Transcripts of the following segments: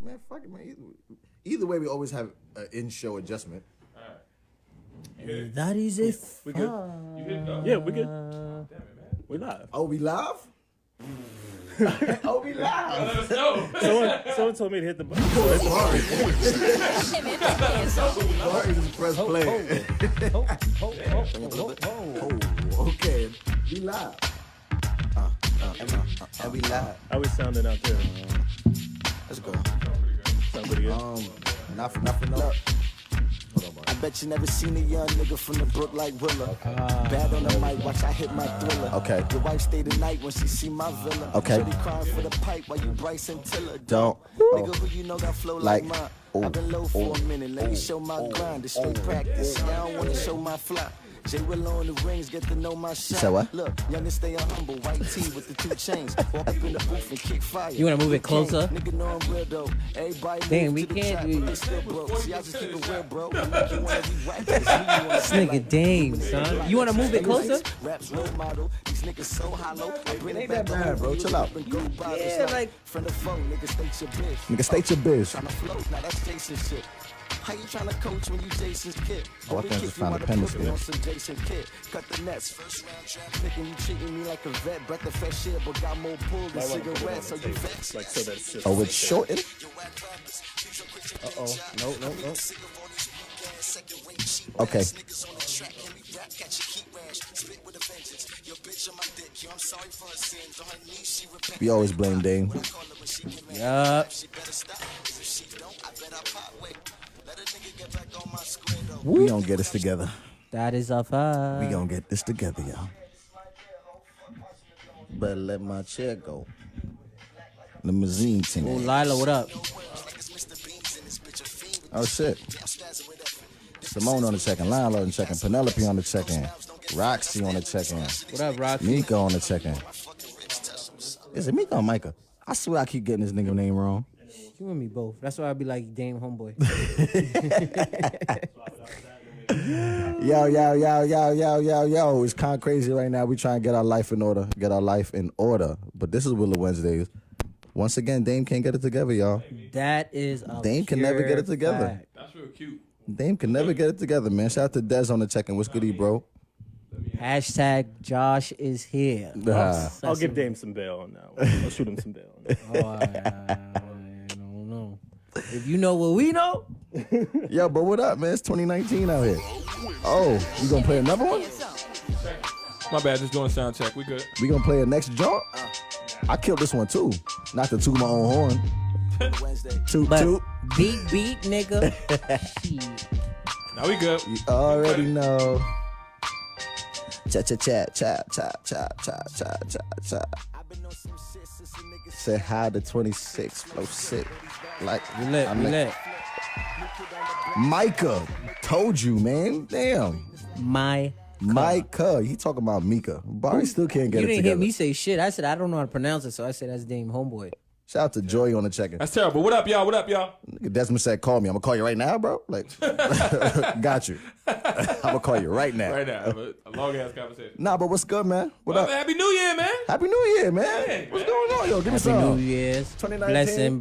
Man, fuck it, man. Either way, we always have an in-show adjustment. All right. That is it. We good? You hit go. Yeah, we good. Damn it, man. We live. Oh, we live? Oh, we live. Let us know. Someone told me to hit the button. Sorry, just press play. Okay, we live. And we live. How we sounding out there? Let's go. Sound pretty good. Not for nothing, no. I bet you never seen a young nigga from the brook like Willa. Bad on the mic, watch I hit my thriller. Okay. Your wife stay the night when she see my villa. Okay. Shorty crying for the pipe while you Bryce and Tiller. Don't. Nigga who you know got flow like mine. I've been low for a minute, let me show my grind. It's straight practice, I don't wanna show my fly. J Willa on the rings, get to know my shine. Say what? Look, young stay humble, white tee with the 2 chains. Walk up in the booth and kick fire. You wanna move it closer? Nigga know I'm real though. Everybody Damn, move we to the can't trap, do- but they still broke. See, I just keep it real, bro. I make you wanna be rappers. This nigga Dame, son. You wanna move it closer? Raps role model. These niggas so hollow. I bring it back bad, bro. Chill out. Yeah, like- friend of foe, nigga state your bitch. Nigga, state your biz. Tryna float, now that's Jason shit. How you tryna coach when you Jason's kid? Oh, I think I just found a pen to steal. On some Jason kid. Cut the nets. First round draft picking, you treating me like a vet. Breath of fresh air, but got more pull than cigarettes. So you vex. Like, so that's just. Oh, it's shortened? No. Okay. We always blame Dame. Yup. We gonna get this together. That is a fact. We gonna get this together, y'all. Better let my chair go. Limousine Oh, team. Lila, what up? Oh shit. Simone on the check-in, Lila on the check-in, Penelope on the check-in, Roxy on the check-in, What up, Rocky? Mika on the check-in. Is it Mika or Micah? I swear I keep getting this nigga name wrong. You and me both. That's why I be like Dame homeboy. Yo. It's kind of crazy right now. We trying to get our life in order. But this is Willa Wednesdays. Once again, Dame can't get it together, y'all. That is a Dame can never get it together. fact. That's real cute. Dame can never get it together, man. Shout out to Dez on the check-in. What's goody, bro? Hashtag Josh is here. I'll give Dame some bail on that one. I'll shoot him some bail on that. I don't know. If you know what we know, Yo, but what up, man? It's 2019 out here. Oh, you gonna play another one? My bad, just doing a sound check. We good. We gonna play a next jump? I killed this one too. Not to toot my own horn. Toot, but toot. beat, nigga. Shit. Now we good. You already know. Chat. Say hi to 26, flow sick. Like, We lit. Micah, told you, man. Damn. Micah, he talking about Mika. Barry still can't get You it didn't together. hear me say shit. I said I don't know how to pronounce it, so I said that's Dame homeboy. Shout out to Joy on the check-in. That's terrible. What up, y'all? Nigga, Desmond said, call me. I'm gonna call you right now, bro. Like, got you. I'm gonna call you right now. Right now. A long-ass conversation. Nah, but what's good, man? What up? Happy New Year, man. Happy New Year, man. Hey, What's man. going on, yo? Give me Happy some. New Year's. 2019.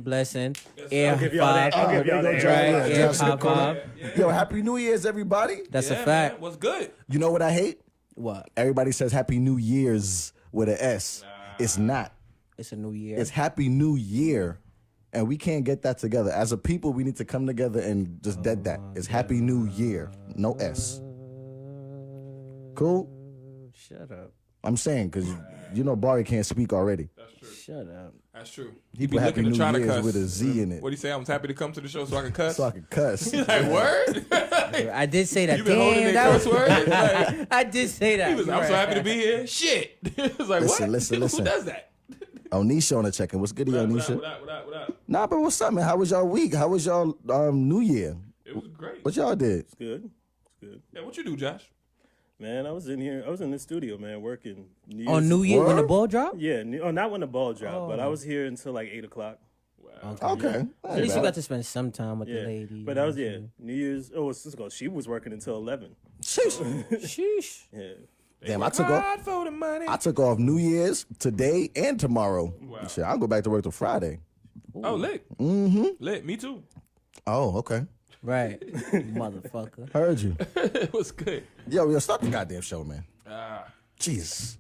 Blessing. Air I'll give y'all that. five. I'll give y'all that. Right, Yeah, air Josh in the five. corner. Yo, Happy New Year's, everybody. That's Yeah, a fact. Man. What's good? You know what I hate? What? Everybody says Happy New Year's with an S. It's not. It's a new year. It's Happy New Year. And we can't get that together. As a people, we need to come together and just dead that. It's Happy New Year. No S. Cool? Shut up. I'm saying, because you know Barry can't speak already. That's true. Shut up. That's true. He put Happy New Year's with a Z in it. What do you say? I was happy to come to the show so I can cuss. So I can cuss. He's like, word? I did say that. You been holding Damn, in that curse was. words? Like, I did say that. I'm so happy to be here. Shit. It's like, Listen, what? listen. Who does that? Onisha on the check-in. What's good, What Onisha? up? Nah, but what's up, man? How was y'all week? How was y'all New Year? It was great. What y'all did? It's good. Yeah, what you do, Josh? Man, I was in here. I was in the studio, man, working. On New Year when the Word? ball dropped? Yeah, not when the ball dropped, but I was here until like 8 o'clock. Wow. Okay. At least you got to spend some time with the Yeah, lady. but that was New Year's. Oh, what's this called? She was working until 11. Sheesh. Yeah. Damn, I took off. Hard for the money. I took off New Year's today and tomorrow. Wow. Shit, I'll go back to work till Friday. Oh, lit. Lit. Me too. Oh, okay. Right. Motherfucker. Heard you. It was good. Yo, start the goddamn show, man. Ah. Jesus.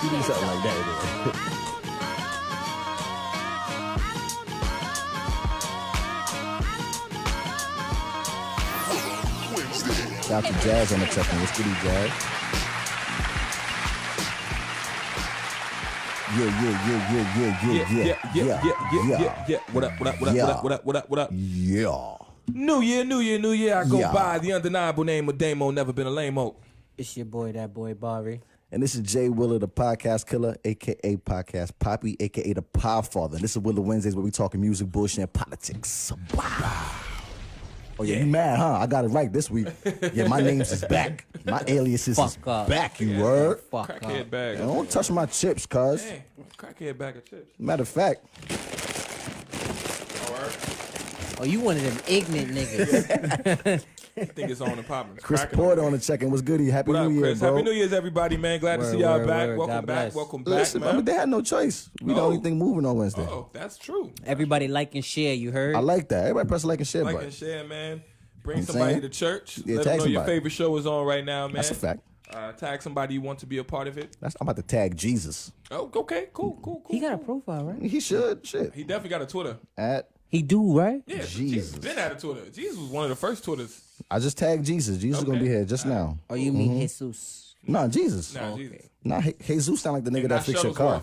You do something like that. Shout out to Jazz on the check-in. What's good, Jazz? Yeah. What up? Yeah. New year. I go Yeah. by the undeniable name of Damo. Never been a lame-o. It's your boy, that boy, Bari. And this is Jay Willa, the podcast killer, a.k.a. Podcast Poppy, a.k.a. the Pie Father. This is Willa Wednesdays where we talking music, bullshit, and politics. Wow. Oh, yeah, you mad, huh? I got it right this week. Yeah, my name's is back. My alias is back, you word. Fuck up. Crackhead bag. Don't touch my chips, cuz. Dang, crackhead bag of chips. Matter of fact, Oh, you one of them ignorant niggas. I think it's on and popping. It's Chris cracking. Porter on the check-in. What's goodie? Happy What up, New Year, Chris? bro. Happy New Year's, everybody, man. Glad to Word, see y'all word, back. word. Welcome God back. bless. Welcome back, Listen, I mean, man. they had no choice. We the Oh. only thing moving on Wednesday. Oh, that's true. Everybody like and share, you heard? I like that. Everybody press like and share Like button. and share, man. Bring I'm somebody saying? to church. Yeah, Let tag them know your somebody. favorite show is on right now, man. That's a fact. Tag somebody you want to be a part of it. I'm about to tag Jesus. Oh, okay. Cool. He got a profile, right? He should. Shit. He definitely got a Twitter. He do, right? Yeah, Jesus. Jesus been at a Twitter. Jesus was one of the first Twitters. I just tagged Jesus. Jesus is going to be here just now. Or you mean Jesus? Nah, Jesus. Nah, Jesus. Nah, Jesus sound like the nigga that Not fixed your car.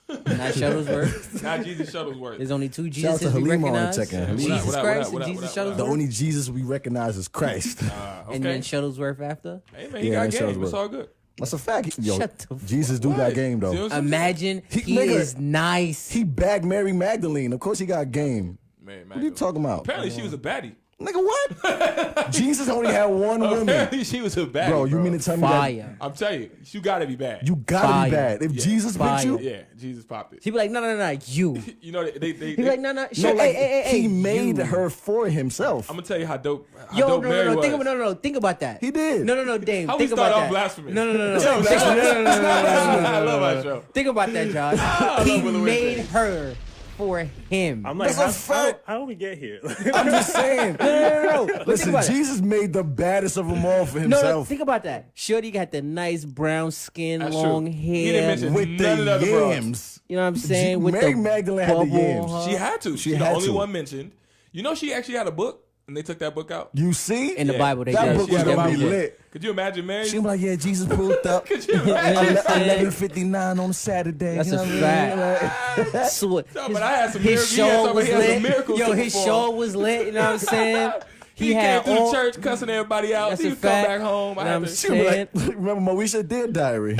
Shuttlesworth. Not Shuttlesworth? Not Jesus Shuttlesworth. There's only two Shout out to Jesuses we Halima on the recognize. check-in. Jesus What up, Christ what and up, Jesus what up? The Shuttlesworth. only Jesus we recognize is Christ. Okay. And then Shuttlesworth after. Hey, man, he Yeah, got that game. shows It's work. all good. That's a fact. Yo, Shut the fuck Jesus do got What? game, though. See what I'm saying? Imagine He- he nigga, is nice. He bagged Mary Magdalene. Of course he got game. Man, What are you talking about? Apparently, she was a baddie. Nigga, what? Jesus only had one woman. Apparently, she was a baddie. Bro, you mean to tell me that Fire. I'm telling you, you gotta be bad. you gotta Fire. be bad? If Jesus Fire. with you, Yeah, Jesus popped it. He be like, no, you. You know, they He be like, no, no, shit, like, hey, he made you. her for himself. I'm gonna tell you how dope, Yo, dope Mary was. Think about that. He did. No, Dame. How we think start about off that. blasphemous? No. I love my show. Think about that, Josh. love He Willa made Wednesday. her for him. I'm like, That's a fact. how do we get here? I'm just saying. No. But think Listen, about it. Jesus made the baddest of them all for No, himself. think about that. Shorty got the nice brown skin, That's long true. hair. He didn't mention with none of the other the bras. yams. You know what I'm saying? With Mary the Magdalene had the bubble yams. on her. She had to. She She's had the only to. one mentioned. You know, she actually had a book, and they took that book out. You see? In the Yeah. Bible, they that did. book she was had a gonna be Bible. lit. Could you imagine Mary? She was like, yeah, Jesus pulled up. Could you imagine? 11:59 on Saturday. That's you know a what I mean? fact. So, No, but I had some his miracles. He had show some- was he had some lit. miracles Yo, to his perform. show was lit. You know what I'm saying? He came had through all. the church cussing everybody out. That's He a would come fact. back home. I You know had what to, I'm She was like, remember Moesha did diary.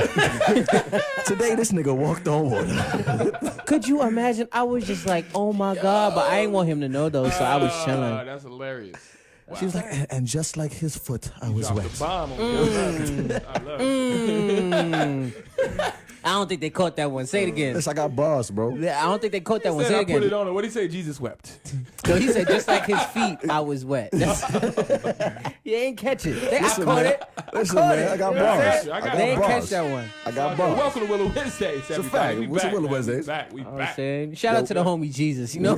Today, this nigga walked on water. Could you imagine? I was just like, oh my God, but I ain't want him to know though, so I was chilling. That's hilarious. Wow. She was like, and just like his foot, I was Dropped wet. the bomb on me. I love it. I don't think they caught that one. Say it again. Yes, I got bars, bro. I don't think they caught that one. Said Say I it put it again. on her. What did he say? Jesus wept. So he said, just like his feet, I was wet. You ain't catch it. I Listen, caught man. it. Listen, caught man, it. I got You know what I'm bars. saying? I got They ain't bars. catch that one. I got bars. Welcome to Willa Wednesdays, everybody. fact. We What's back, a Willa man. Wednesdays? We back. We You know what I'm back. saying? Shout out to the homie Jesus, you know?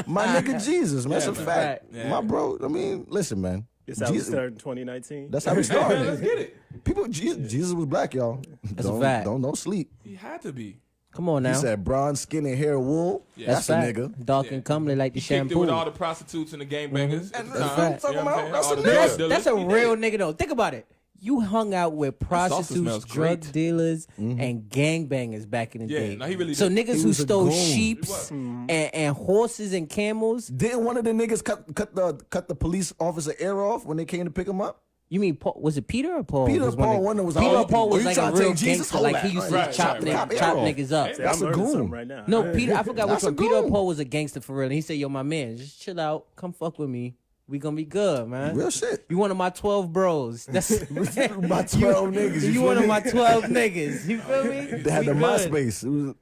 My nigga Jesus, man. That's a man. fact. Yeah. My bro, I mean, listen, man. It's how we Jesus, started in 2019. that's how we Hey, man, let's started. get it. People, Jesus was black, y'all. That's a don't, fact. Don't sleep. He had to be. Come on He now. said bronze skin and hair wool. Yeah. That's a fact. nigga. Dark Yeah. and comely like the He kicked it shampoo. with all the prostitutes and the gangbangers. at the That's time. what I'm talking You know what I'm about. saying? That's All a the nigga. drug That's a dealers. He real did. nigga though. Think about it. You hung out with salsa prostitutes, smells drug great. dealers, and gangbangers back in the Yeah, day. no, he really so did. niggas He who was a stole goon. sheep He was. and horses and camels. Didn't one of the niggas cut the police officer ear off when they came to pick him up? You mean Paul, was it Peter or Paul? Peter was Paul, one that was Peter all- Paul Oh, was you like a trying to real take Jesus? gangster. Hold Like that. he used to Right, chop, right, niggas, right. chop Ear off. niggas up. Say, That's I'm a learning goon. something right now. No, Peter. I forgot which That's a one. Peter goon. Paul was a gangster for real. And he said, "Yo, my man, just chill out. Come fuck with me. We gonna be good, man. Real shit. You one of my 12 bros. That's My 12 niggas. You feel one of me? my 12 niggas. You feel me? They had We the good. MySpace. It was,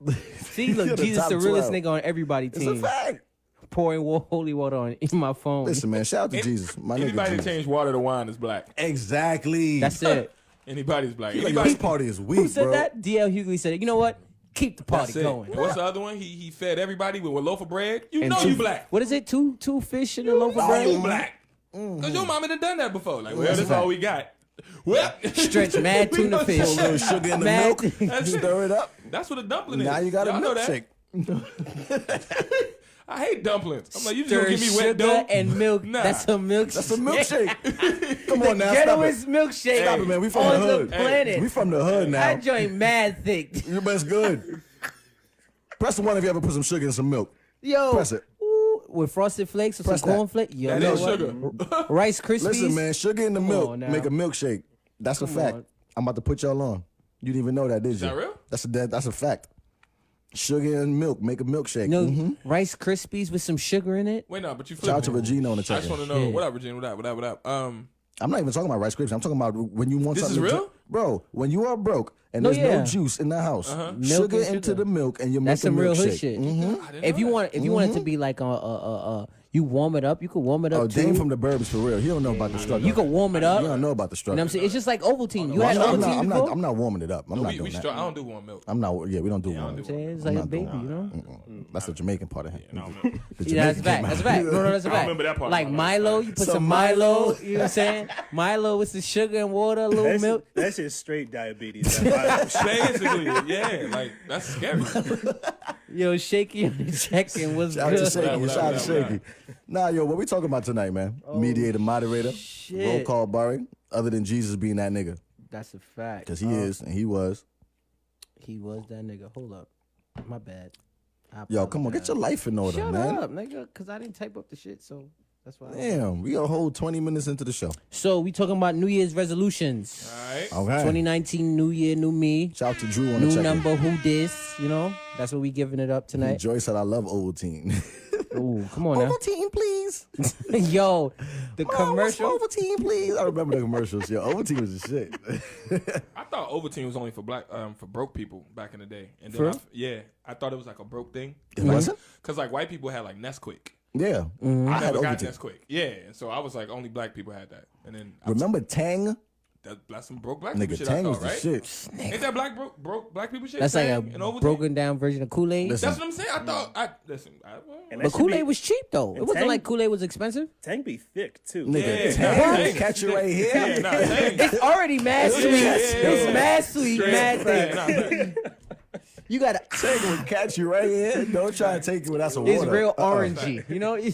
See, look, the Jesus top the realest 12. nigga on everybody It's a team. fact. pouring holy water in my phone. Listen, man, shout out to Jesus. My nigga Anybody that Jesus. change water to wine is black. Exactly. That's it. Anybody's black. Like, yo, Anybody, this party is weak, Who said bro. that? DL Hughley said it. You know what? Keep the party that's it. going. And what's the other one? He fed everybody with a loaf of bread. You And know two- you black. What is it? Two fish in a loaf of bread? You black. Because your mama done that before. Like, well, that's fact. all we got. Well, Stretch mad we tuna gonna fish. Put a little sugar in the Mad- milk. That's it. Stir it up. That's what a dumpling is. Now you got a Y'all know that. milkshake. I hate dumplings. I'm like, you just gonna Stir give me wet sugar dough and milk. Nah. That's a milkshake. That's a milkshake. Come on now, stop Ghettoest it. milkshake Stop it, man. We from on the the hood. planet. We from the hood now. That joint mad thick. You best good. Press the one if you ever put some sugar in some milk. Yo. Press it. Ooh, with frosted flakes or Press some that. corn flakes. Yo, That you know is what? sugar. Rice Krispies. Listen, man, sugar in the milk on now. make a milkshake. That's a fact. on. I'm about to put y'all on. You didn't even know that, did you? that real? That's a fact. Sugar and milk make a milkshake. No, Mhm. Rice Krispies with some sugar in it. Wait, no, but you Shout out to flipping. Regina on the I just chat. want to know. Shit. What up, Regina? What up? I'm not even talking about Rice Krispies. I'm talking about when you want This is something. to real? drink. Bro, when you are broke and No, there's no yeah. juice in the house, Milk sugar and into sugar. the milk and you make That's a some real milkshake. hood shit. I didn't If you know want, if you want it to be like you warm it up. You could warm it up Oh, too. Dame from the Burbs for real. He don't know about the struggle. You could warm it up. You don't know about the You struggle. know what I'm saying? It's just like Ovaltine. You Well, had Ovaltine before? I'm not warming it up. I'm that. not We doing that. I don't do warm milk. I'm not. Yeah, we don't do I warm don't milk. do It's I'm like a not baby, doing you know? That's the Jamaican part of him. No, The Yeah, that's Jamaican a fact. That's a fact. No, that's a I fact. remember that part. Like Milo, you put some Milo, you know what I'm saying? Milo with some sugar and water, a little milk. That's just straight diabetes. That Basically, yeah, like that's scary. Yo, Shaky on the check-in was Shout out to good. Shaky. What up, Shout out what to up, what Shaky. Nah, yo, what we talking about tonight, man? Mediator, moderator, shit. roll call barring. Other than Jesus being that nigga, That's a fact. because he is and he was. He was that nigga. Hold up. My bad. I Yo, come on, get your life in order, Shut man. up, nigga, because I didn't type up the shit, so that's why. Damn, we a whole 20 minutes into the show. So we talking about New Year's resolutions. All right. Okay. 2019, new year, new me. Shout out to Drew on the New check. number, who dis, you know? That's what we giving it up tonight. Joy said, I love Ovaltine. Ooh, come on now. Ovaltine, please. Yo, the Mom, what's commercial. Ovaltine, please. I remember the commercials. Yo, Ovaltine was the shit. I thought Ovaltine was only for for broke people back in the day, and For then real? yeah, I thought it was like a broke thing. It wasn't? Cause like white people had like Nesquik. Yeah. Mm-hmm. I I had never got Ovaltine. Nesquik. Yeah, and so I was like, only black people had that, and then Remember Tang? that's some broke black people Nigga, shit. Tang I was thought, the right? shit. Ain't that broke black people shit? That's like Tang and a Ovaltine? broken down version of Kool-Aid. Listen. That's what I'm saying. I thought And But that should Kool-Aid be- was cheap though. It and wasn't Tang- like Kool-Aid was expensive. Tang be thick too. Nigga, Yeah, Tang, nah, catch you right here. Yeah, nah, Tang. It's already mad sweet. yeah, It's yeah. mad sweet, Straight mad up, thick. nah, You gotta. Tang will catch you right here. Don't try to take it without some It's water. real Uh-uh. orangey. You know. You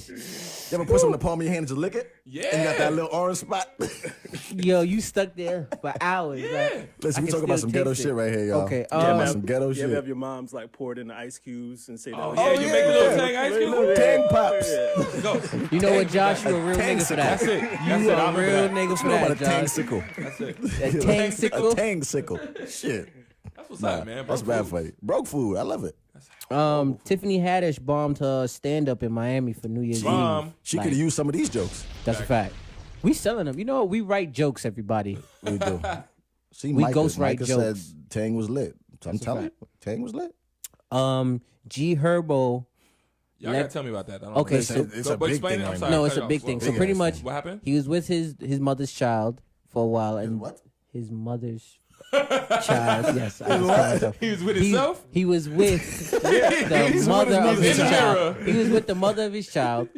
ever put some in the palm of your hand and just lick it? Yeah. And you got that little orange spot? Yo, you stuck there for hours. Yeah. Like, Listen, I we can talking about still some ghetto taste shit it. right here, y'all. Okay, Talking about um, some ghetto You ever have shit. your moms like pour it in the ice cubes and say that? Oh, was- yeah, you make the little Tang ice Little cream. Tang pops. Go. You know what, Josh? You a real Tang nigga for that. That's it. You That's it. I a remember real that. nigga for What about that, a Tang Josh. sickle? That's it. A Tang sickle. A Tang sickle. Shit. That's what's Nah, up, man. that's Broke bad food. for you. Broke food. I love it. Tiffany Haddish bombed her stand up in Miami for New Year's Bomb. Eve. She Like, could have used some of these jokes. That's a fact. We selling them. You know what? We write jokes, everybody. We do. See, We Micah, ghostwrite Micah said jokes. Tang was lit. So I'm That's a telling you, fact. Tang was lit. G Herbo. Y'all gotta tell me about that. I don't Okay, know. so- It's a But big explain thing it. I'm right sorry, now. No, I it's cut a you big off. thing. What- So Big pretty ass much, thing. What happened? he was with his mother's child for a while, and What? his mother's child. Yes, I just called myself. He was with himself? He was with the He's with mother his of his mother's child. child. He was with the mother of his child,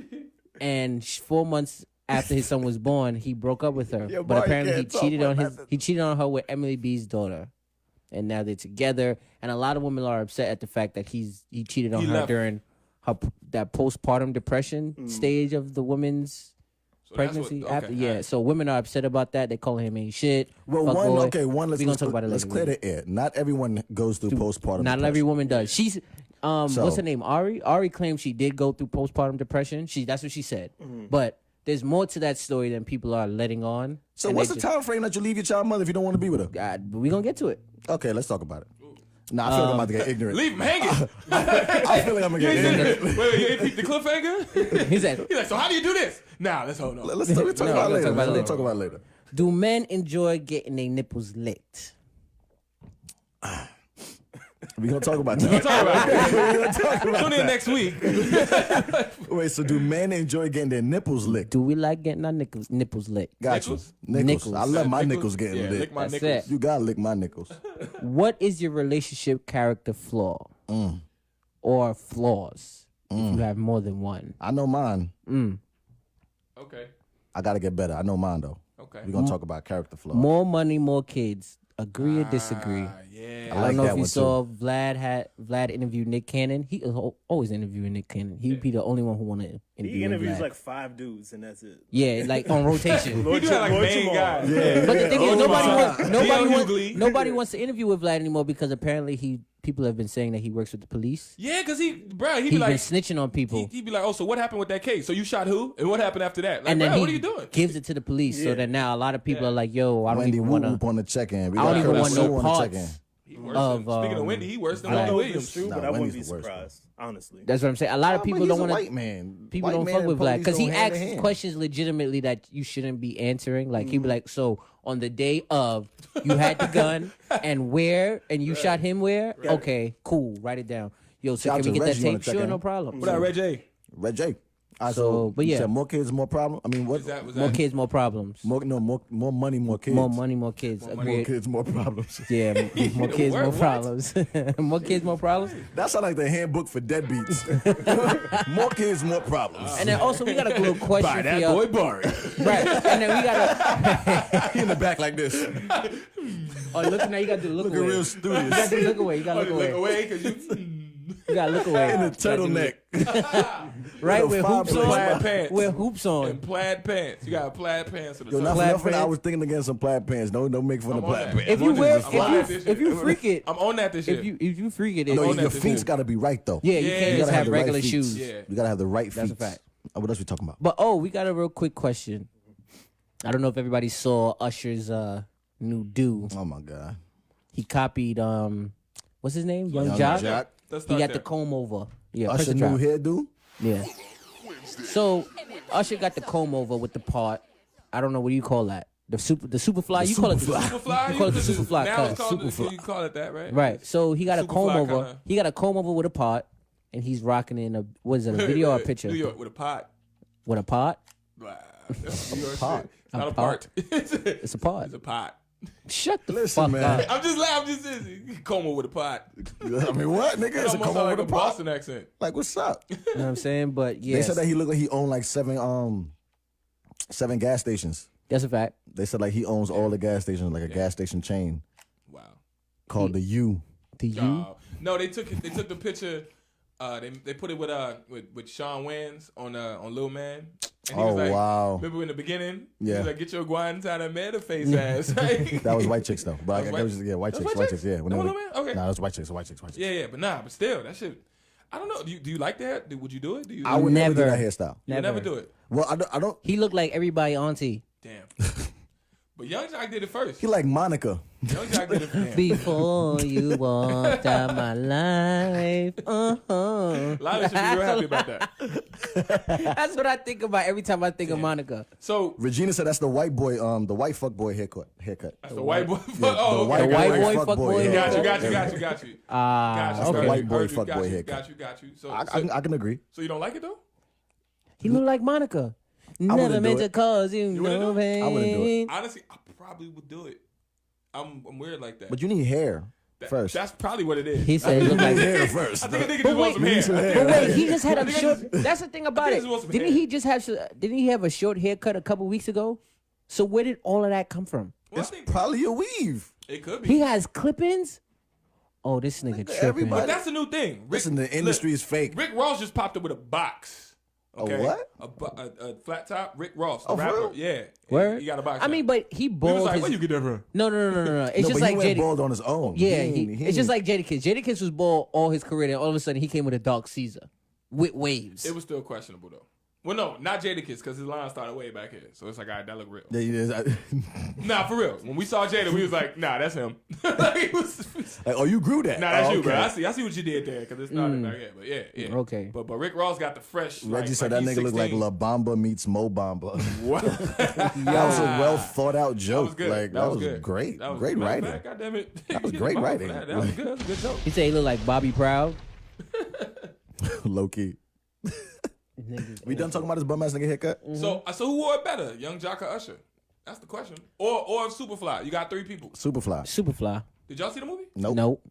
and 4 months after his son was born, he broke up with her. Yo, But boy, apparently, you he can't talk cheated with on his. nothing. He cheated on her with Emily B's daughter, and now they're together. And a lot of women are upset at the fact that he cheated on He her left. during that postpartum depression stage of the woman's So that's pregnancy. what- After, okay, yeah, alright. so women are upset about that. They call him ain't shit. Well, fuck one, boy. okay, one. Let's We gonna talk about it let's later. clear the air. Not everyone goes through postpartum. Not every depression. woman does. She's So- what's her name? Ari claims she did go through postpartum depression. That's what she said. But there's more to that story than people are letting on. So And what's they the just- time frame that you leave your child mother if you don't want to be with her? God, but we gonna get to it. Okay, let's talk about it. Nah, I feel like I'm about to get ignorant. Leave him hanging. I feel like I'm gonna You get ain't ignorant. seen- wait, you ain't peeped the cliffhanger? He said, He's like, so how do you do this? Nah, let's hold on. Let's talk, we'll talk No, about it we'll later. talk about it We'll later. talk about it later. "Do men enjoy getting their nipples licked?" We gonna talk about that. We'll talk about it. Tune in next week. Wait, so do men enjoy getting their nipples licked? Do we like getting our nipples licked? Got Nickels? you. Nickels. I love my Nickels? nickels getting Yeah, licked. lick my That's nickels. it. You gotta lick my nickels. What is your relationship character flaw? Or flaws? If you have more than one. I know mine. Okay. I gotta get better. I know mine though. Okay. We're gonna talk about character flaws. More money, more kids. Agree or disagree? Yeah. I I like don't know that if you one, saw Vlad interview Nick Cannon. He always interviewing Nick Cannon. He'd be the only one who want to interview He interviews Vlad. like 5 dudes, and that's it. Yeah, like on rotation. He do that like main Jamal. guy. But the thing is, Leo Hughley. nobody wants to interview with Vlad anymore because apparently people have been saying that he works with the police. Yeah, because he be He's like, been snitching on people, he'd be like, oh, so what happened with that case? So you shot who? And what happened after that? Like, and then bro, he what are you doing? gives it to the police. So Yeah. that now a lot of people Yeah. are like, "Yo, I don't Wendy even Whoop want to." Whoop on the check-in. We I don't got even Curtis want Sue no on the parts. check-in. He worse of, than, speaking of Wendy, he worse than I don't Wendy know if Williams. it's true, Nah, but I wouldn't Wendy's be the worst, surprised, honestly. That's what I'm saying. A lot of people But don't he's a want white man. People White don't man fuck and with Vlad police because he go hand in asks hand. questions legitimately that you shouldn't be answering. Like he'd be like, "So on the day of, you had the gun and where, and you shot him where? Okay, cool. Write it down. Yo, so Shout can we out get to that Reggie on tape? the Sure, check-in. no problem. What up, Red J? Red J. All right, So, but you yeah. said more kids, more problem. I mean, what? Was that More kids, more problems. More money, more kids. More money, more kids. More Agreed. kids, more problems. Yeah, more kids, more What? problems. More kids, more problems. That sounds like the handbook for deadbeats. More kids, more problems. And then also we got a little question By for that y'all. boy Barry. Right. And then we got He in the back like this. oh look now you gotta do look Looking away. real You studious. gotta do look away. You gotta look Look away. away because you You gotta look away. In the turtleneck. Right, With with a hoops five on. plaid pants. With hoops and on. plaid pants. You got plaid pants. Yo, not for Plaid nothing. I pants. was thinking against some plaid pants. Don't make fun I'm of on plaid that. pants. If you I'm wear, on that this if you year. freak it, I'm on that this year. if you freak it, I'm No, on it's, that your this feet's year. got to be right though. yeah, you Yeah, can't you just gotta have the right regular feet. shoes. Yeah. You gotta have the right That's a feet. fact. What else we talking about? But we got a real quick question. I don't know if everybody saw Usher's new do. Oh my god. He copied what's his name? Young Jock. Jack. Let's He start got there. the comb over. Yeah, Usher press the new drop. hairdo. Yeah. So Usher got the comb over with the part. I don't know what do you call that. The super fly. You call it the Superfly. You call it the super fly Now cut. it's called Superfly. you call it that, right? Right. So he got a comb Superfly over. kinda- He got a comb over with a pot, and he's rocking in a what is it? A video or a picture? New York with a pot. With a pot. Wow. That's New York pot. shit. It's not A a part. It's a pot. It's a pot. Shut the Listen, fuck man. up. I'm just laughing. Coming with a pot. I mean, what nigga? It It's a almost come sound over like the a pot. Boston accent. Like, what's up? You know what I'm saying? But They yes, said that he looked like he owned like seven gas stations. that's a fact. They said like he owns all the gas stations, like a gas station chain Wow. called the U. The you. No, they took it. They took the picture. They put it with Sean Wayans on Lil Man. And he Oh, was like, wow. Remember in the beginning? Yeah. He was like, get your Guantanamo meta face ass. Right? That was white chicks though. But That I was guess, yeah, white That was chicks, white white chicks? chicks, yeah. That was Lil Man? Okay. Nah, that was white chicks, white chicks. Yeah, but nah, but still, that shit. I don't know. Do you like that? Would you do it? Do you? I would never do Never. that hairstyle. you would never do it. Well, I don't. He looked like everybody auntie. Damn. But Young Jock did it first. He like Monica. Young Jock did it first. Before you walked out my life. Lila should be real happy about that. That's what I think about every time I think of Monica. So Regina said that's the white boy, the white fuck boy haircut. that's the white boy. Yeah, oh, the okay. white boy boy fuck fuck boy boy haircut. Got you. Yeah. Got you. Okay. the white boy Heard you, fuck got boy you, haircut. Got you. So, I can agree. so you don't like it though? He looked like Monica. wouldn't Never do meant to it. cause you wouldn't no do pain. I wouldn't do it. Honestly, I probably would do it. I'm weird like that. But you need hair first. That's probably what it is. He said it looked like hair first. I think a nigga But just wants some wait, hair. But wait, he just had a short. That's the thing about I it. think he just wants some Didn't hair. he just have? Didn't he have a short haircut a couple weeks ago? So where did all of that come from? Well, I It's think probably a weave. it could be. He has clip-ins. Oh, this nigga tripping. everybody- But that's the new thing. Listen, the industry is fake. Rick Ross just popped up with a box. Okay? what? A flat top. Rick Ross, the Oh, for rapper. real? Yeah. Where? He got a box. I now. mean, but he he was bald. like, his- where you get that from? No. It's No, just but like he went Jada. bald on his own. Yeah, He it's just ain't- like Jadakiss. Jadakiss was bald all his career, and all of a sudden he came with a dark Caesar with waves. It was still questionable though. Well, no, not Jadakiss, because his line started way back here. So it's like, all right, that look real. Yeah, yeah. Nah, for real. When we saw Jada, we was like, nah, that's him. Like, it was, Like, oh, you grew that. nah, that's oh, you, okay. bro. I see what you did there, because it's not back here. But yeah. Okay. But Rick Ross got the fresh. Reggie like, said like that he's nigga looked like 16. La Bamba meets Mo Bamba. What? That was a well thought out That joke. was good. Like that was good. great. That was Great matter of writing. fact, God damn it. That was great writing. That was good. That was a good joke. He said he looked like Bobby Proud. Low key. We done talking about this bum ass nigga haircut? So who wore it better, Young Jock or Usher? That's the question. Or Superfly. You got 3 people. Superfly. Superfly. Did y'all see the movie? Nope. Nope.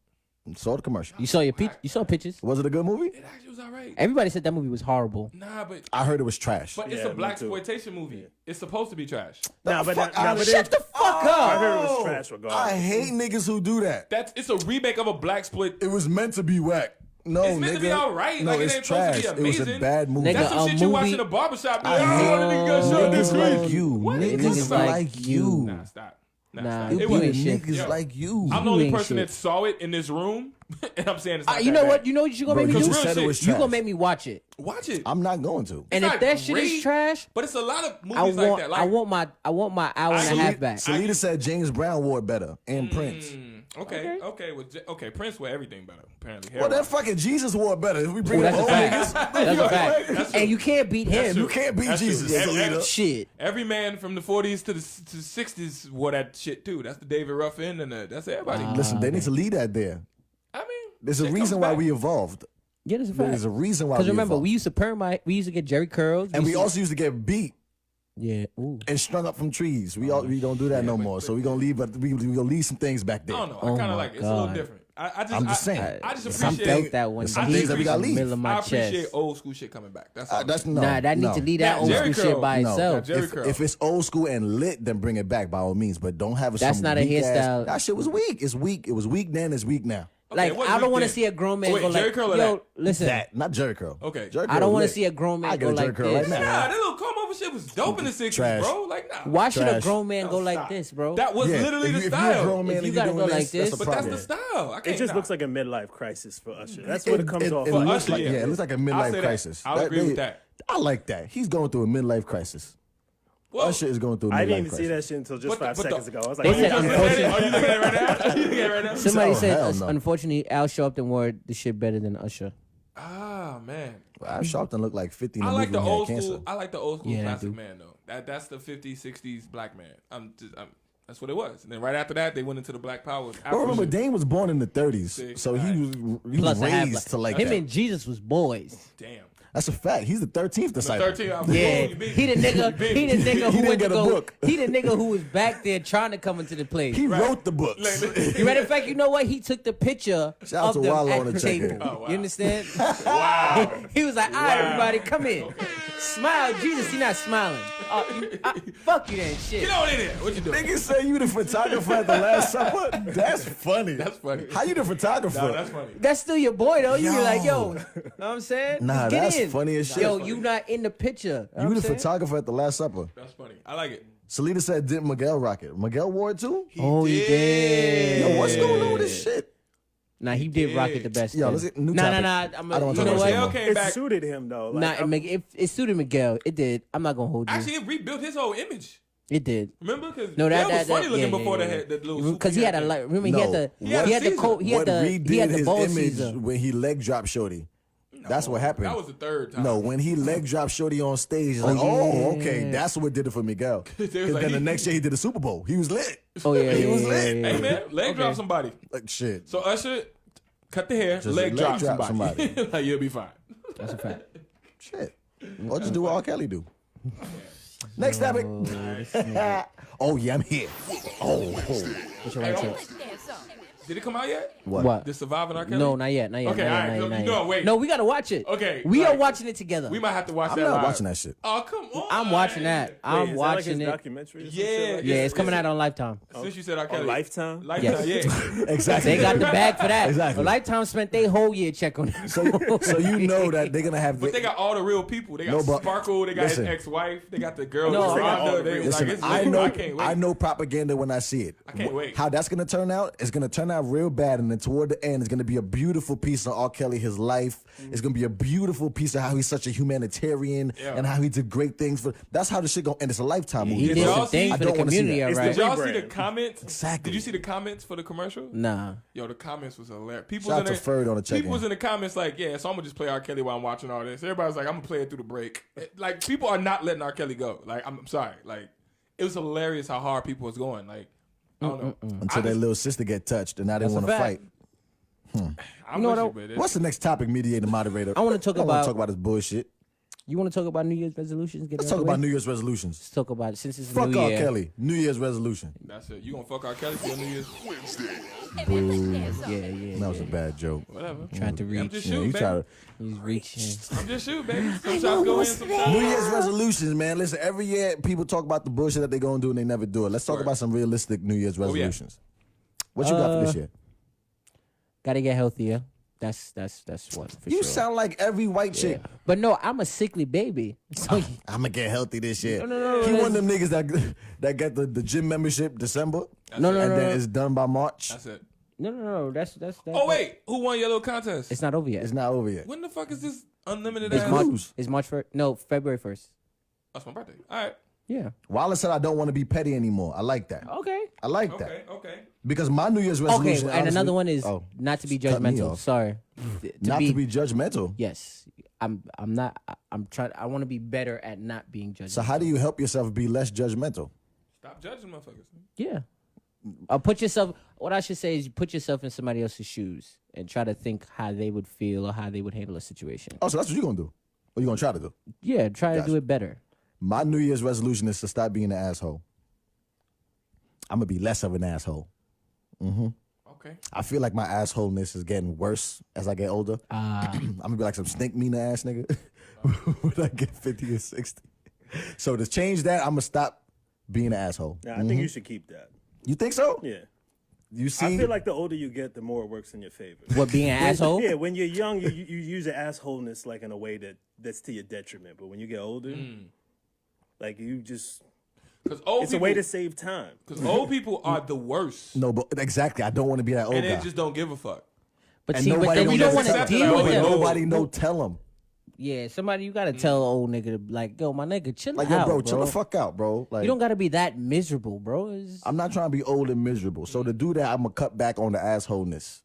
Saw the commercial. You saw you saw pictures. Was it a good movie? It actually was all right. Everybody said that movie was horrible. Nah, but I heard it was trash. it's Yeah, a me black too. exploitation movie. It's supposed to be trash. Nah, but Shut the fuck up. I heard it was trash regardless. I hate niggas who do that. It's a remake of a black split. It was meant to be whack. No, It's meant nigga. to be all right. No, Like, it it's ain't supposed to trash. be It was a amazing. bad movie. Nigga, That's some a shit you watch movie- in a barbershop. I Like, hate oh, the nigga got shot this niggas week. like you. What? Niggas like you. Nah, stop. Nah, stop. you It ain't was, shit. Niggas Yo, like you. I'm the You only ain't person shit. that saw it in this room, and I'm saying it's not You know that what? bad. You know what you gonna Bro, make you me do? just said it Real was shit. You trash. gonna make me watch it. Watch it. I'm not going to. And not if that shit is great, trash, But it's a lot of I movies like want that. Like, I want my hour and a half back. Salita said James Brown wore it better and Prince. Okay. Prince wear everything better, apparently. Well, that fucking Jesus wore it better. If we bring Ooh, up that's a old fact. niggas, That's a fact. That's true. And you can't beat That's him. true. you can't beat That's true. Jesus. Yeah, Salita. Shit. Every man from the 40s to the 60s wore that shit too. That's the David Ruffin and that's everybody. Listen, they need to lead that there. I mean, There's a shit reason comes why back. we evolved. Yeah, that's a fact. There's a reason why. Because remember, evolved. we used to we used to get Jerry curls. and we used to- also used to get beat yeah. Ooh. and strung up from trees. We don't do that no more. So we gonna leave, but we gonna leave some things back there. I don't know. Oh I kind my of like it. It's a little God. different. I'm just saying. I just Some appreciate. I felt that one. some deep things that we gotta in the leave. middle of my I appreciate chest. old school shit coming back. That's all. That's no. Nah, that no. need to leave that Now, old Jerry school shit curl. by No, itself. Jerry curl. if it's old school and lit, then bring it back by all means. But don't have it. That's some not a weak ass- hairstyle. That shit was weak. It's weak. It was weak then. It's weak now. Okay, Like what I don't we want to did- see a grown man Wait, go Jerry like, curl or yo, that? listen. That not Jerry curl. Okay. Jerry I curl don't want to lit. see a grown I man get go a Jerry like curl right this. now. Nah, that little comb over shit was dope in the 60s, Trash. bro. Like, nah. Why should a Trash. grown man go like stop. this, bro? That was Yeah, literally the if you're a style. grown man If you and gotta doing go like this, that's this- a But that's problem. the style. I can't. It just nah. looks like a midlife crisis for Usher. That's what it comes off. It of. looks Usher, like, yeah. it looks like a I'll midlife say that. crisis. I'll agree with that. I like that. He's going through a midlife crisis. Well, Usher is going through a midlife I didn't even crisis. see that shit until just But 5 the- seconds ago. I was like, They oh, said yeah. unfortunately- Are you looking at it right now? Are you looking at it right now? Somebody Oh, said, hell no. unfortunately, Al Sharpton wore the shit better than Usher. Ah, man. Al Sharpton looked like 50 in I the like movie the when he had old cancer. school. I like the old school Yeah, I classic do. man though. That's the 50s, 60s black man. That's what it was. And then right after that, they went into the Black Power. Well, remember, Dame was born in the 30s, See, so he was Plus, I have, raised to like him that. and Jesus was boys. Damn. That's a fact. He's the 13th disciple. 13. Yeah, he the nigga. He the nigga He who didn't went get to a go. book. He the nigga who was back there trying to come into the place. He wrote the books. Matter of fact, you know what? He took the picture Shout out of to them Willa at on the the check-in. table. Oh, wow. You understand? Wow. He was like, "All right, Wow. everybody, come in. Smile, Jesus. He not smiling. Fuck you, then shit. Get on in there. What you doing? Niggas say you the photographer at the Last Supper? That's funny. That's funny. How you the photographer? No, that's funny. That's still your boy though. You be Yo. like, yo, know what I'm saying? Nah, Just get that's in. funny as shit. Yo, you not in the picture. Know what You I'm the saying? photographer at the Last Supper. That's funny. I like it. Salita said, didn't Miguel rock it? Miguel wore it too? Oh, he did. Yo, what's going on with this shit? Nah, he did rock it the best. Yo, then. let's get new Nah, topic. I'm I don't wanna you talk know about what? shit no Miguel more. came It back. suited him though. Nah, Like, it suited Miguel. It did. I'm not gonna hold you. Actually, it rebuilt his whole image. It did. Remember? Because No, Miguel was funny looking yeah, before yeah. the little Because he had a like. Remember, he had the He had he had the Caesar. coat. He had What the redid he had the his ball image Caesar. when he leg dropped Shorty. That's what happened. That was the third time. No, when he leg dropped Shorty on stage, like, yeah. oh, okay, that's what did it for Miguel. They was Because like, then the he- next year he did the Super Bowl. He was lit. Oh yeah, He yeah, was yeah, lit. yeah, Hey yeah. man, leg drop somebody. Like shit. So Usher, cut the hair, Just leg drop somebody. somebody. Like, you'll be fine. That's a fact. Shit. Or just do what R. Kelly do. Next topic. Oh yeah, I'm here. Oh. What's your right take? Did it come out yet? What? The Surviving R. Kelly? No, not yet. Not yet. Okay, not yet, all right, not yet, so not you yet. know, wait. No, we gotta watch it. Okay, we like- are watching it together. We might have to watch I'm that not live. watching that shit. Oh, come on. I'm watching that. wait, I'm is that like watching his it. documentary or some Yeah, shit like Yeah, that? it's coming out on Lifetime. Since you said R. Kelly. Lifetime? Lifetime, yeah. Exactly. They got the bag for that. Exactly. Lifetime spent their whole year check on it. So you know that they're gonna have. But they got all the real people. They got No, but- Sparkle. They got listen. his ex-wife. They got the girl. No, No, they got all the they, real- like, Listen, it's I lit. know. I can't wait. I know propaganda when I see it. I can't wait. How that's gonna turn out is gonna turn out real bad, and then toward the end, it's gonna be a beautiful piece of R. Kelly, his life. It's gonna be a beautiful piece of how he's such a humanitarian and how he did great things for. That's how the shit gonna end. It's a Lifetime movie. He did y'all some see- things I for the don't wanna see community, that. all It's the right? Did y'all see the rebrand. comments? Exactly. Did you see the comments for the commercial? Nah. Yo, the comments was hilarious. People Shout was out in to Ferg on the check-in. People was in the comments like, yeah, so I'm gonna just play R. Kelly while I'm watching all this. Everybody's like, I'm gonna play it through the break. Like, people are not letting R. Kelly go. Like, I'm sorry. Like, it was hilarious how hard people was going. Like, I don't know. Until their little sister get touched, and now they That's a want to fact. fight. I'm know with what you, but it- What's the next topic, mediator, moderator? I wanna talk don't about- talk about this bullshit. You want to talk about New Year's resolutions? Get Let's it out talk the about way? New Year's resolutions. Let's talk about it since it's Fuck New R. Year. Kelly. New Year's resolution. That's it. You gonna fuck R. Kelly for your New Year's? Yeah. That was a bad joke. Whatever. Trying to I'm reach. just Yeah, shooting, you baby. try to. He's reaching. I'm just shooting, baby. Some shots go in, some shots New Year's resolutions, man. Listen, every year people talk about the bullshit that they're gonna do and they never do it. Let's talk Word. about some realistic New Year's yeah. resolutions. What you got for this year? Gotta get healthier. That's one for You sure. sound like every white chick. But no, I'm a sickly baby. So I'm gonna get healthy this year. No, He one of them niggas that get the gym membership December. No, and then it's done by March. That's it. no. That's. Oh, wait. Who won your little contest? It's not over yet. It's not over yet. When the fuck is this unlimited It's ass? March. It's March 1st. No, February 1st. That's my birthday. All right. Yeah. Wallace said I don't want to be petty anymore. I like that. Okay. I like Okay. that. Okay. Because my New Year's Okay, resolution. and another one is oh, not to be cut me judgmental. off. Sorry. not to be judgmental. Yes. I'm not. I'm trying. I want to be better at not being judgmental. So how do you help yourself be less judgmental? Stop judging motherfuckers. Yeah. Put yourself. What I should say is, you put yourself in somebody else's shoes and try to think how they would feel or how they would handle a situation. Oh, so that's what you're gonna do. What you gonna try to do? Yeah, try to Gotcha. do it better. My New Year's resolution is to stop being an asshole. I'm gonna be less of an asshole. Okay. I feel like my assholeness is getting worse as I get older. I'm gonna be like some stink mean ass nigga when I get 50 or 60. So to change that, I'm gonna stop being an asshole. Yeah, I think you should keep that. You think so? Yeah. You see? I feel like the older you get, the more it works in your favor. What, being an asshole? Yeah, when you're young, you use your assholeness like in a way that's to your detriment. But when you get older, like you just, Because old it's people, a way to save time. Because old people are the worst, No, but exactly. I don't want to be that old and guy. they just don't give a fuck. But And see, but nobody then you don't want to accept it. deal Like, with oh, them. no. Nobody no tell him. Yeah, somebody, you gotta tell an old nigga, like, yo, my nigga, chill Like, out, yo, bro, chill the fuck out, bro. Like, You don't gotta be that miserable, bro. I'm not trying to be old and miserable. So to do that, I'm gonna cut back on the assholeness.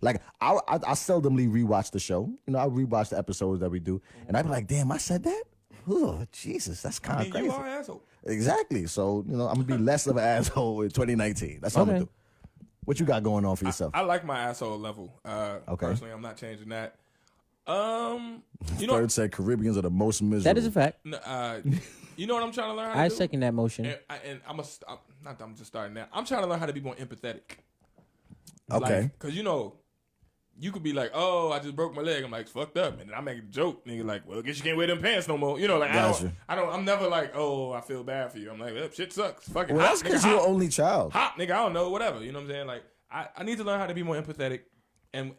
Like I seldomly rewatch the show. You know, I rewatch the episodes that we do, and I be like, damn, I said that. Oh, Jesus, that's kind I of mean, crazy. you are an asshole. Exactly. So I'm gonna be less of an asshole in 2019. That's what I'm gonna Okay. do. What you got going on for yourself? I like my asshole level. Okay. Personally, I'm not changing that. You know, Third said Caribbeans are the most miserable. That is a fact. you know what I'm trying to learn how to I do? second that motion. And I'm not that I'm just starting now. I'm trying to learn how to be more empathetic. Okay. Because you could be like, oh, I just broke my leg. I'm like, it's fucked up. And then I make a joke. Nigga like, well, I guess you can't wear them pants no more. You know, like, Gotcha. I'm never like, oh, I feel bad for you. I'm like, well, shit sucks. Fuck it. Well, that's Hop, nigga, because you're hop. an only child. Hop, nigga, I don't know, whatever. You know what I'm saying? Like, I need to learn how to be more empathetic and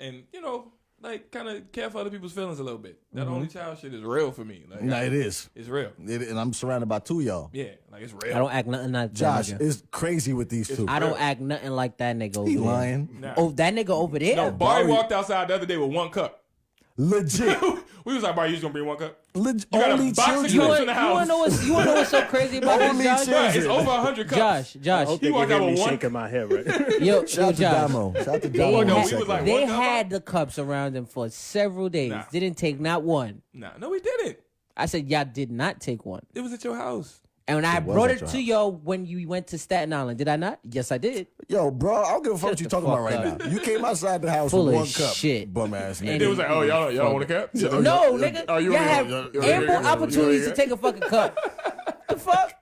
like, kind of care for other people's feelings a little bit. That only child shit is real for me. Like, Nah, it is. It's real. And I'm surrounded by two of y'all. Yeah, like, it's real. I don't act nothing like that Josh, nigga. it's crazy with these two. I don't act nothing like that nigga over He there. lying. Nah. Oh, that nigga over there? No, Barry Barry- walked outside the other day with one cup. Legit. We was like, Barry, you just gonna bring one cup? Legit. got a Only box of children. cups in the house. You wanna know what's so crazy about Only this, Josh? children. It's over 100 cups. I Josh, hope He they walked can out hear me with one- shaking my head right. yo, Shout out to Josh. Damo. Shout out to They, Damo. no, had, we was like, they one cup? had the cups around them for several days. Nah. Didn't take not one. Nah, no, we didn't. I said, y'all did not take one. It was at your house. And when I was brought at it your to house. y'all when you went to Staten Island, did I not? Yes, I did. Yo, bro, I don't give a fuck what Shut you the talking about fuck right up. now. You came outside the house Full with of one cup, shit. bum ass And nigga. It was like, oh, y'all want a cup? Yeah. No, nigga. Oh, you y'all wanna- have you wanna- ample you opportunities wanna- to take a fucking cup. The fuck?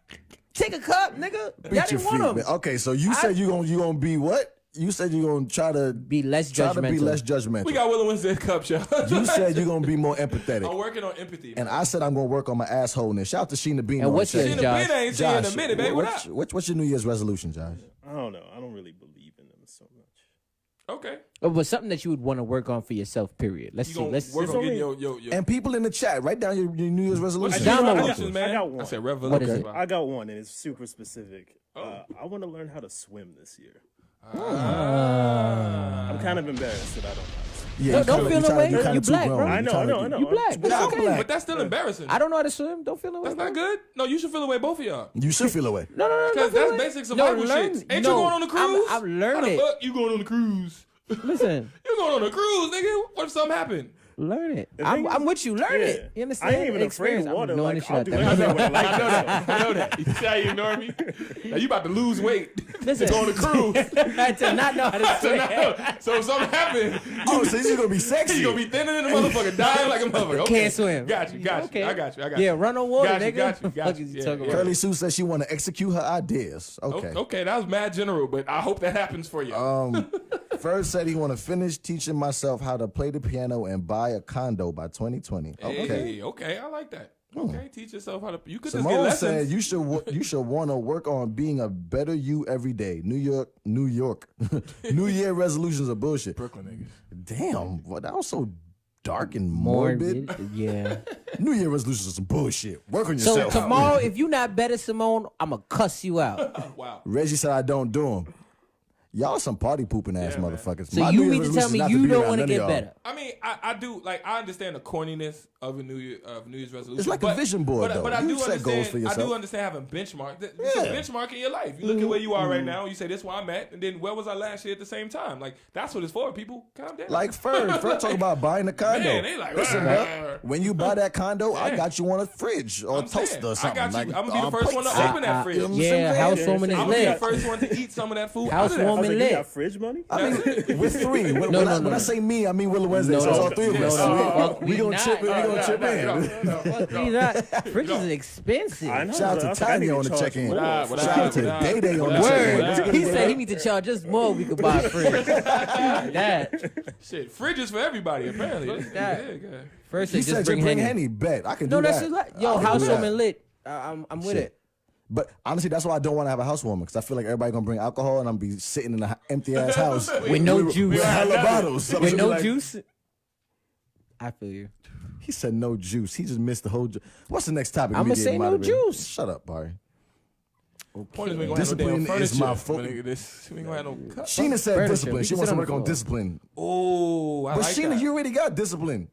Take a cup, nigga. Y'all Beat your didn't feet, want them. man. Okay, so you said you gonna be what? You said you're gonna try to Be less try to be judgmental. less judgmental. We got Willa Wednesday cups, y'all. You said you're gonna be more I'm empathetic. working on empathy. And man. I said I'm gonna work on my assholeness. Shout out to Sheena Bean. And on what's the your chat. Sheena Josh? Bean ain't seen you in a Josh, minute, baby. What up? what's your New Year's resolution, Josh? I don't know. I don't really believe in them so much. Okay. But something that you would want to work on for yourself, period. Let's You see. gonna Let's work It's on only- getting your And people in the chat, write down your New Year's resolution. Damo. resolutions, man. I got one. I said What is revolutions. it? bro. I got one, and it's super specific. Oh. I want to learn how to swim this year. I'm kind of embarrassed that I don't know. Yeah, Don't feel no way. You black, bro. I know. You black. But I'm Okay. black. But that's still embarrassing. I don't know how to swim. Don't feel no way. That's not good. No, you should feel away, both of y'all. You should feel away. No. Because that's basic survival shit. Ain't you going on the cruise? I've learned How the it. fuck you going on the cruise? Listen, You going on a cruise, nigga? What if something happened? learn it. thing is- I'm with you. Learn Yeah. it. You understand? I ain't even afraid of Experience. water. I'm knowing Like, this shit I'll out do there. anything with a life I know jacket. that. I know that. You see how you ignore me? Now you about to lose weight Listen. to go on a cruise. to not know how to So, swim. so if something happened, Oh, so you're gonna be sexy. you gonna be thinner than a motherfucker, dying like a motherfucker. Okay. Can't swim. Got you. Okay. I got you. Yeah, run on water, Got you, nigga. got you, got Fuck you. is Yeah, talking yeah. about? Curly Sue says she want to execute her ideas. Okay. Okay, that was mad general, but I hope that happens for you. First said he want to finish teaching myself how to play the piano and buy a condo by 2020. Okay. Hey, okay, I like that. Okay, teach yourself how to. You could just get Simone lessons. said you should want to work on being a better you every day. New York. New Year resolutions are bullshit. Brooklyn niggas. Damn, what that was so dark and morbid. Yeah. New Year resolutions are some bullshit. Work on So yourself. tomorrow, if you not better, Simone, I'ma cuss you out. Wow. Reggie said I don't do them. Y'all some party pooping ass Yeah, man. motherfuckers. So My you New mean Year's to tell me resolution is not you be don't around want to none of get y'all. better? I mean, I do like I understand the corniness of a New Year's resolution. It's like a vision board, though. But I You do set understand. goals for I yourself. do understand having benchmark. It's a Yeah. benchmark in your life. You look at where you are right now. You say this is where I'm at, and then where was I last year at the same time? Like that's what it's for. People, calm down. Like Ferd talk about buying a condo. Man, they like, Listen, "Rah, bro, rah, rah." when you buy that condo, I Yeah. got you on a fridge or a I'm saying, toaster or something. I got you. Like, I'm gonna be the first one to plates. open that fridge. you know what I'm Yeah, saying? housewarming is I'm gonna be the lit. first one to eat some of that food. out of that. I was Housewarming like, you lit. got fridge money? I mean, we're three. When, No, when, no, I, no, when I no. say me, I mean Willa Wednesday. No, so it's no. all three of Yeah. us. Fuck, we gonna chip in. We gonna chip in. You not, fridge is expensive. I know. Shout out to I was like, I need Tanya to on the charge check-in. more. What Shout out to up? Day Day on the What up? check-in. What up? He said he need to charge us more. We could buy a fridge. that Shit, fridges for everybody apparently. that. Yeah, good. First, He they said just to bring bring Henny. Henny. Bet I can No, do that's that. just like I can yo do housewarming that. lit. I'm with Shit. it. But honestly, that's why I don't want to have a housewarming because I feel like everybody gonna bring alcohol and I'm be sitting in an empty ass house With no juice. with hella bottles. So With she'll be no like- juice. I feel you. He said no juice. He just missed the whole. What's the next topic? I'ma we say getting no out of here? juice. Shut up, Barry. Point is we ain't gonna have no Discipline damn is my furniture. focus. This we ain't gonna have no cup. Sheena said Furniture. discipline. We She can wants sit to on work the on floor. discipline. Oh, I But like Sheena, that. you already got discipline.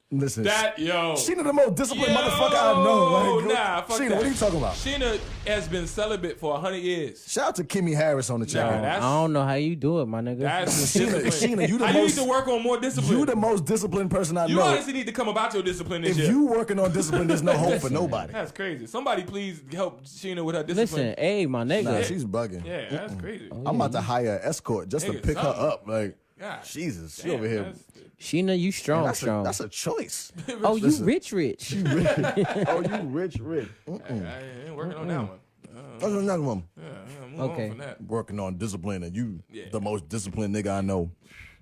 Listen, That yo. Sheena the most disciplined Yo, motherfucker I know. Like, nah, fuck Sheena, that. what are you talking about? Sheena has been celibate for 100 years. Shout out to Kimmy Harris on the Nah, channel. that's I don't know how you do it, my nigga. that's Sheena, discipline. Sheena, you the I need most. to work on more discipline. You the most disciplined person I You know. honestly need to come about your discipline this If year. you working on discipline, there's no hope for nobody. That's crazy. Somebody please help Sheena with her discipline. Listen, hey, my nigga. Nah, she's bugging. Yeah, that's crazy. I'm about to hire an escort just to Nigga, pick her something. up. Like, God, Jesus, she damn, over here. that's- Sheena, you strong, That's strong. a choice. Oh, you Listen. rich. Oh, you rich. I ain't working on that one. That's another one. Yeah, move Okay. on from that. Working on discipline, and you, Yeah. the most disciplined nigga I know.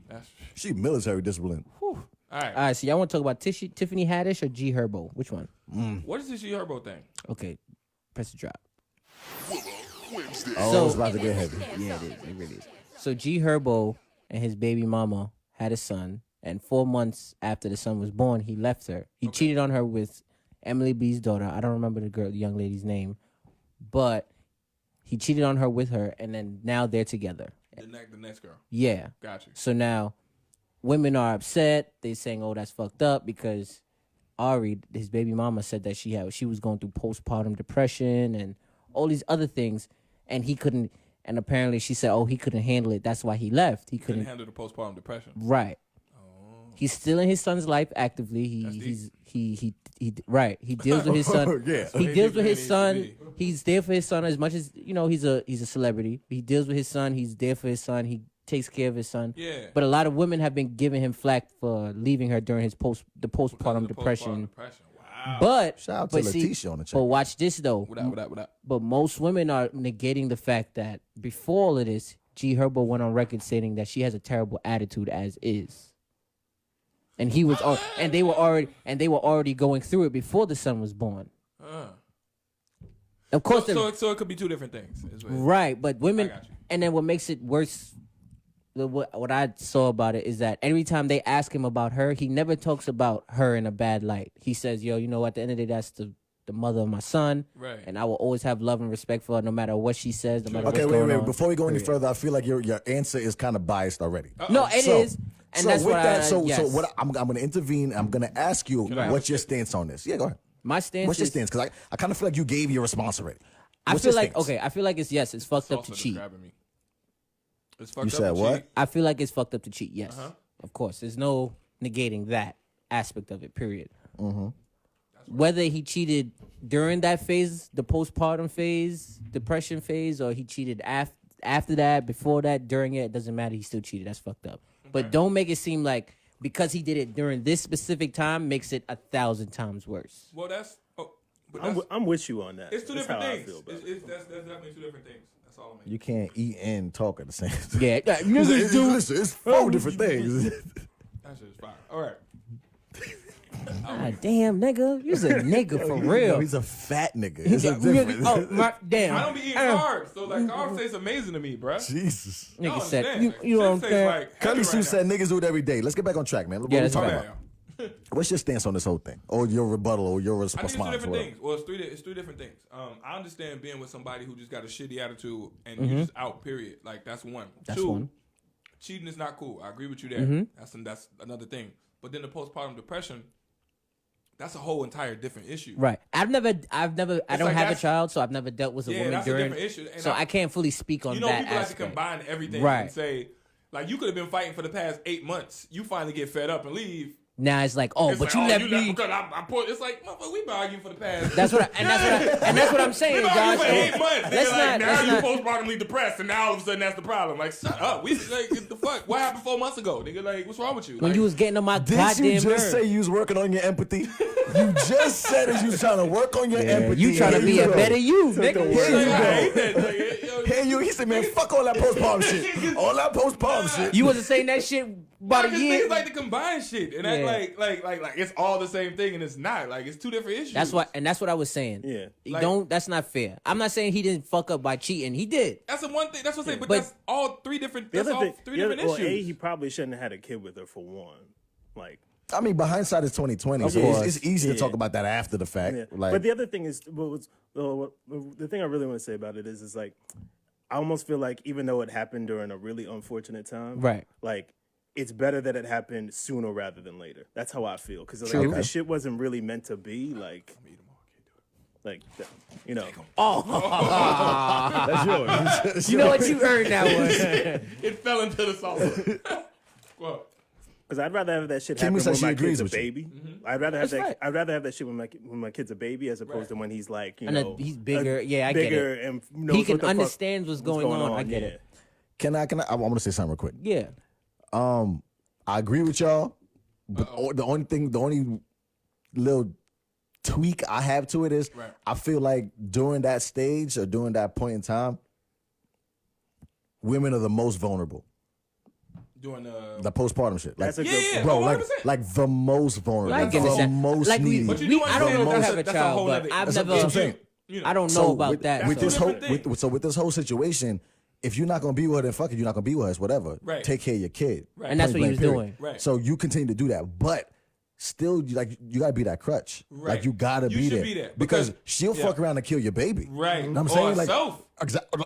That's, She military discipline. all right. All right, so y'all want to talk about Tiffany Haddish or G Herbo? Which one? What is this Herbo thing? Okay, press the drop. Oh, So- it's about to get heavy. Yeah, it is. It really is. So G Herbo and his baby mama had a son, and 4 months after the son was born, he left her. He cheated on her with Emily B's daughter. I don't remember the young lady's name, but he cheated on her with her, and then now they're together. The next girl. Yeah. Got you. So now women are upset. They're saying, "Oh, that's fucked up," because Ari, his baby mama, said that she was going through postpartum depression and all these other things, and he couldn't. And apparently, she said, "Oh, he couldn't handle it. That's why he left. He Couldn't couldn't." handle the postpartum depression. Right. He's still in his son's life actively. He right. He deals with his son. Yeah. He deals with his Needs to son. be. He's there for his son as much as he's a celebrity. He deals with his son. He's there for his son. He takes care of his son. Yeah. But a lot of women have been giving him flack for leaving her during his postpartum Because of the depression. postpartum depression. Wow. But Shout out to but see, Letitia on the chat. But watch this though. What up? But most women are negating the fact that before all of this, G Herbo went on record stating that she has a terrible attitude as is. And he was, and they were already going through it before the son was born. Of course, So it could be two different things. Is what- right? But women, I got you. and then what makes it worse, what I saw about it is that every time they ask him about her, he never talks about her in a bad light. He says, "Yo, you know, at the end of the day, the mother of my son, Right. and I will always have love and respect for her, no matter what she says, no matter Okay, what's wait, going wait. on. Before we go any Period. further, I feel like your answer is kind of biased already. No, it So- is, and so that's with what that, I. so yes. what I'm going to intervene. I'm going to ask you I what's your stance on this. Yeah, go ahead. My stance What's your is, stance? Because I kind of feel like you gave your response already. I What's feel your like stance? okay, I feel like it's fucked up Also to cheat. describing me. It's fucked You up said to what? cheat. I feel like it's fucked up to cheat. Yes, Uh-huh. of course. There's no negating that aspect of it. Period. Whether he cheated during that phase, the postpartum phase, depression phase, or he cheated after that, before that, during it doesn't matter. He still cheated. That's fucked up. But don't make it seem like because he did it during this specific time makes it 1,000 times worse. Well, that's. Oh, but that's I'm with you on that. it's two That's different how I things. feel about it. That's definitely two different things. That's all I mean. You can't eat and talk at the same time. Yeah, Listen, it's four different things. That shit is fire. All right. God damn, nigga, you's a nigga for No, real. he's a fat nigga. It's a Yeah, difference. oh, my, damn. I don't be eating carbs, so like carbs taste amazing to me, bruh. Jesus. Nigga I said, understand. you don't Shit tastes care. like Kelly heavy Sue right said niggas do it every day. Let's get back on track, man. What Yeah, we that's talking right. about? What's your stance on this whole thing? Or your rebuttal or your I think response? it's two different whatever. things. Well, it's three different things. I understand being with somebody who just got a shitty attitude and you're just out. Period. Like that's one. That's Two, one. cheating is not cool. I agree with you there. That's another thing. But then the postpartum depression, that's a whole entire different issue. Right. I don't like have a that's- child, so I've never dealt with a Yeah, woman that's a during. different issue. And So I can't fully speak on You know, that people like to aspect. combine everything Right. and say, like, you could have been fighting for the past 8 months. You finally get fed up and leave. Now it's like, oh, It's but like, you left me. because I'm poor. It's like, motherfucker, we've been arguing for the past. That's what I'm saying, We've been guys. arguing for 8 months. Let's Nigga, like, not- now let's you not- postpartumly depressed, and now all of a sudden that's the problem. Like, shut up. We like, what the fuck? What happened 4 months ago, nigga? Like, what's wrong with you? When Like, you was getting on my Didn't goddamn you just nerve. say you was working on your empathy? You just said that you was trying to work on your empathy. You trying to Here be you a go. better you, Here nigga. you like, go. I hate that nigga. Yo, Hey, you. He said, man, fuck all that postpartum shit. All that postpartum shit. You wasn't saying that shit about a because year. niggas like to combine shit and act Yeah. like it's all the same thing and it's not. Like it's two different issues. That's what I was saying. Yeah. You that's not fair. I'm not saying he didn't fuck up by cheating. He did. That's the one thing. That's what I'm saying. But, But- that's all three different. The That's other all thing, three different well, issues. he probably shouldn't have had a kid with her for one. Like, I mean, but hindsight is 2020, so course. it's easy to Yeah. talk about that after the fact. yeah. Like, But the other thing is, the thing I really want to say about it is like, I almost feel like even though it happened during a really unfortunate time, Right. Like, it's better that it happened sooner rather than later. That's how I feel. Because like, True. if the shit wasn't really meant to be, like, you know. that's yours. You know what you heard that was. It fell into the sauce. Well, Because I'd rather have that shit Kimmy happen said when she my agrees kid's a with you. baby. I'd rather have That's that. right. I'd rather have that shit when my kid's a baby as opposed to when he's like, you know, He's bigger. Yeah, I get bigger it. and knows He can what the fuck- understand what's going on. I get yeah. it. Can I want to say something real quick. Yeah. I agree with y'all, but the only little tweak I have to it is Right. I feel like during that stage or during that point in time, women are the most vulnerable. doing The postpartum shit. Like, That's a yeah, good yeah, point. bro, 100%. like the most vulnerable, I get the it. most Like needy. But you do I don't know if understand I have a that's a child, whole but nother- I've that's never. what I'm saying. You know, I don't know about with, that. With so. this whole different thing. with this whole situation, if you're not gonna be with her, then fuck it, you're not gonna be with her. It's whatever. Right. Take care of your kid. Right. And that's Point what he was blank, doing. period. Right. So you continue to do that, but still, you gotta be that crutch. Right. Like you gotta You be should there. be there. because Because- she'll yeah. fuck around and kill your baby. Right. You know what I'm Or saying? Like herself.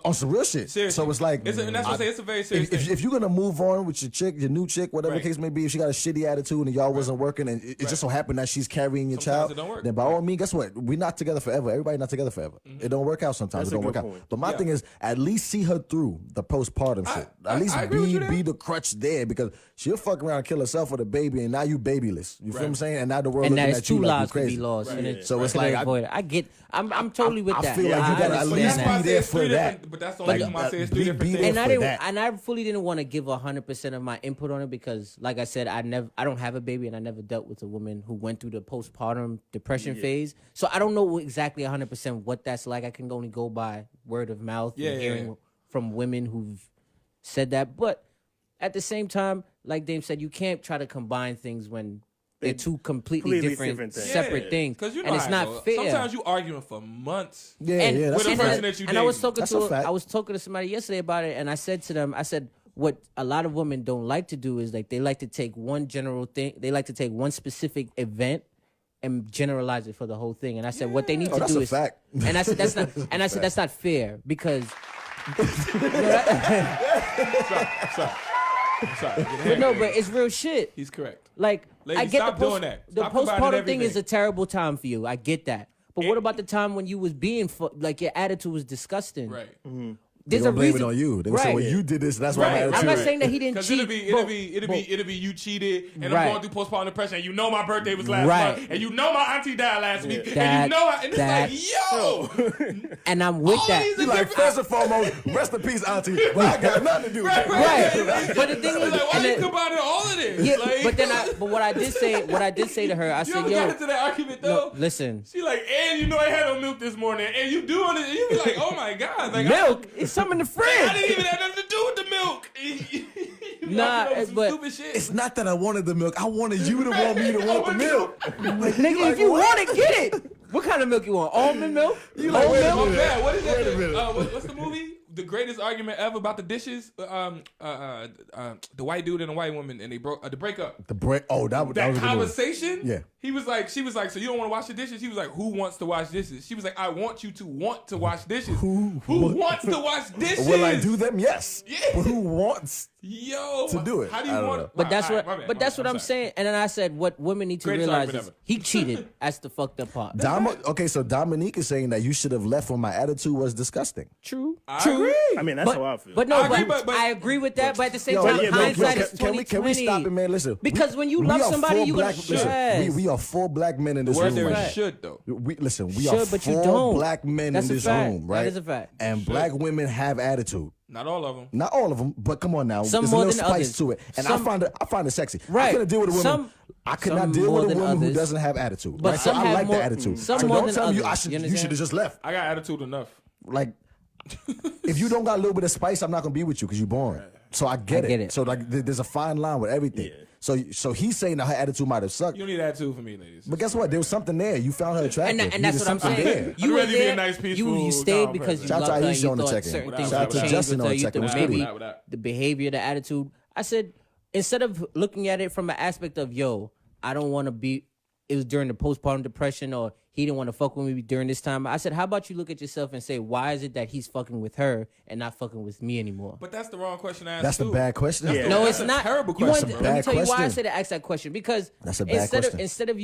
on some real shit. Seriously. So it's like, and that's what I say. It's a very serious if, thing. if you're gonna move on with your chick, your new chick, whatever Right. the case may be, if she got a shitty attitude and y'all wasn't working, and it just so happened that she's carrying your Sometimes child, it don't work. then by all means, guess what? We're not together forever. Everybody not together forever. It don't work out sometimes. That's it don't a work good out. point. But my Yeah. thing is, at least see her through the postpartum shit. At least I agree with you there. be the crutch there, because she'll fuck around and kill herself with a baby, and now you babyless. You feel what I'm Right. saying? And now the world And looking there's at you two like you lives to crazy. be lost. And Right. it, So it's couldn't like, I- avoid it. I get. I'm totally with I that. feel like you I gotta at understand least that. why I be say there it's for three that. different- but that's the only reason why I say it's three Be different there things. for that. And I fully didn't want to give 100% of my input on it because, like I said, I don't have a baby and I never dealt with a woman who went through the postpartum depression phase. So I don't know exactly 100% what that's like. I can only go by word of mouth and hearing from women who've said that. But at the same time, like Dame said, you can't try to combine things when they're two completely different things. separate Yeah. things. 'Cause you know and it's how it not goes. fair. Sometimes you arguing for months. Yeah, And- yeah, that's With a a person fact. that you and I was dating. talking That's a fact. I was talking to somebody yesterday about it, and I said to them, I said, what a lot of women don't like to do is like they like to take one general thing, they like to take one specific event and generalize it for the whole thing. And I said what they need to that's do a is fact. And I said that's not and I said that's not fair because Sorry. but no, but it's real shit. He's correct. Like Ladies, I get stop doing that. The Stop combining postpartum thing is everything. a terrible time for you. I get that. But what about the time when you was being like your attitude was disgusting? Right. There's They a gonna blame reason. it on you. They gonna say, Right. well, you did this, that's why Right. my I'm attitude. not saying that he didn't Because cheat. it'll be you cheated, and Right. I'm going through postpartum depression, and you know my birthday was last Right. month, and you know my auntie died last week, That- and you know, and it's that- like, yo, and I'm with all that. these are You like, different- first and foremost, rest in peace, auntie. But I got nothing to do with it. Right. But the thing is, Like, why and you then- combining all of this? yeah, Like, but what I did say to her, I you said, ever yo, got into that argument though? no, listen, She like, and you know I had no milk this morning, and you doing it, and you be like, oh my god, like milk is something in the I fridge. didn't even have nothing to do with the milk. You be Nah, arguing over some but- stupid shit. It's not that I wanted the milk. I wanted you to want me to want the milk. Nigga, if you want it, get it. What kind of milk you want? Almond milk? You like, Oat wait a milk? minute. Yeah, what is Wait a that? minute. What's the movie? The greatest argument ever about the dishes. The white dude and the white woman, and they broke the breakup. The break. Oh, that was a That good one. conversation. Yeah. He was like, she was like, so you don't want to wash the dishes? He was like, who wants to wash dishes? She was like, I want you to want to wash dishes. Who wants to wash dishes? Will I do them? Yes. Yeah. But who wants? Yo, to do it? How do I you don't want? know. But that's All what. right, my bad, But my that's bad, what I'm sorry. saying. And then I said, what women need to Greatest realize argument is ever. he cheated. That's the fucked up part. Okay, so Dominique is saying that you should have left when my attitude was disgusting. True. I True. agree. I mean, that's how I feel. But no, I agree, but- I agree with that. But at the same Yo, time, yeah, hindsight yo, is can we 2020. stop it, man? Listen, Because when you we love are somebody, four you black. gonna Listen, yes. we are four black men in this Where's room. there Right? a should though? We are Should, but you four don't. black men That's in a this fact. room, right? That is a fact. And black women have attitude. Not all of them. Not all of them, but come on now. Some There's more a little than spice others. to it, and Some- I find it sexy. I Right. couldn't deal with a woman. Some- I could some not deal more with a than woman who others. doesn't have attitude. But right? some so I have like more- the attitude. some so more don't than tell me others. You you should understand? have just left. I got attitude enough. Like, if you don't got a little bit of spice, I'm not gonna be with you because you're boring. So I get it. So like, there's a fine line with everything. Yeah. So he's saying that her attitude might have sucked. You don't need attitude for me, ladies. But guess what? There was something there. You found her attractive. And that's There's what I'm something saying. there. You I'd were rather be a there. nice, peaceful, you stayed calm because you person. Shout out loved to her. Aisha You on the thought check-in. certain Shout things out would to change Justin with on her. the You check-in. thought What's maybe good? What up? the behavior, the attitude. I said instead of looking at it from an aspect of yo, I don't want to be. It was during the postpartum depression, or he didn't want to fuck with me during this time. I said, how about you look at yourself and say, why is it that he's fucking with her and not fucking with me anymore? But that's the wrong question to ask. That's a too. bad question. Yeah. No, That's it's a not. terrible You want- question, bro. Let me Bad tell you why I question. said to ask that question because That's a bad question. instead of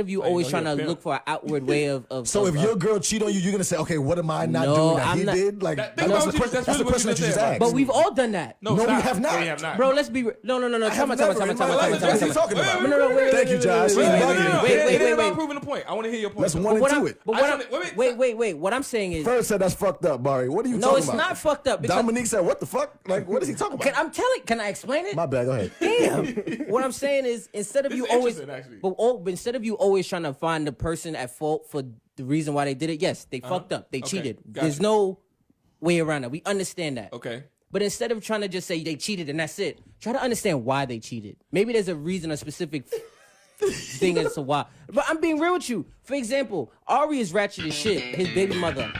you Like, always no, trying you're to a look for an outward way of So of- if your girl cheat on you, you're gonna say, okay, what am I not No, doing that I'm he not- did? Like That- that's that's the really question what that you you just just said. asked. but we've all done that. No, we stop. have not. We have not. Bro, let's be no. Time out. have never in my life. What are you talking about? No, wait. Thank you, Josh. Wait, He's wait, bugging. wait, It ain't about wait. proving the point. I want to hear your point. Let's though. one But and what two I'm, it. but I what just I'm, wanna- wait. What I'm saying is, First said that's fucked up, Barry. What are you no, talking it's about? not fucked up. Because Dominique said, what the fuck? Like, what is he talking about? Can I explain it? My bad, go ahead. Damn. What I'm saying is, instead of This you is always, interesting, actually. but instead of you always trying to find the person at fault for the reason why they did it, yes, they fucked up. They Okay, cheated. gotcha. There's no way around it. We understand that. Okay. But instead of trying to just say they cheated and that's it, try to understand why they cheated. Maybe there's a reason, a specific thing as to why. But I'm being real with you. For example, Ari is ratchet as shit. His baby mother.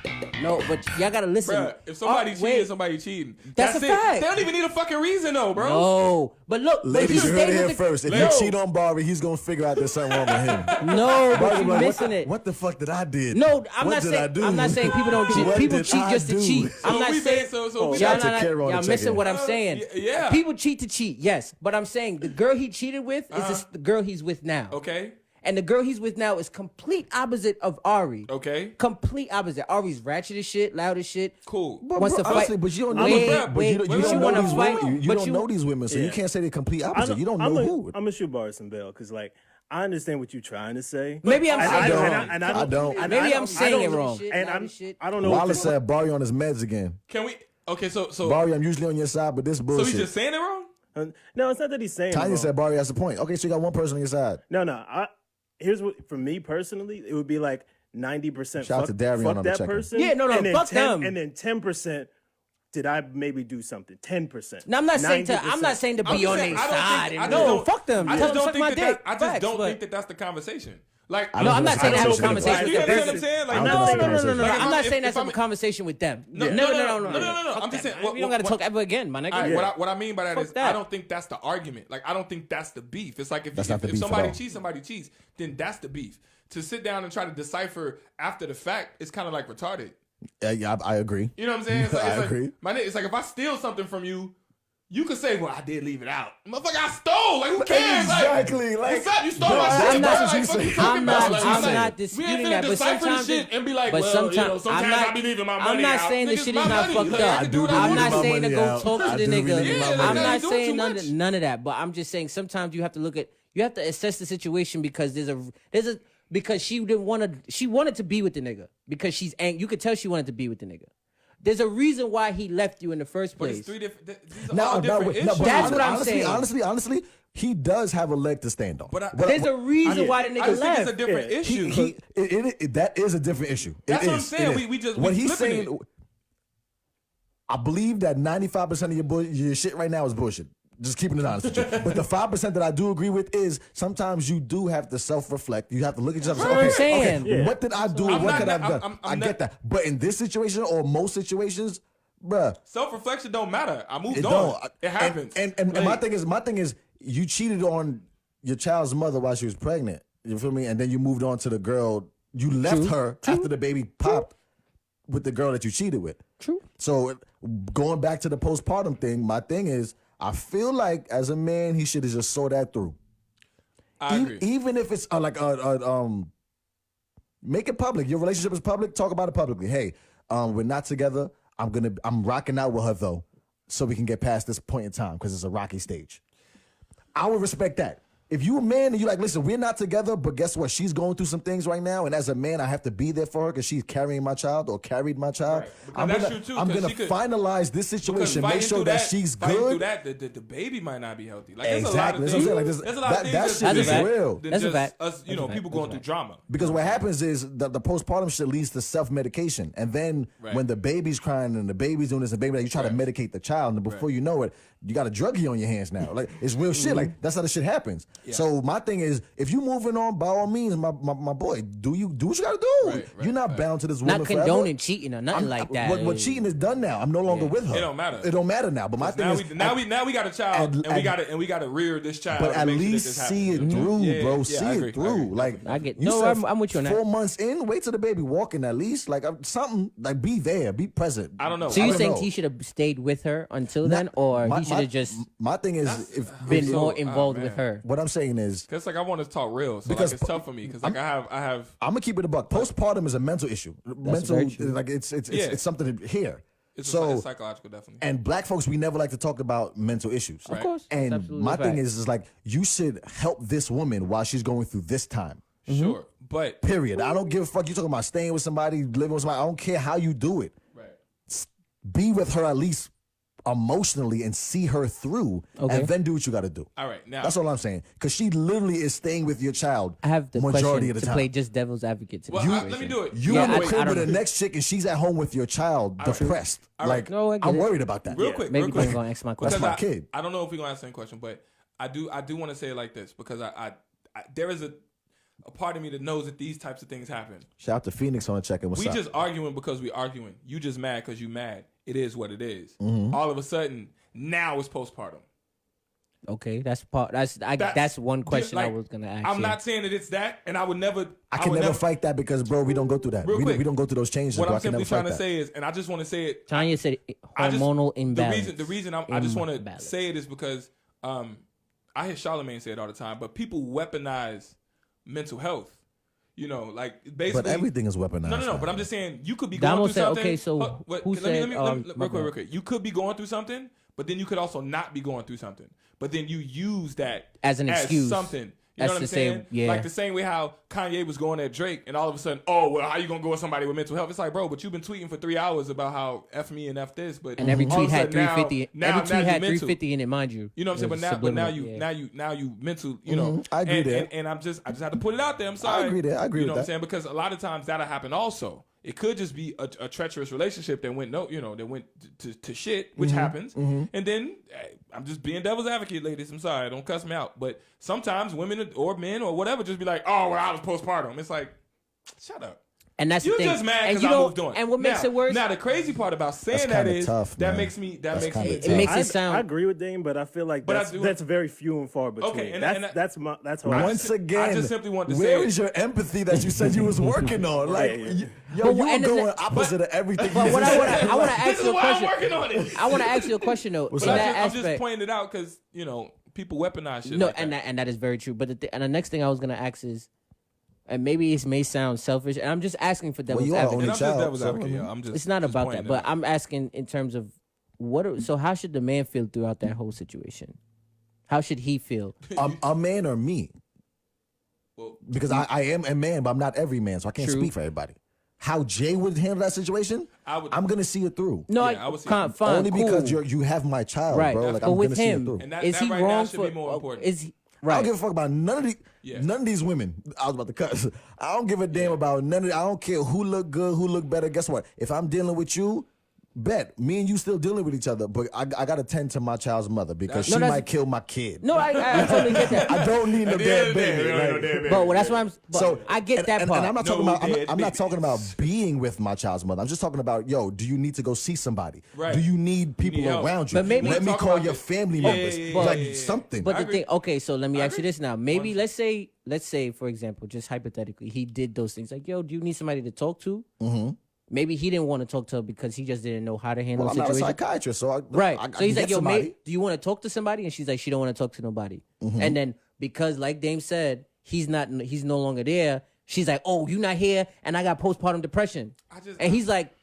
No, but y'all gotta listen. Bruh, if somebody cheating, wait. somebody cheating. That's a it. fact. They don't even need a fucking reason though, bro. No, but look, Ladies, you but heard it stayed here with the- first. If No. you cheat on Barry, he's gonna figure out there's something wrong with him. No, but Barry you be like, missing it. What the fuck did I did? No, I'm What not did I saying. do? I'm not saying people don't cheat. What People did cheat I just to do? cheat. So I'm not we saying. so Y'all shout out to not- Kara on the y'all missing check-in. what I'm saying. yeah. People cheat to cheat, yes, but I'm saying the girl he cheated with is the girl he's with now. Okay. And the girl he's with now is complete opposite of Ari. Okay. Complete opposite. Ari's ratchet as shit, loud as shit. Cool. But, Wants bro, to honestly, fight. but you don't know. Wait, but wait, you don't, but you you don't wanna know these fight, women. You but don't you- know these women, so you Yeah. can't say they're complete opposite. You don't I'm know a, who. I'm gonna shoot Barry some bail because, like, I understand what you're trying to say. Maybe I'm And saying I it don't- wrong. and I don't. and Maybe I I'm don't- saying I it don't- wrong. And Loud I'm, as shit. I don't know. Willa if said Barry on his meds again. Can we? Okay. So Barry, I'm usually on your side, but this so bullshit. he's just saying it wrong. No, it's not that he's saying. it Tanya wrong. said Barry has a point. Okay, so you got one person on your side. No. Here's what for me personally, it would be like 90%. Shout out to Darian fuck on the that check-in. person. Yeah, no, and then fuck 10 them. And then 10%. Did I maybe do something? 10%. Now, I'm not saying to 90%. be on their side. No, fuck them. I Tell just them don't suck think my that. dick. I just Facts, don't but- think that that's the conversation. Like, I No, don't I'm not think saying that's have a a conversation conversation with you the understand what I'm person. saying? Like, I No, don't no, think no, no, that's no, no. Like, I'm not saying if that's a I'm- conversation with them. No, Never, no. no. I'm Fuck just that, saying. man. We don't got to talk ever again, my nigga. All right, what I mean by that Fuck is that. I don't think that's the argument. Like, I don't think that's the beef. It's like if That's not the if beef at somebody all. cheats, somebody cheats, then that's the beef. To sit down and try to decipher after the fact is kind of like retarded. Yeah, I agree. You know what I'm saying? It's like, I it's agree. Like, my nigga, it's like if I steal something from you, you could say, "Well, I did leave it out." Motherfucker, I stole. Like, who cares? Exactly. Like, Like, what's up? You stole bro, my that's shit. not bro. what you Like, fuck say. you talking I'm about? not. Like, I'm like, not we disputing ain't finna that, but decipher the sometimes shit and be like, but well, sometimes, you know, sometimes I'm not, I be leaving my money I'm not out. saying the Nigga, shit my is not money. fucked Like, I up. can do what I I'm want. not my saying to money go out. talk I to the do be nigga. leaving my Yeah, money I'm out. not You doing saying too much. none of that. But I'm just saying sometimes you have to look at, you have to assess the situation because because she didn't want to, she wanted to be with the nigga because she's angry. You could tell she wanted to be with the nigga. There's a reason why he left you in the first But place. it's three different. These are all different but issues. That's what I'm honestly, saying. Honestly, he does have a leg to stand on. But There's a reason why the I nigga just think left. it's a different issue. That is a different issue. That's It what I'm is, saying. it is. We just what we he's flipping saying. it. I believe that 95% of your shit right now is bullshit. Just keeping it honest with you. But the 5% that I do agree with is sometimes you do have to self-reflect. You have to look at yourself and say, That's what I'm okay, saying. okay, what did I do? I'm What not could I that- have done? I'm I not- get that. But in this situation or most situations, bruh, Self-reflection don't matter. I moved it on. don't. It happens. And my thing is, you cheated on your child's mother while she was pregnant. You feel me? And then you moved on to the girl. You left her after the baby popped with the girl that you cheated with. True. So going back to the postpartum thing, my thing is, I feel like as a man, he should have just saw that through. I agree. Even if it's make it public. Your relationship is public. Talk about it publicly. Hey, we're not together. I'm rocking out with her though, so we can get past this point in time because it's a rocky stage. I would respect that. If you a man and you like, listen, we're not together, but guess what? She's going through some things right now, and as a man, I have to be there for her because she's carrying my child or carried my child. Right. Because that's true, too, I'm 'cause gonna she could- finalize this Because situation, make fighting sure through that she's fighting good. through that, the baby might not be healthy. Like, there's Exactly. a That's lot of what I'm things. saying. Like, There's a lot of things that that's shit is bigger real. than That's a just fact. us, That's a fact. people That's going a through fact. drama. Because what happens is the postpartum shit leads to self-medication. And then Right. when the baby's crying and the baby's doing this and baby, you try to medicate the child. And before you know it, you got a druggie on your hands now. Like, it's real shit. Like, that's how the shit happens. Yeah. So my thing is, if you moving on, by all means, my boy, do what you got to do. Right, You're not bound to this woman Not forever. condoning cheating or nothing like that. What cheating is done now. I'm no longer with her. It don't matter. It don't matter now. But my thing is, Now we got a child and- and we got to rear this child. but to at make sure that least this see it happens. through, Yeah, bro. yeah, See I it agree. through. Like, I get- you no, said I'm with you on that. 4 months in, wait till the baby walking at least. Like, something. Like, be there, be present. I don't know. So I you don't think know. he should have stayed with her until then, or he should have just My thing is, if been so- more oh, involved with man. her? what I'm saying is, Cause like I want to talk real, so Because like it's tough for me. Cause like I have I'm gonna keep it a buck. Postpartum is a mental issue. very true. Like it's Yeah. something to hear. it's So psychological definitely. and black folks, we never like to talk about mental issues. Of course. That's And absolutely my a thing fact. is like you should help this woman while she's going through this time. Sure, but Period. I don't give a fuck. You talking about staying with somebody, living with somebody. I don't care how you do it. right. Be with her at least emotionally and see her through, Okay. and then do what you got to do. All right, now That's all I'm saying. Because she literally is staying with your child. I have the majority question of the to time. play just devil's advocate to Well, the let me situation. do it. You Yeah, in the I crib with don't the know. next chick and she's at home with your child, depressed. Like, No, I get I'm it. worried about that. Real quick, Maybe real quick. they're gonna ask my That's question. my Because kid. I don't know if we're gonna ask the same question, but I do want to say it like this because I there is a part of me that knows that these types of things happen. Shout out to Phoenix on the check-in. What's We up? just arguing because we arguing. You just mad because you mad. It is what it is. Mm-hmm. All of a sudden, now it's postpartum. Okay, that's part. That's one question I like, was gonna ask. I'm you. not saying that it's that, and I would never. I can would never fight that because, bro, we don't go through that. Real We quick. don't go through those changes. What bro. I'm I can simply never trying fight to that. say is, and I just want to say it. Tanya said I just- hormonal imbalance. The reason I just want to Imbalance. say it is because I hear Charlamagne say it all the time, but people weaponize mental health. You know, like basically. But everything is weaponized. No. now. But I'm just saying you could be Damo going through said, something. okay, so who let said, me my real bad. quick. You could be going through something, but then you could also not be going through something. But then you use that As an excuse. something. You That's know what I'm to say, saying? yeah. Like the same way how Kanye was going at Drake, and all of a sudden, oh well, how you gonna go with somebody with mental health? It's like, bro, but you've been tweeting for 3 hours about how F me and F this, but And every all tweet of a had sudden now- 350. now Every tweet you had mental. 350 in it, mind you. You know what I'm saying? It was But now subliminal, yeah. now you mental. You know, I agree and, there. And I just had to put it out there. I'm sorry. agree there. I agree You know with what I'm that. saying? Because a lot of times that'll happen also. It could just be a treacherous relationship that went to shit, which Mm-hmm. happens. And then I'm just being devil's advocate, ladies. I'm sorry, don't cuss me out. But sometimes women or men or whatever just be like, "Oh, well, I was postpartum." It's like, shut up. And that's You're the thing. just mad and because you I know, moved on. and what makes it worse? Now the crazy part about saying That's that kinda is tough, that man. makes me That's kinda it tough. makes it sound. I agree with Dame, but I feel like But I do- that's very few and far between. Okay, and that's how I Once again, I just simply want to where say is your empathy that you said you was working on? Like, Yeah. yo, But you and were the- going opposite of everything. But you what just I said. want to ask This you is a why I'm question. working on it. I want to ask you a question though. What's in up? that I'm just aspect. pointing it out because people weaponize shit. No, like and that. that is very true. But and the next thing I was gonna ask is, and maybe it may sound selfish, and I'm just asking for devil's you are advocate. only And I'm child, just devil's so, advocate, I yo. mean, I'm just. It's not just about pointing that, it but out. I'm asking in terms of so how should the man feel throughout that whole situation? How should he feel? a man or me? Well, Because I am a man, but I'm not every man, so I can't True. speak for everybody. How Jay would handle that situation, I I'm gonna see it through. No, Yeah, I would say- fine, Only because cool. you have my child, right. bro. Like but I'm with gonna see it him, through. And that- is that he right now wrong should for? be more important. Is he I right? don't give a fuck about none of Yeah. none of these women. I was about to cut. I don't give a damn about none of. I don't care who look good, who look better. Guess what? If I'm dealing with you, bet me and you still dealing with each other. But I gotta tend to my child's mother because she that's- might kill my kid. No, I totally get that. I don't need no At the end dead of the day, baby. we don't need no Like, dead baby. But that's what I'm. But so I get that part. And I'm not talking No about. I'm dead not talking about babies. being with my child's mother. I'm just talking about, yo, do you need to go see somebody? Right. Do you need people help. around you? But maybe- let me Talk call about your this. family Yeah, members. yeah, yeah, Like yeah, yeah. something. But I the agree. thing, okay, so let me I ask you agree. this now. Maybe let's say, for example, just hypothetically, he did those things. Like, yo, do you need somebody to talk to? Mm-hmm. Maybe he didn't want to talk to her because he just didn't know how to handle Well, I'm the not a situation. psychiatrist, so Right. I So he's can like, get yo, somebody. mate, do you want to talk to somebody? And she's like, she don't want to talk to nobody. Mm-hmm. And then because, like Dame said, he's no longer there. She's like, oh, you not here, and I got postpartum depression. And he's like,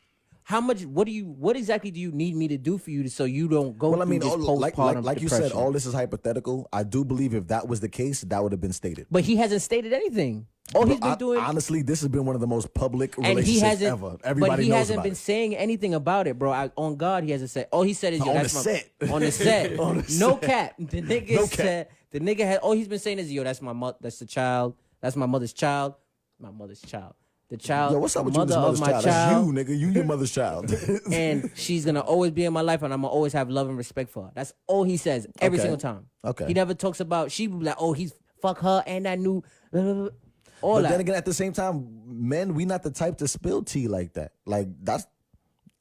what exactly do you need me to do for you so you don't go Well, I through mean, this like postpartum you said, depression? all this is hypothetical. I do believe if that was the case, that would have been stated. But he hasn't stated anything. All he's been doing. Honestly, this has been one of the most public And he relationships hasn't, ever. Everybody but he knows hasn't about been it. saying anything about it, bro. On God, he hasn't said. All he said is, yo, On that's the my, set. on the set, On the no set. cap. The nigga No cap. said, the nigga had. All he's been saying is, yo, that's that's the child. That's my mother's child. My mother's child. The child. Yo, what's up the with you, this mother mother's of my child? child. That's you, nigga. You your mother's child. And she's gonna always be in my life, and I'm gonna always have love and respect for her. That's all he says every Okay. single time. Okay. He never talks about. She be like, oh, he's fuck her and that new. All But that. then again, at the same time, men, we not the type to spill tea like that. Like that's,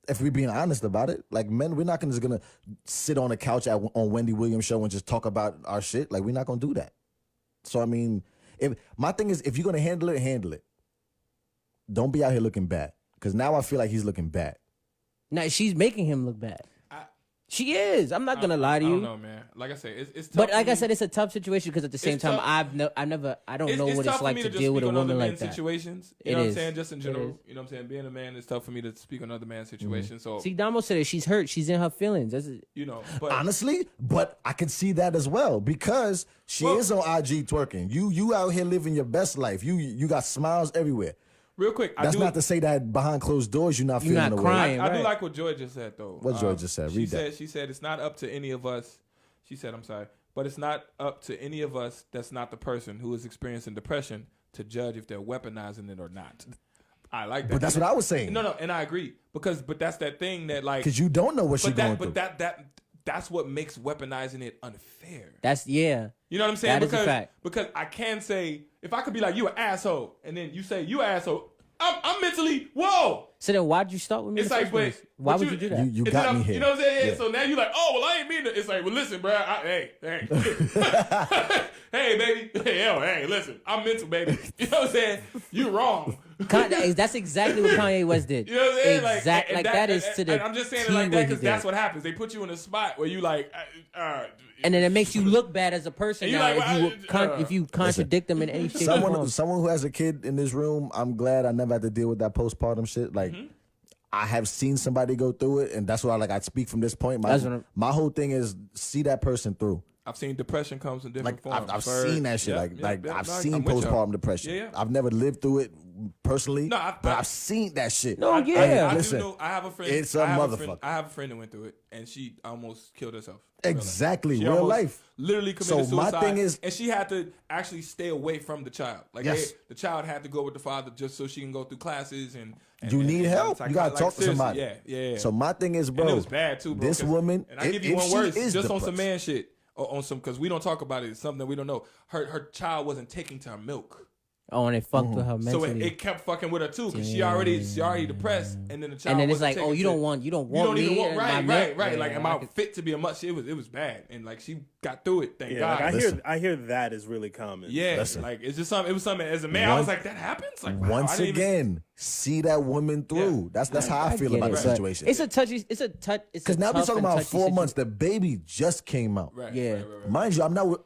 if we being honest about it, like men, we're not just gonna sit on a couch on Wendy Williams show and just talk about our shit. Like we're not gonna do that. So I mean, if my thing is, if you're gonna handle it, handle it. Don't be out here looking bad, because now I feel like he's looking bad. Now she's making him look bad. She is. I'm not gonna lie to I you. don't know, man. Like I said, it's tough. But like for I me. said, it's a tough situation because at the same It's time, tough. I don't know what tough it's for like me to just deal with a speak on other woman like men's that. situations. It You know what I'm is. saying? Just in It general, is. you know what I'm saying? Being a man, it's tough for me to speak on other man's situation. So See, Damo said it. She's hurt. She's in her feelings. you know, but Honestly, but I can see that as well because she Well- is on IG twerking. You out here living your best life. You got smiles everywhere. real quick, That's not to say that behind closed doors you're not You're feeling not the crying. way. I do right. like what Joy just said, though. What Joy just said? Read that. She said it's not up to any of us. She said, I'm sorry, but it's not up to any of us that's not the person who is experiencing depression to judge if they're weaponizing it or not. I like that. But that's what I was saying. No, and I agree but that's that thing that like. Because you don't know what she's But going that, through. that's what makes weaponizing it unfair. Yeah. You know what I'm saying? That is a fact. Because I can say, if I could be like, you an asshole, and then you say, you an asshole, I'm mentally, whoa. So then, why'd you start with me? It's in the like, first place? Why would you do that? You And got then me here. You know what I'm saying? Yeah. So now you're like, oh, well, I ain't mean to. It's like, well, listen, bro. Hey. Hey, baby. Hey, listen. I'm mental, baby. You know what I'm saying? You're wrong. That's exactly what Kanye West did. You know what I'm saying? Exactly. and Like that is to the. and I'm just saying it T like what that he because did. that's what happens. They put you in a spot where you like, And then it makes you look bad as a person And you now like, well, if you contradict them in any shape or form. Someone who has a kid in this room, I'm glad I never had to deal with that postpartum shit. Like, I have seen somebody go through it, and that's why I speak from this point. That's what I'm- My whole thing is see that person through. I've seen depression comes in different Like forms. I've seen that shit. Yeah, Like yeah, I've I'm seen with y'all. postpartum depression. Yeah. I've never lived through it. personally, No, but I've seen that shit. No, I yeah. Listen, do know. I have a friend. it's a I have motherfucker. I have a friend that went through it, and she almost killed herself. Exactly, She real almost life. Literally committed So my suicide. thing is- and she had to actually stay away from the child. Like Yes. the child had to go with the father just so she can go through classes and You and- need and help. like, You gotta like, talk to seriously, somebody. Yeah. So my thing is, bro, and it was bad too, bro. This 'cause- woman, and I give you if one she worse, is just on depressed- some man shit, or on some because we don't talk about it. It's something that we don't know. Her child wasn't taking to her milk. Oh, and it fucked with her So mentally. it kept fucking with her too, because she already depressed, and then the child. and then it's wasn't like, taking oh, you to- don't want you don't me even want and my right. milk? Like, Yeah, am I I could- fit to be a much? It was bad, and like she got through it. Thank Yeah, God. like Listen. I hear that is really common. Yeah, Listen. like it's just something. It was something. As a man, I was like, that happens. Like wow, Once I didn't even- again, see that woman through. That's how I feel get about it, the but situation. It's a touchy. It's a touch. Because now we're talking about 4 months. The baby just came out. Right, Yeah. right. Mind you, I'm not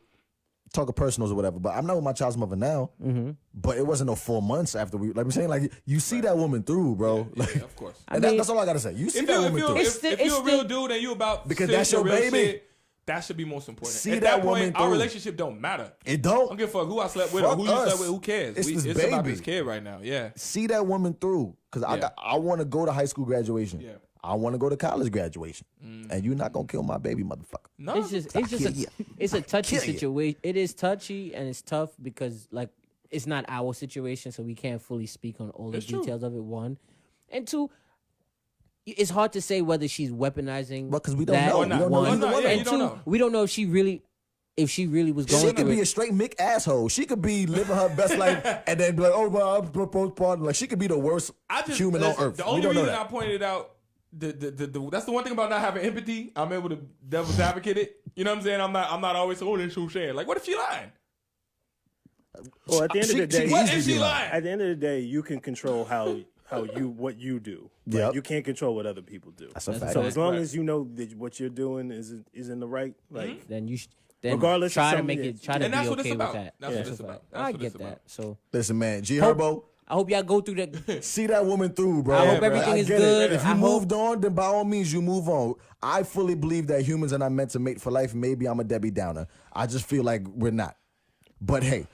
talking personals or whatever, but I'm not with my child's mother now. Mm-hmm. But it wasn't no 4 months after we. Like I'm saying, like you see that woman through, bro. Like, Yeah, of course. and that's all I gotta say. You see If that you woman through. if you're a real dude and you about Because serious that's your real baby. shit, that should be most important. See At that that woman point, our through. relationship don't matter. It I don't. don't give a fuck who I slept with or Fuck who you us. slept with. Who cares? It's this It's about baby. this kid right now. Yeah. See that woman through. Because Yeah. I want to go to high school graduation. Yeah. I want to go to college graduation. And you're not gonna kill my baby, motherfucker. No. It's a touchy kill you. situation. It is touchy and it's tough because like it's not our situation, so we can't fully speak on all the It's true. details of it. One, and two, it's hard to say whether she's weaponizing. But 'cause we don't that, know. We don't know one. either one. Yeah, and you two, don't know. we don't know if she really was going She could through be it. a straight Mick asshole. She could be living her best life and then be like, oh, well, I'm postpartum. Like, she could be the worst human listen, on earth. The We only don't know reason I that. pointed out that's the one thing about not having empathy. I'm able to devil's advocate it. You know what I'm saying? I'm not always oh that's what I'm saying. Like what if she lying? Well, at the end of the day, What easily if she be lying? at the end of the day, you can control what you do. Like, Yep. you can't control what other people do. That's a That's a fact. So fact. as long Right. as you know that what you're doing is in the right, like Then you then Regardless of try to something, make yeah. it. Try to And that's be what it's okay with about. that. That's what it's a about. fact. That's I what get it's that. about. So Listen, man, G Herbo, I hope y'all go through that. see that woman through, bro. I hope Like, everything is get it. good. If you I hope- moved on, then by all means, you move on. I fully believe that humans are not meant to mate for life. Maybe I'm a Debbie Downer. I just feel like we're not. But hey,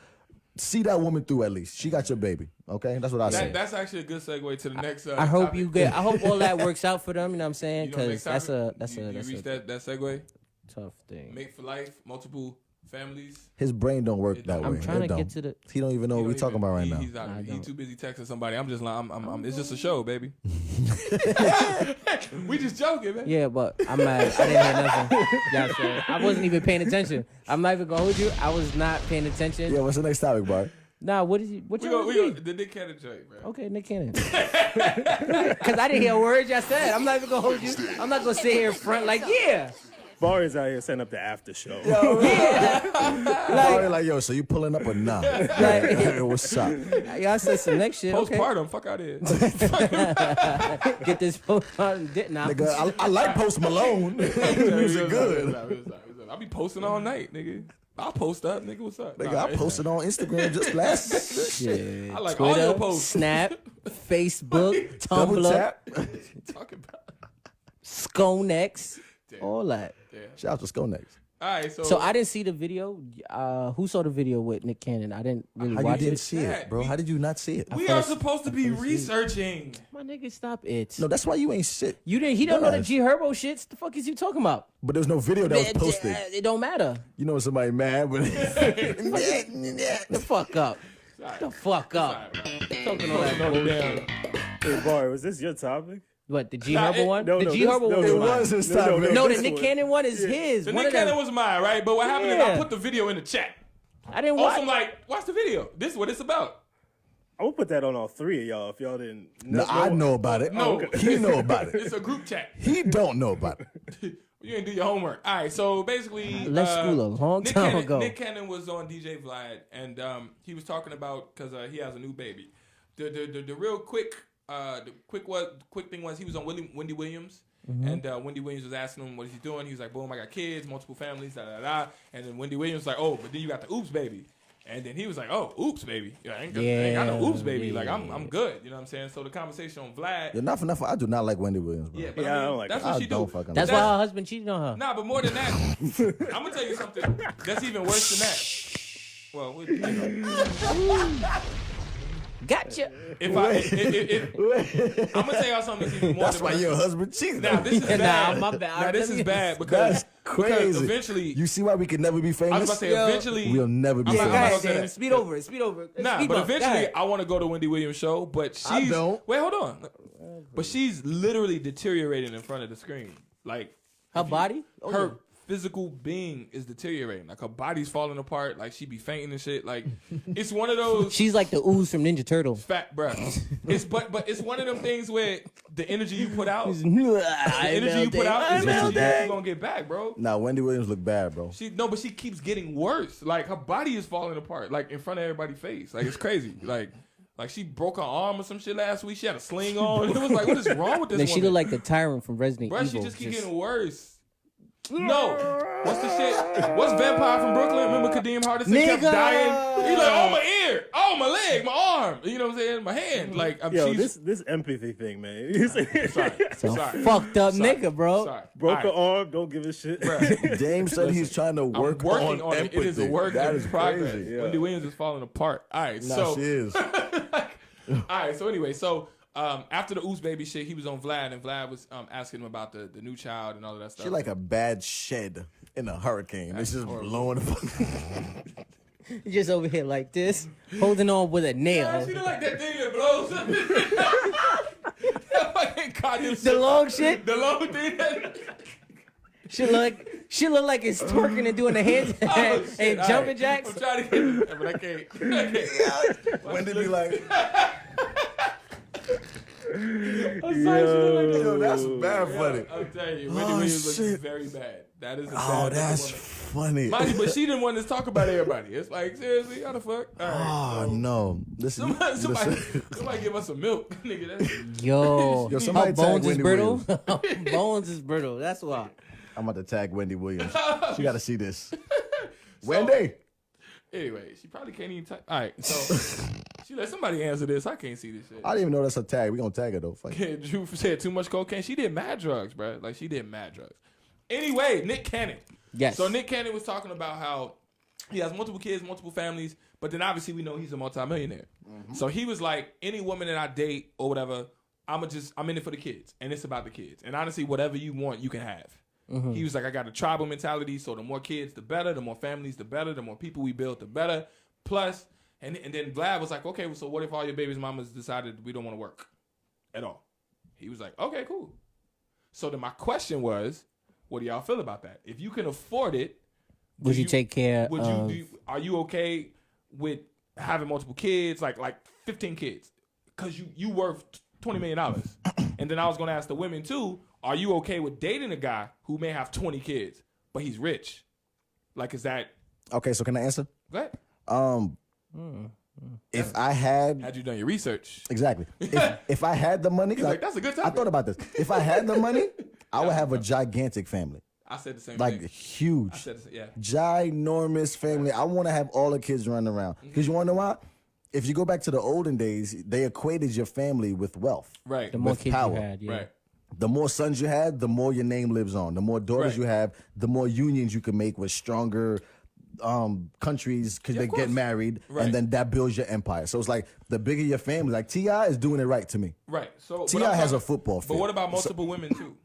see that woman through at least. She got your baby. Okay? That's what I say. That's actually a good segue to the next. I hope topic. you get. I hope all that works out for them. You know what I'm saying? You know, Because next topic, that's you a reach that segue. tough thing. Mate for life, multiple families. His brain don't work It that don't. way. I'm trying It to get don't. to the. He don't even know what we're talking about right now. He's out. I He's don't. too busy texting somebody. I'm just like, it's just a show, baby. We just joking, man. Yeah, but I'm mad. I didn't hear nothing. Y'all said I wasn't even paying attention. I'm not even gonna hold you. I was not paying attention. Yeah, what's the next topic, Bart? Nah, what is he? What We you go the Nick Cannon joint, bro. Okay, Nick Cannon. Because I didn't hear a word y'all said. I'm not even gonna hold you. I'm not gonna sit here in front like yeah. Bar is out here setting up the after show. Probably like, yo, so you pulling up or nah? Hey, what's up? Y'all said some next shit. Okay. Postpartum, fuck out here. Get this postpartum dick now. Nigga, I like Post Malone. Music good. I'll be posting all night, nigga. I'll post up, nigga. What's up? Nigga, I posted on Instagram just last Yeah. I like all Twitter, your posts. Snap, Facebook, double Tumblr, tap. Talking about. Sconex, Damn. all that. Damn. Shout out to Skonex. All right, so So I didn't see the video. Who saw the video with Nick Cannon? I didn't really How you watch didn't it. see it, bro? How did you not see it? we are supposed to be researching. My nigga, stop it. No, that's why you ain't shit. You didn't. He don't know the Gosh. G Herbo shit. The fuck is you talking about? But there's no video that was posted. It don't matter. You know somebody mad, but The fuck up. The fuck up. Talking all that bullshit. Hey, Bar, was this your topic? What, the G Nah, Herbo one? no, The no, G this- Herbo no, one. it no, was his no, topic. No, this the Nick one. Cannon one is his. The One Nick of them. Cannon was mine, right? But what happened is I Yeah. put the video in the chat. I didn't Also, watch. I'm like, watch the video. This is what it's about. I would put that on all three of y'all if y'all didn't. no, I know about it. No. He know about it. It's a group chat. He don't know about it. You didn't do your homework. All right, so basically, Left school a long Nick time Cannon, ago. Nick Cannon was on DJ Vlad, and he was talking about because he has a new baby. The real quick thing was he was on Wendy Williams, and Wendy Williams was asking him what is he doing. He was like, "Boom, I got kids, multiple families, da da da." And then Wendy Williams was like, "Oh, but then you got the oops baby." And then he was like, "Oh, oops, baby. I ain't got no oops, baby. Like I'm good." You know what I'm saying? So the conversation on Vlad. You're not for nothing. I do not like Wendy Williams, bro. Yeah, but Yeah, I I mean, don't like that's her. what I she don't do. fucking That's like why her husband cheated on her. Nah, but more than that, I'm gonna tell you something that's even worse than that. Well, Gotcha. I'm gonna tell y'all something that's even more. That's why your husband cheated. Now this is bad. Nah, my bad. Now this is bad because That's crazy. Because eventually, You see why we can never be famous? I was about to say eventually we'll never be I'm not- famous. I'm not Go gonna ahead, say Sam. that. Speed over it. Speed over it. Nah, Speed but bump. Go eventually ahead. I want to go to Wendy Williams' show, but she's I don't. Wait, hold on. But she's literally deteriorating in front of the screen. Like Her body? Oh, her yeah. physical being is deteriorating. Like her body's falling apart. Like she be fainting and shit. Like it's one of those She's like the ooze from Ninja Turtle. fat bruh. But it's one of them things where the energy you put out, is what you're gonna get back, bro. Nah, Wendy Williams look bad, bro. But she keeps getting worse. Like her body is falling apart, like in front of everybody's face. Like it's crazy. Like she broke her arm or some shit last week. She had a sling on. It was like, what is wrong with this Then woman? she looked like the tyrant from Resident Bruh, Evil. she just keep getting worse. No. What's the shit? What's Vampire from Brooklyn? Remember Kadeem Hardison kept Nigga! dying? He's like, oh, my ear. Oh, my leg. My arm. You know what I'm saying? My hand. Like, Yo, she's... this empathy thing, man. Sorry. Fucked up Sorry. nigga, bro. Sorry. Broke her All right. arm, don't give a shit. Bruh, James said he's trying to I'm work working on empathy. it. It is a work That in is progress. crazy. Wendy Williams is falling apart. All right, Nah, so... she is. All right, so anyway, after the Oos baby shit, he was on Vlad, and Vlad was asking him about the new child and all of that stuff. She like a bad shed in a hurricane. It's just blowing. You just over here like this, holding on with a nail. Yeah, she look like that thing that blows. That fucking goddamn The long shit. The long thing. She look like it's twerking and doing the hands and Shit, all jumping right. jacks. I'm trying to get, but I can't. When did be like, Yo, that's bad funny. I'm telling you, Wendy Oh, Williams looks shit. very bad. That is a Oh, bad that's woman. funny. Mind you, but she didn't want to talk about everybody. It's like, seriously, how the fuck? All right. Oh no! Listen, Somebody give us some milk, nigga. That's, Yo, Yo, somebody her bones tag is Wendy brittle. Bones is brittle. That's why. I'm about to tag Wendy Williams. She got to see this. Wendy. anyway, she probably can't even type. All right, so she let somebody answer this. I can't see this shit. I didn't even know that's a tag. We gonna tag her though. Fuck. Drew said too much cocaine. She did mad drugs, bro. Like she did mad drugs. Anyway, Nick Cannon. Yes. So Nick Cannon was talking about how he has multiple kids, multiple families, but then obviously we know he's a multimillionaire. Mm-hmm. So he was like, any woman that I date or whatever, I'm in it for the kids, and it's about the kids. And honestly, whatever you want, you can have. Mm-hmm. He was like, I got a tribal mentality, so the more kids, the better. The more families, the better. The more people we build, the better. Plus, and then Vlad was like, okay, so what if all your baby's mamas decided we don't want to work at all? He was like, okay, cool. So then my question was, what do y'all feel about that? If you can afford it, would you take care of... Are you okay with having multiple kids, like 15 kids? Because you worth $20 million. And then I was going to ask the women too, are you okay with dating a guy who may have 20 kids, but he's rich? Like, is that... Okay, so can I answer? Go ahead. If I had you done your research? exactly, if I had the money, He's like, that's a good I topic. thought about this. If I had the money, I would have a gigantic family, I said the same like thing. huge, I said, yeah. ginormous family. I want to have all the kids running around. Because you want to know why? If you go back to the olden days, they equated your family with wealth. Right. The more with kids power. you had, yeah. Right. The more sons you had, the more your name lives on. The more daughters Right. you have, the more unions you can make with stronger countries because Yeah, they of get course. married, Right. and then that builds your empire. So it's like the bigger your family, like T.I. is doing it right to me. Right. So T.I. but I'm has talking- a football But field. what about multiple women too?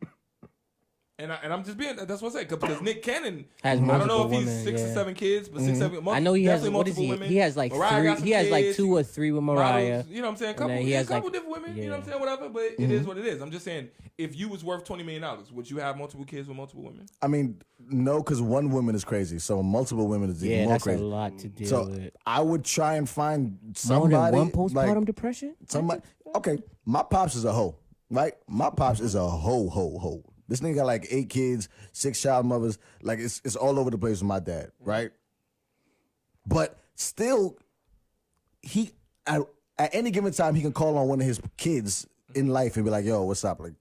And I'm just being, that's what I say, because Nick Cannon, Has I don't know if multiple he's women, 6 or yeah. 7 kids, but 6, 7, I know he has, definitely what is multiple he? women. He has like Mariah got three. some He has like kids, 2 or 3 with Mariah. models, you know what I'm saying? Couple, then he has, couple like- different women, you know what I'm yeah. saying? Whatever, but it is what it is. I'm just saying, if you was worth $20 million, would you have multiple kids with multiple women? I mean, no, because one woman is crazy. So multiple women is even Yeah, more that's crazy. a lot to deal So with. I would try and find More somebody than one postpartum like depression? somebody. Okay, my pops is a hoe, right? My pops is a hoe. This nigga got like 8 kids, 6 child mothers. Like it's all over the place with my dad, right? But still, he at any given time he can call on one of his kids in life and be like, "Yo, what's up? Like,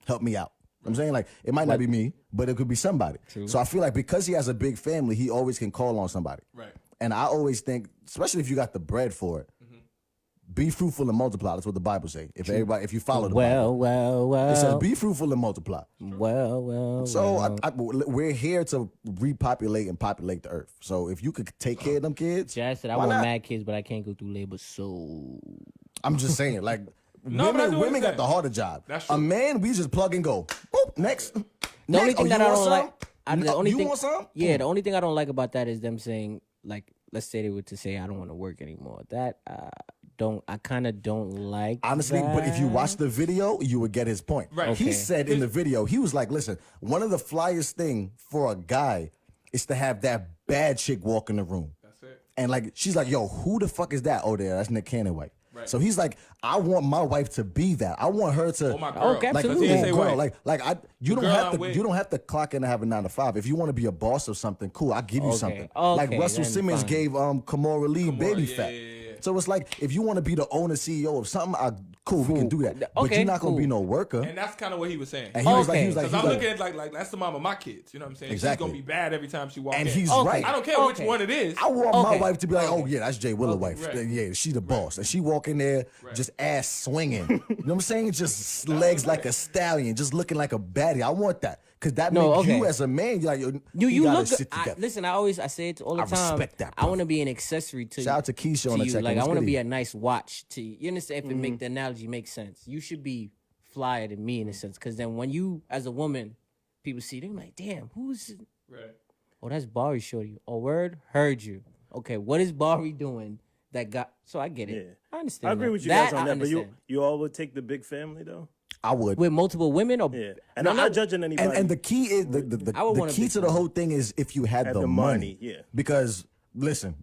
help me out." I'm saying, like, it might not be me, but it could be somebody. True. So I feel like because he has a big family, he always can call on somebody. Right. And I always think, especially if you got the bread for it, be fruitful and multiply. That's what the Bible say. If you follow the Bible, it says be fruitful and multiply. Well. So we're here to repopulate and populate the earth. So if you could take care of them kids, Jazz said, I why want not? mad kids, but I can't go through labor, so... I'm just saying, like, No, but I do women got understand. the harder job. That's A true. man, we just plug and go. Boop, next. The only thing that I don't like, The only you want some? Yeah, the only thing I don't like about that is them saying, like, let's say they were to say, I don't want to work anymore. That I kind of don't like. Honestly, but if you watch the video, you would get his point. Right. He Okay. said in the video, he was like, listen, one of the flyest thing for a guy is to have that bad chick walk in the room. That's it. And like, she's like, yo, who the fuck is that? Oh, there, that's Nick Cannon wife. Right. So he's like, I want my wife to be that. I want her to, Oh my girl. Okay, like, absolutely. He didn't say girl, wife. you don't girl have I'm to, with. you don't have to clock in and have a 9 to 5. If you want to be a boss or something, cool, I'll give you Okay. something. Okay, Like Russell then Simmons fine. gave Kamora Lee baby yeah, fat. yeah, yeah. So it's like, if you want to be the owner, CEO of something, cool, we can do that. But Okay, you're not going to be cool. no worker. And that's kind of what he was saying. And he was like, Okay. he was like, Because he I'm was looking like, at like that's the mom of my kids. You know what I'm saying? Exactly. She's gonna be bad every time she walks and in. he's Okay. right. I don't care which Okay. one it is. I want my Okay. wife to be like, oh yeah, that's Jay Willa wife. Right. Yeah, she the boss. And she walk in there, just ass swinging. You know what I'm saying? Just legs like a stallion, just looking like a baddie. I want that. Cause that No, makes okay. you as a man, you're like, You gotta look. sit together. Listen, I say it all the I time. respect that, I bro. want to be an accessory to. Shout out to Keisha on the you. check-in. Like I What's want to good, be E? a nice watch to you. You understand? If it make the analogy make sense, you should be flyer than me in a sense. Because then when you, as a woman, people see them like, damn, who's? Right. Oh, that's Bari shorty. Oh, word, heard you. Okay, what is Bari doing that got? So I get it. Yeah. I understand. I agree that. with you guys on I that, but understand. you all would take the big family though. I would. With multiple women or Yeah, and I'm not judging anybody. And the key is the I would want a key big to the whole thing is if you had Had the the money. money, yeah. Because listen,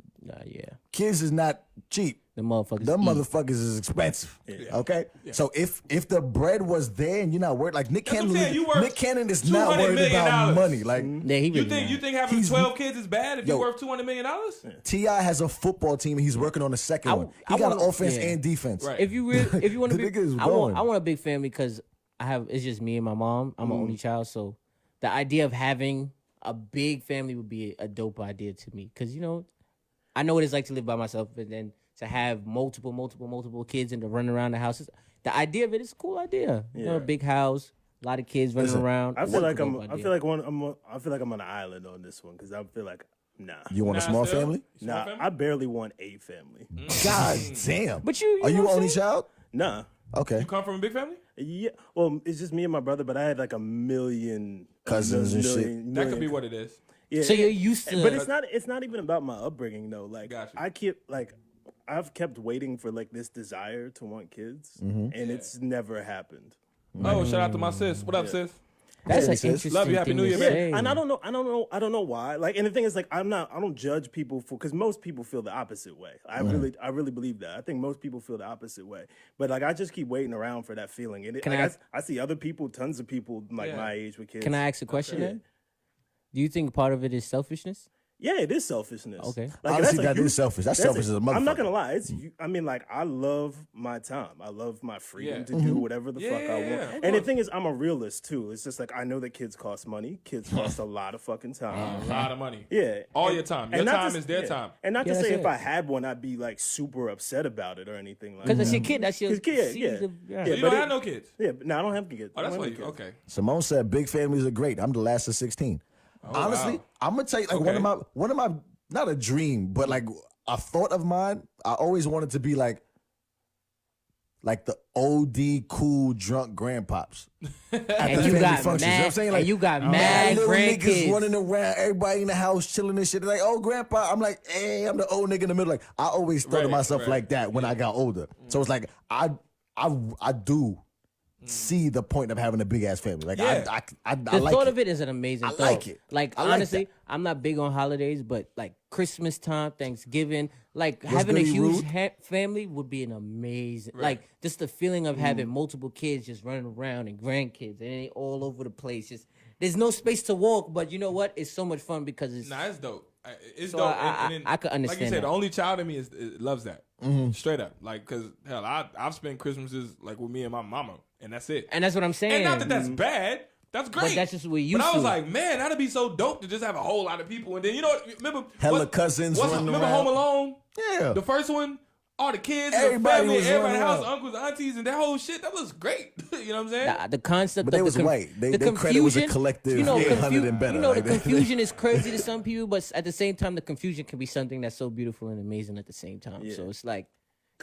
yeah, kids is not cheap. the motherfuckers. Them eat. motherfuckers is expensive. Okay? So if the bread was there and you're not worried, like Nick That's what Cannon, I'm saying. You worth Nick Cannon is not $200 worried million. about money. Like Yeah, he You really think not. you think having He's- 12 kids is bad if Yo. you're worth $200 million? T.I. has a football team and he's working on the second one. He I got wanna- offense yeah. and defense. Right. If you want to The be, nigga is I balling. want a big family because it's just me and my mom. I'm an only child, so the idea of having a big family would be a dope idea to me. Because I know what it's like to live by myself, and then to have multiple kids and to run around the house. The idea of it is a cool idea. A big house, a lot of kids running Listen, around. I It's feel a like dope I'm idea. I feel like I'm on an island on this one because I feel like nah. You want a small family? Nah, I barely want a family. God damn. But you Are know you what I'm only saying? child? Nah. Okay. You come from a big family? Yeah. Well, it's just me and my brother, but I had like a million Cousins and shit. That could be what it is. Yeah. So you're used to. But it's not even about my upbringing though. Like Gotcha. I've kept waiting for like this desire to want kids, Mm-hmm. and it's never happened. Oh, shout out to my sis. What up, sis? That's Yeah, an sis. interesting Love you. Happy thing New to Year, man. say. And I don't know why. Like, and the thing is, like, I don't judge people for because most people feel the opposite way. I really believe that. I think most people feel the opposite way. But like, I just keep waiting around for that feeling. And Can I see other people, tons of people like Yeah. my age with kids. Can I ask a question Yeah. then? Do you think part of it is selfishness? Yeah, it is selfishness. Okay. Honestly, that's a that is selfish. That's selfish as a I'm not motherfucker. gonna lie. I mean, like, I love my time. I love my freedom to do whatever the fuck I want. Yeah, of And the course. thing is, I'm a realist too. It's just like I know that kids cost money. Kids cost a lot of fucking time. A lot of money. Yeah. All And- your time. and Your not time to- is their yeah. time. And not Yeah, to say that's if it. I had one, I'd be like super upset about it or anything like Because that. that's your kid. That's your 'Cause kid, seed yeah. of- Yeah, So you but don't have no kids. Yeah, but no, I don't have kids. Oh, I that's don't why have you. kids. Okay. Simone said big families are great. I'm the last of 16. Honestly, wow. I'm gonna tell you like one of my not a dream, but like a thought of mine. I always wanted to be like the OD cool drunk grandpops. At And the you family got functions. You know what I'm mad, saying? and you got mad mad little niggas grandkids. running around, everybody in the house chilling and shit. They're like, oh, grandpa. I'm like, hey, I'm the old nigga in the middle. Like, I always thought of Right, myself right. like that when I got older. So it's like I do see the point of having a big ass family. Like Yeah. I The like thought it. of it is an amazing I thought. like it. Like, I like honestly, that. I'm not big on holidays, but like Christmas time, Thanksgiving, like having a good, huge Rude? family would be an amazing, like just the feeling of having multiple kids just running around and grandkids and they all over the place. Just there's no space to walk, but you know what? It's so much fun because it's Nah, it's dope. It's So dope. I could Like you understand said, that. the only child in me loves that. Straight up. Like, cause hell, I've spent Christmases like with me and my mama, and that's it. and that's what I'm saying. And not that that's bad. That's great. that's just what we used But I was to. like, man, that'd be so dope to just have a whole lot of people. And then, you know what? Remember? Hella cousins running Remember around. Home Alone? Yeah. The first one? All the kids, Everybody the family, was everybody in the running house, uncles, aunties, and that whole shit. That was great. You know what I'm saying? The concept But they of was the white. the Their credit was a confusion, collective you know, 800 and better. You know, Like, the confusion is crazy to some people, but at the same time, the confusion can be something that's so beautiful and amazing at the same time. So it's like,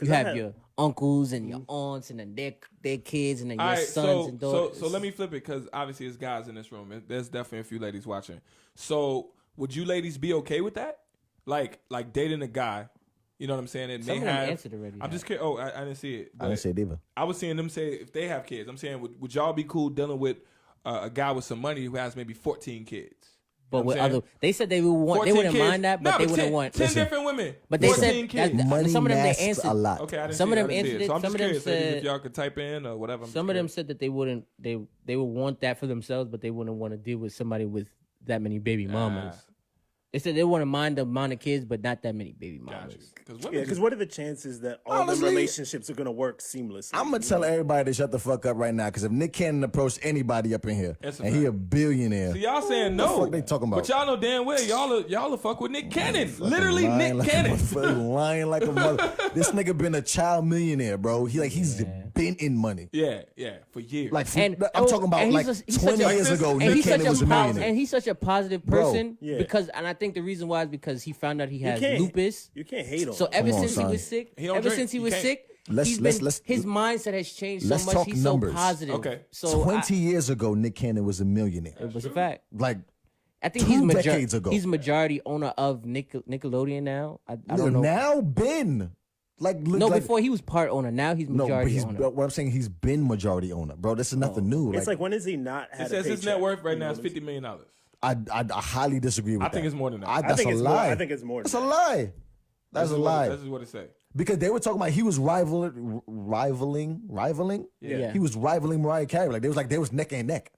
You have your uncles and your aunts and then their kids and then your sons and daughters. So let me flip it because obviously it's guys in this room. There's definitely a few ladies watching. So would you ladies be okay with that? Like dating a guy, you know what I'm saying? And Some they of them have. answered already. I'm just kidding. Oh, I didn't see it. I didn't say it either. I was seeing them say if they have kids. I'm saying would y'all be cool dealing with a guy with some money who has maybe 14 kids? But with other, they said they would want. They wouldn't kids. mind that, but they wouldn't 10, want 10 different women. But they 14 said kids. Money some of them they masks answered a lot. Okay, I didn't some see of it. them I didn't see answered it. So it. I'm Some just of them curious ladies, said if y'all could type in or whatever. some of them said that they wouldn't they would want that for themselves, but they wouldn't want to deal with somebody with that many baby mamas. They said they wouldn't mind the amount of kids, but not that many baby mamas. Because what are the chances that all the Honestly, relationships are going to work seamlessly? I'm gonna tell everybody to shut the fuck up right now, because if Nick Cannon approached anybody up in here That's a and he fact. a billionaire, So y'all saying what no? the fuck they talking about? But y'all know damn well y'all will fuck with Nick Cannon. Fucking Literally lying Nick like Cannon. A motherfucker, lying like a mother. This nigga been a child millionaire, bro. He's been in money. Yeah, for years. Like And I'm talking about and like he's 20 years ago, and Nick he's Cannon such was a millionaire. and he's such a positive Bro. person Yeah. because, and I think the reason why is because he found out he has can't- lupus. You can't hate on So him. ever Come on, since he son. was sick, He don't ever drink. since he He was can't. sick, Let's- he's let's- been, let's- his mindset has changed so let's much. talk He's numbers. so positive. Okay. So 20 years ago, Nick Cannon was a millionaire. it was a fact. Like I think 2 decades ago. He's majority owner of Nickelodeon now. I don't know. now been like No, like, before he was part owner. Now he's no, but majority owner. but what I'm saying, he's been majority owner, bro. This is nothing new. It's like, when has he not had it says a his paycheck? net worth right You know now is what I'm $50 million. I highly disagree with that. I think it's more than that. That's think a it's more- lie. I think it's more than That's a that. lie. That's a lie. This is what it say. Because they were talking about he was rivaling. Yeah. He was rivaling Mariah Carey. Like they was neck and neck.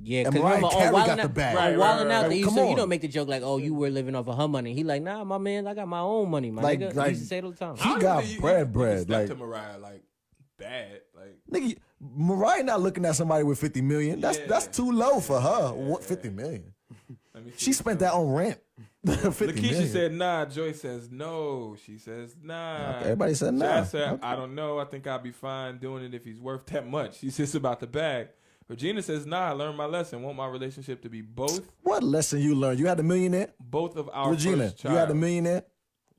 Yeah, And because Mariah remember, Carey on got Wildin' the Out, bag. on Right, Wildin' Out, right. they used Come to, on. you know, make the joke like, "Oh, you were living off of her money." He like, "Nah, my man, I got my own money, my Like- nigga." like- He used to say it all the time. He I don't got even think bread, you bread, step like- to Mariah like bad. Like Nigga, Mariah not looking at somebody with 50 million. That's too low for her. What 50 million? let me see She spent that on rent. 50 Lakeisha million. said nah. Joy says no. She says nah. Everybody said nah. Jazz said Okay. I don't know. I think I'll be fine doing it if he's worth that much. She says about the bag. Regina says nah. I learned my lesson. Want my relationship to be both What lesson you learned? You had a millionaire? of our Regina, first you child. had a millionaire?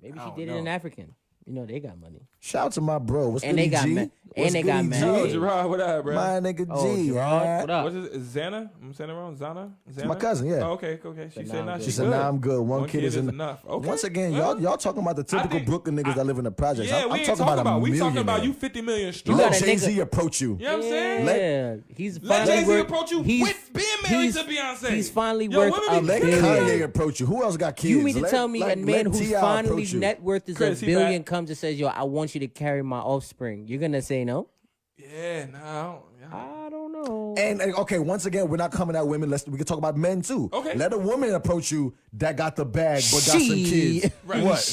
Maybe I she don't did it know. in African. You know, they got money. Shout out to my bro. What's And good, they got G? ma- What's and they good, got G? married. Oh, Gerard, what up, bro? My nigga Oh, G. Gerard, what up? What is it? Xana? I'm saying it wrong. Zana? My cousin, yeah. Oh, okay. She said nah. good. She said, nah, I'm good. One One kid is enough. Okay. Once again, Well, y'all talking about the typical think- Brooklyn niggas that live in the projects. Yeah, I'm we ain't talking talking about. a We talking about millionaire. you 50 million straight. gotta Let think Jay-Z of- approach you. You know what I'm saying? Yeah, he's Let finally Jay-Z worth. approach you he's- with being married he's- to Beyonce. He's finally Yo, worth women a be Let crazy. Kanye approach you. Who else got kids? You mean to Let- tell me let- a man let who's T.I. finally approach you. net worth is Chris, $1 he billion back. comes and says, "Yo, I want you to carry my offspring." You're gonna say no? Yeah, no. I don't know. And okay, once again, we're not coming at women. We can talk about men too. Okay. Let a woman approach you that got the bag but got some She- kids. Right. What? Like if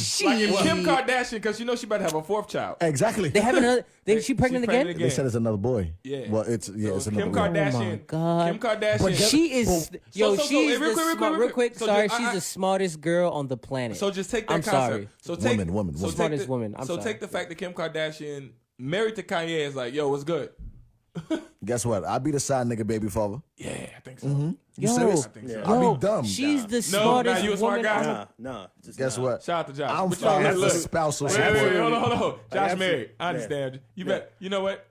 She- Kim Kardashian, because you know she about to have a fourth child. Exactly. They have another. She pregnant again? They said it's another boy. Yeah. Well, it's So it's another Kim boy. Kardashian. Oh my God. Kim Kardashian. But She is So, she's real the quick, smart. Real quick, So sorry, just- she's the smartest girl on the planet. So just take that I'm concept. sorry. So take Woman. So take Smartest the, woman. I'm so sorry. take the fact that Kim Kardashian married to Kanye is like, yo, what's good? Guess what? I'll be the side nigga baby father. Yeah, I think so. You Yo, serious? I think so. I'll be dumb. She's the No, smartest nah, you a smart woman. guy? on Nah. Just Guess nah. what? Shout out to Josh. I'm But you fine know, for look, spousal wait, support. hold on. Josh absolutely. married. I Yeah. understand. You bet. You know what?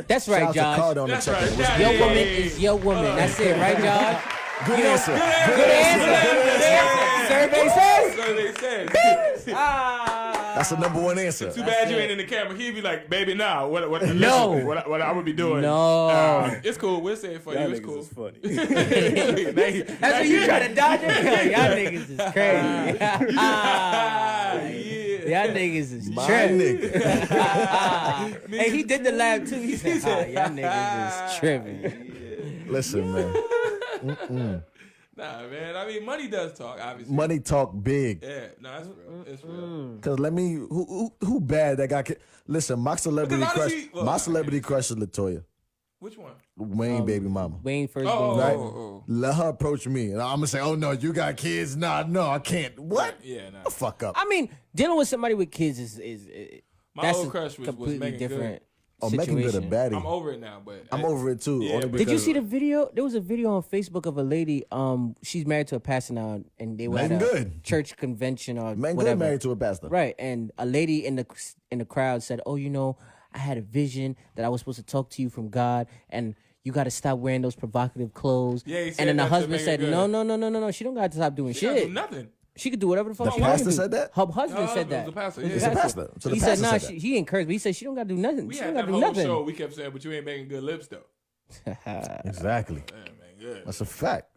That's Shout right, out to Josh. Card on the That's check. right. What's Yeah, good? Your woman is your woman. That's it, right, Josh? Good answer. Good answer. Survey says. So they said. That's the number one answer. Too bad you ain't in the camera. He'd be like, baby, nah. What No. listen, what I would be doing. No. It's cool. We'll say it for Y'all you. It's niggas cool. is funny. That's what you trying to dodge it? Yo, y'all niggas is crazy. Yeah. Y'all niggas is My tripping. nigga. Hey, he did the lab too. He said, y'all niggas is tripping. Listen, man. Nah, man. I mean, money does talk, obviously. Money talk big. Yeah, no, it's real. It's real. Cause let me who bad that got listen, my celebrity Because crush honestly- well, my I celebrity can't- crush is Latoya. Which one? Wayne baby mama. Wayne first Oh, born. Right? Let her approach me and I'm gonna say, oh no, you got kids? Nah, no, I can't. What? Yeah, nah. The fuck up. I mean, dealing with somebody with kids is My that's old crush was completely Megan different. Oh, making good a situation. baddie. I'm over it now, but I'm over it too. Yeah, only but- Did you because- see the video? There was a video on Facebook of a lady. She's married to a pastor now, and they were at Megan a Good. church convention or Man, whatever. good married to a pastor. Right, and a lady in the crowd said, "Oh, you know, I had a vision that I was supposed to talk to you from God, and you got to stop wearing those provocative clothes." Yeah, he said and then the that to husband Megan said, Good. "No. She don't got to stop doing She gotta shit. do nothing. She could do whatever the fuck The she wants to pastor do." said that? Her husband No, said it that. was the pastor, It was yeah. the It's a pastor. So the he pastor said, "Nah." said that. He encouraged me. He said, "She don't got to do nothing. We She had don't that got to do whole nothing." show. We kept saying, but you ain't making good lips though. Exactly. Man, good. That's a fact.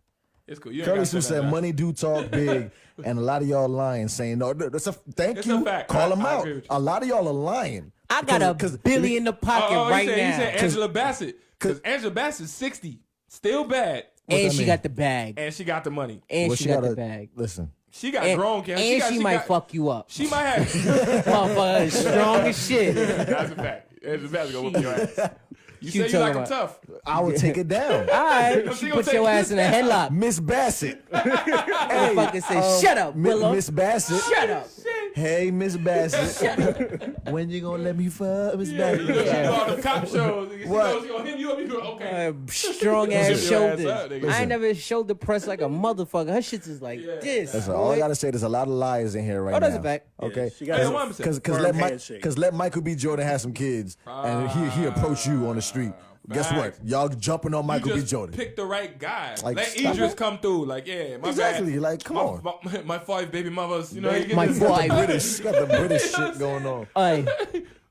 It's cool. You ain't Curly gotta Sue say said nothing. money do talk big, and a lot of y'all lying, saying no. That's a thank It's you. a fact. Call I them out. agree with you. A lot of y'all are lying. I got a billy in the pocket right he now, said Angela Bassett. Because Angela Bassett's 60, still bad, and that she mean? got the bag, and she got the money. and Well, she got gotta- the bag, Listen, She got and, grown, Ken. and she might got, fuck you up. She might have. Motherfucker is strong as shit. That's a fact. Angela Bassett gonna whoop your ass. You She say you talking like him about- tough. I will take it down. All right, She she gonna put your take ass in a headlock. Miss Bassett. Motherfucker said, "Shut up, Willow. Miss Bassett. Shut up." Hey, Miss Bassett. When you gonna let me fuck, Miss Bassett? You go on the cop shows. She What? gonna hit you up. You go, okay. Strong ass Zip your ass shoulders. up, nigga. I ain't never shoulder pressed like a motherfucker. Her shits is like this. Listen, all I gotta say, there's a lot of liars in here right now. Oh, that's a fact. Okay, she got Yeah, some 100%. because let Michael B. Jordan have some kids, and he approach you on the street. Guess what? facts. Y'all jumping on Michael You B. just Jordan. pick the right guy. Like, Let stop Idris it. come through. Like, yeah, my Exactly, bad. like, come on. My 5 baby mothers. You know, you get My this- boy. British, got the British shit going on. Hey,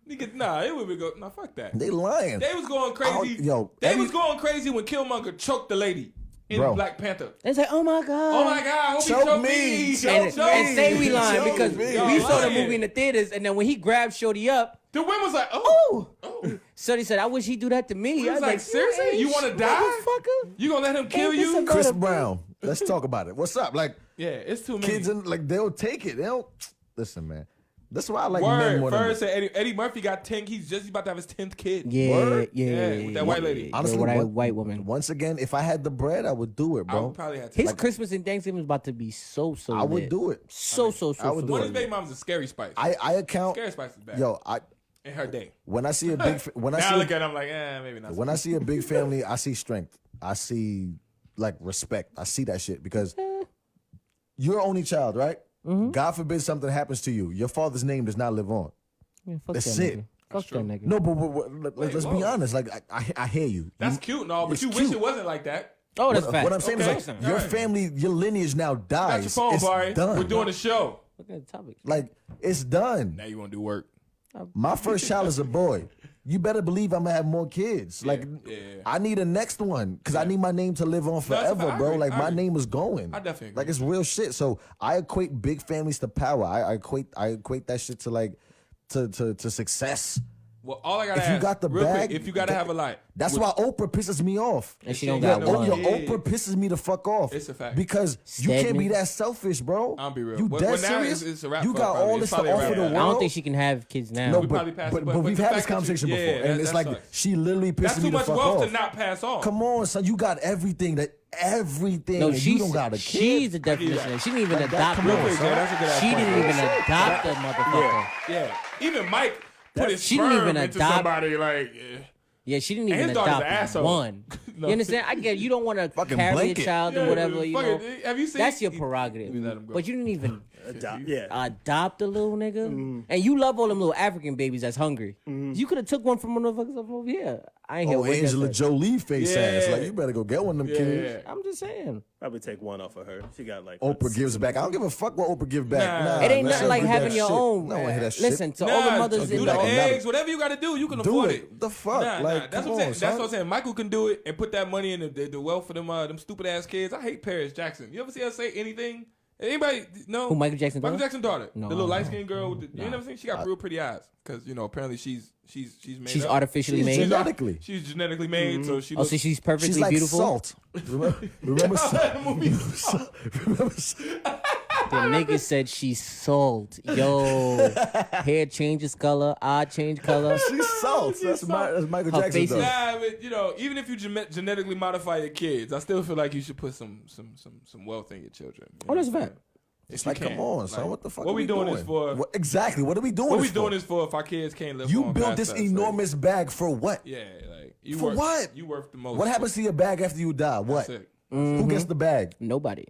Nigga, nah, it would be go. Nah, fuck that. They lying. They was going crazy. They was going crazy when Killmonger choked the lady in Bro. Black Panther. it's like, oh my god. Oh my God, I hope he Choke choked me. me. Choke And, Choke and say we me. lying Choke because me. we Y'all saw the lying. movie in the theaters, and then when he grabbed Shorty up, The women was like, oh. Shorty said, "I wish he'd do that to me." We I was was like, seriously? ain't You wanna shit, die? motherfucker? You gonna let him kill Ain't this you? a- Chris Brown. Let's talk about it. What's up? Like Yeah, it's too many. kids, like they'll take it. They don't listen, man. That's why I like men Word. more than First said Eddie Murphy got 10. He's about to have his 10th kid. Yeah, Word? yeah, Yeah, with that white lady. honestly. with that one- white woman. Once again, if I had the bread, I would do it, I bro. would probably have to. His Christmas and Thanksgiving is about to be so I would lit. do it. So I would do One it. of his baby moms is Scary Spice. I account. Scary Spice is bad. Yo, In her day. when I see a big when I Now I see look at him like, maybe not. when I see a big family, I see strength. I see like respect. I see that shit because you're only child, right? Mm-hmm. God forbid something happens to you. Your father's name does not live on. Yeah, fuck That's that it. nigga. Fuck that nigga. No, but let's be whoa. honest. Like I hear you. That's cute and all, but It's you cute. wish it wasn't like that. Oh, that's fact. What I'm saying Okay. is like your Alright. family, your lineage now Got dies. your phone, it's Barry. done. We're doing a show. Look at the topic. Like it's done. Now you want to do work. My first child is a boy. You better believe I'm gonna have more kids. Like yeah. I need a next one because I need my name to live on that's a forever, fact. I bro. agree. Like I my agree. name is going. I definitely agree. like it's real shit. So I equate big families to power. I equate that shit to like to success. Well, all I gotta If you ask, got the real bag, quick, if you gotta have a light, That's why Oprah pisses me off. And she don't Yeah, got no, one. Yo, Yeah. Oprah pisses me the fuck off. It's a fact. Because you Stead can't be me. that selfish, bro. I'll be real. You Well, dead well, now serious? it's a wrap You for got her, probably. all It's this to probably a offer wrap. the I world. I don't think she can have kids now. No, We probably but, passed but, it, but but we've the had fact this that you- conversation yeah, before, and that it's like sucks. she literally That's pissing too me the much fuck wealth off. to not pass on. Come on, son, you got everything, No, and you don't she's got a she's kid. the definition. that. She didn't even Like that, adopt come him. on, son. That's a good ass She point. didn't even adopt the motherfucker. Yeah. Even Mike put his She didn't sperm even into adopt- somebody like. Yeah, she didn't And even his daughter's an adopt asshole. one. No. You understand? I get you don't want to Fucking carry blanket. a child Yeah, or whatever. You fuck know, it. Have you seen? that's your prerogative. We let him go. But you didn't even Yeah. adopt a little nigga, and you love all them little African babies that's hungry. You could have took one from one of the motherfuckers up over here. I ain't hear Oh, what Angela that said. Jolie face Yeah. ass. Like, you better go get one of them kids. Yeah. I'm just saying. Probably take one off of her. She got like Oprah gives back. I don't give a fuck what Oprah give back. Nah. Nah, It ain't let's nothing like do that having your shit. own. No, I wanna hear that shit. Listen to all the mothers do in the like the another- eggs, whatever you got to do, you can Do afford it. it. The fuck? Like, that's come what I'm saying. on, That's son. what I'm saying. Michael can do it and put that money in the wealth for them stupid ass kids. I hate Paris Jackson. You ever see her say anything? Anybody know Who, Michael Jackson's Michael daughter? Jackson's daughter, No, the little no, light skinned girl. With the, you never seen? She got real pretty eyes because apparently she's made. She's up. artificially She's made. genetically. She's genetically made, so she. Oh, Looks, so she's perfectly She's like beautiful. salt. Remember salt? that movie. Remember salt? The nigga said she's salt. Yo, hair changes color, eye change color. She's salt. That's Michael Her Jackson. face is- Though. Nah, but even if you genetically modify your kids, I still feel like you should put some wealth in your children. You Oh, know that's what I'm fact. It's like, come on, son. What the fuck? What are we doing doing this for? Exactly. What are we doing? What we this for? doing this for if our kids can't live? You on built past this us, enormous bag for what? Yeah, like you For worth, what? You worth the most. What happens to your bag after you die? What? That's it. Who gets the bag? Nobody.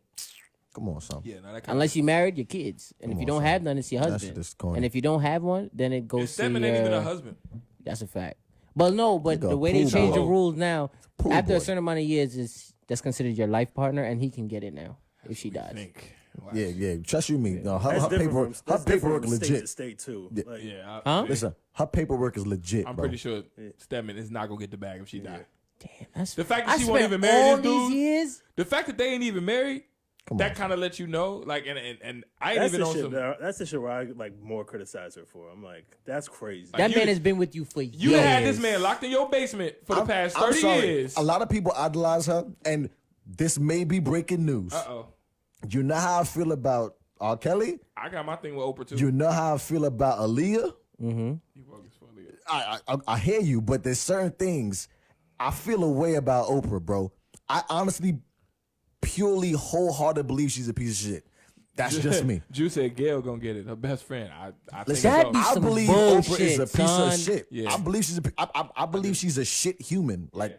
Come on, son. Yeah, no, that Unless you married, your kids. And if you don't have none, it's your That husband. shit is corny. And if you don't have one, then it goes to Stedman ain't even a your... husband. That's a fact. But no, but got the way they pool change boy. the rules now, Pool after boy. a certain amount of years, that's considered your life partner, and he can get it now if she dies. Think. Wow. Yeah. Trust you me. No, That's her different paperwork, from, her that's different paperwork from is state to legit. state too. Yeah. Like, Yeah, Huh? Listen, her paperwork is legit, I'm bro. pretty sure Stedman is not gonna get the bag if she died. Damn, that's The fact that I she won't spent even marry all this dude. these years. The fact that they ain't even married, Come that on. kind of lets you know. Like, and I ain't That's even the on shit. some. That's the shit where I like more criticize her for. I'm like, that's crazy. That you- man has been with you for years. You had this man locked in your basement for the past 30 sorry. years. A lot of people idolize her, and this may be breaking news. Uh-oh. You know how I feel about R. Kelly? I got my thing with Oprah, too. You know how I feel about Aaliyah? You bogus for Leah. I hear you, but there's certain things I feel a way about Oprah, bro. I honestly, purely, wholeheartedly believe she's a piece of shit. That's just me. Juice said Gail gonna get it. Her best friend. I think Listen, That'd be I some believe bullshit, Oprah is a piece son. of shit. Yeah. I believe I believe she's a shit human. Like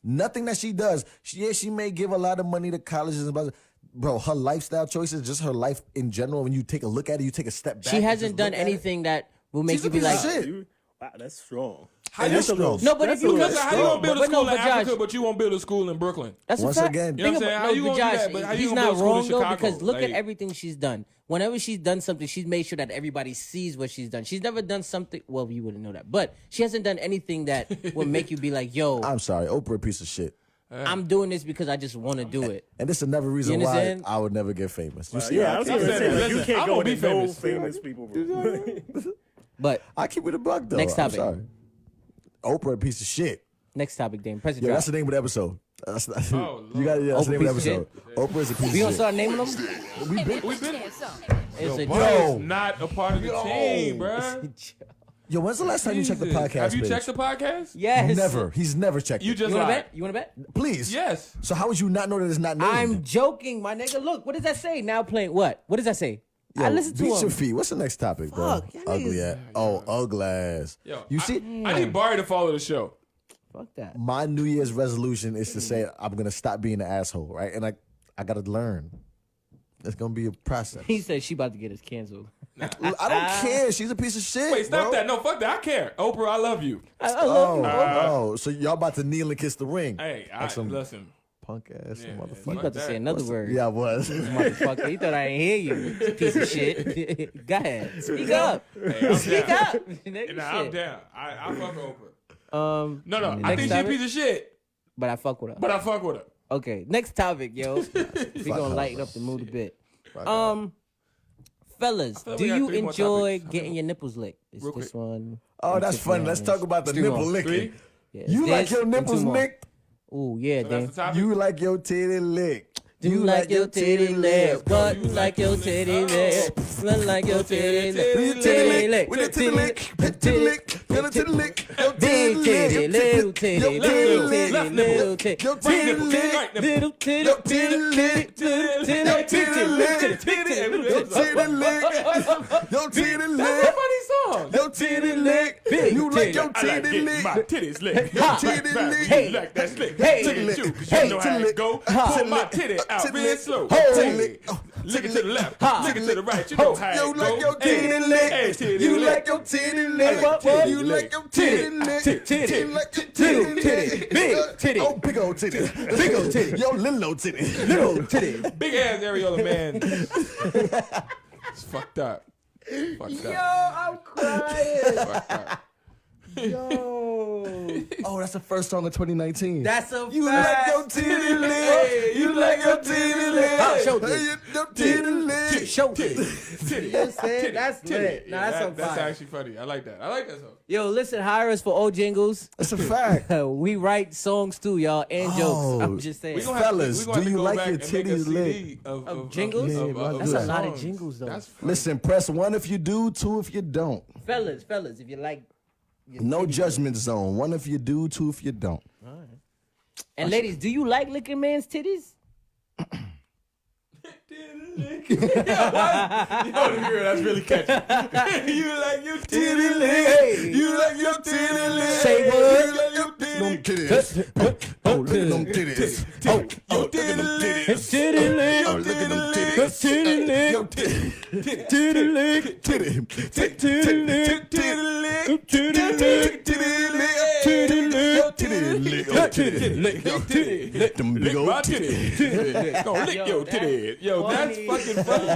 nothing that she does. She may give a lot of money to colleges and bro, her lifestyle choices, just her life in general. When you take a look at it, you take a step back. She and hasn't just done look at it. anything that will make She's you a be piece like, of shit. Wow, that's strong. How And you that's a little- No, but that's if you a little look- How you gonna build a But school no, in but Josh- Africa, but you won't build a school in Brooklyn? That's Once a fact. again- You know what I'm Think saying? about- How you no, gonna do Josh, that? But how you he's gonna not build a school in wrong though, Chicago? because look at Like- everything she's done. Whenever she's done something, she's made sure that everybody sees what she's done. She's never done something. Well, you wouldn't know that, but she hasn't done anything that would make you be like, "Yo, I'm sorry, Oprah a piece of shit. I'm doing this because I just want to do it." And this is another reason You why understand? I would never get famous. You see, Yeah, I was I'm gonna saying, say like, you listen, can't I'm go gonna be into no famous. famous people. Bro. But I keep it a buck though. Next I'm topic. sorry. Oprah a piece of shit. next topic, Dame. President. Yeah, that's the name of the episode. That's Oh, Lord. you got that's the Oprah name of the piece of episode. Oprah is a piece we gonna of shit. start naming them. We been, We been. It's a Yo, not a part of the team, bro. yo, when's the last time you checked the podcast? Have you page? checked the podcast? Yes. Never. He's never checked You it. just You wanna lied. bet? You wanna bet? Please. Yes. So how would you not know that it's not named? I'm joking, my nigga. Look, what does that say? Now playing what? What does that say? Yo, I listen to beat him. your feet. What's the next topic, bro? Fuck, y'all Ugly niggas- ass. Oh, ugly ass. Yo, You see, I need Barry to follow the show. Fuck that. my New Year's resolution is to say I'm gonna stop being an asshole, right? And I gotta learn. It's gonna be a process. He said she about to get us canceled. I don't care. She's a piece of shit. Wait, stop bro. that. No, fuck that. I care. Oprah, I love you. I love you. Oh, so y'all about to kneel and kiss the ring? Hey, Like some listen. punk ass Yeah, You motherfucker. about to say another word. Yeah, I was. Motherfucker. He thought I didn't hear you. You piece of shit. Go ahead. Speak up. Hey, I'm Speak down. up. Nigga, Nah, I'm shit. down. I fuck with Oprah. No, I Next think she's a topic? piece of shit, But I fuck with her. but I fuck with her. Okay, next topic, yo. We Fuck gonna her, lighten bro. up the mood a bit. Fuck Fellas, feel like do we got you 3 more enjoy topics. getting your nipples licked? Is Real this quick. one? Oh, and that's Tiffany funny. Let's Haddish? talk about the 3 nipple more. licking. 3? Yeah, You it's like this your and 2 nipples more. licked? Ooh, yeah, So that's damn. the topic. You like your titty licked? You like your titty licked, but You like your titty licked, look like your titty licked, Titty lick, with the titty lick, titty lick, your titty lick, your titty big titty, little titty, your little titty titty, lick, little titty, your titty lick, Right nipple. little titty, your titty lick, your titty lick, your titty lick, your titty That's a lick, funny song. your titty lick. Big You like your I like titty getting my lick. titties licked. Your Back, titty back, lick. you like that slick. Hey. Look at Lick. you, 'cause Hey. you know how Lick. it go. Ha. Pull my titty out Titty real lick. slow. Ho. Hey. Lick. Oh. Look it to the left, Ha. look it to the right. You know how it You go. like your Hey. titty Hey, lick. titty You lick. like your titty lick. What, what? You like your titty lick. Titty. You like your Little titty titty. lick. Big titty. Oh, big old titty. Big old titty. Yo, little old titty. little titty. Big ass areola man. It's fucked up. Fucked up. I'm crying. Fucked up. Oh, that's the first song of 2019. That's a You fact. like your titty lick. You like your titty lick. Show Hey, this. your titty lick. Show this. Titty. You know what I'm saying? That's Titty. lit. Nah, that's on That's fire. actually funny. I like that. I like that song. Yo, listen, hire us for old jingles. That's a fact. We write songs too, y'all, and Oh. jokes. I'm just saying. We gonna have to- Fellas, we gonna have do to you go like back your and make a titties CD lit? Of jingles? Yeah, That's a songs. lot of jingles, though. That's Listen, press 1 if you do, 2 if you don't. Fellas, if you like. your No titties- judgment zone. 1 if you do, 2 if you don't. And ladies, do you like licking man's titties? Yo, the girl, that's really catchy. You like your titty lick. You like your titty lick. Say what? You like your titty lick. Oh, look at them titties. Oh, look at them titties. Titty lick. Oh, look at them titties. Titty lick. Yo, titty. Titty lick. Titty. Titty lick. Titty lick. Titty lick. Titty lick. Titty lick. Titty lick. Titty lick. Yo, titty. Lick them big old titties. Don't lick your titty. Yo, that's fucking funny.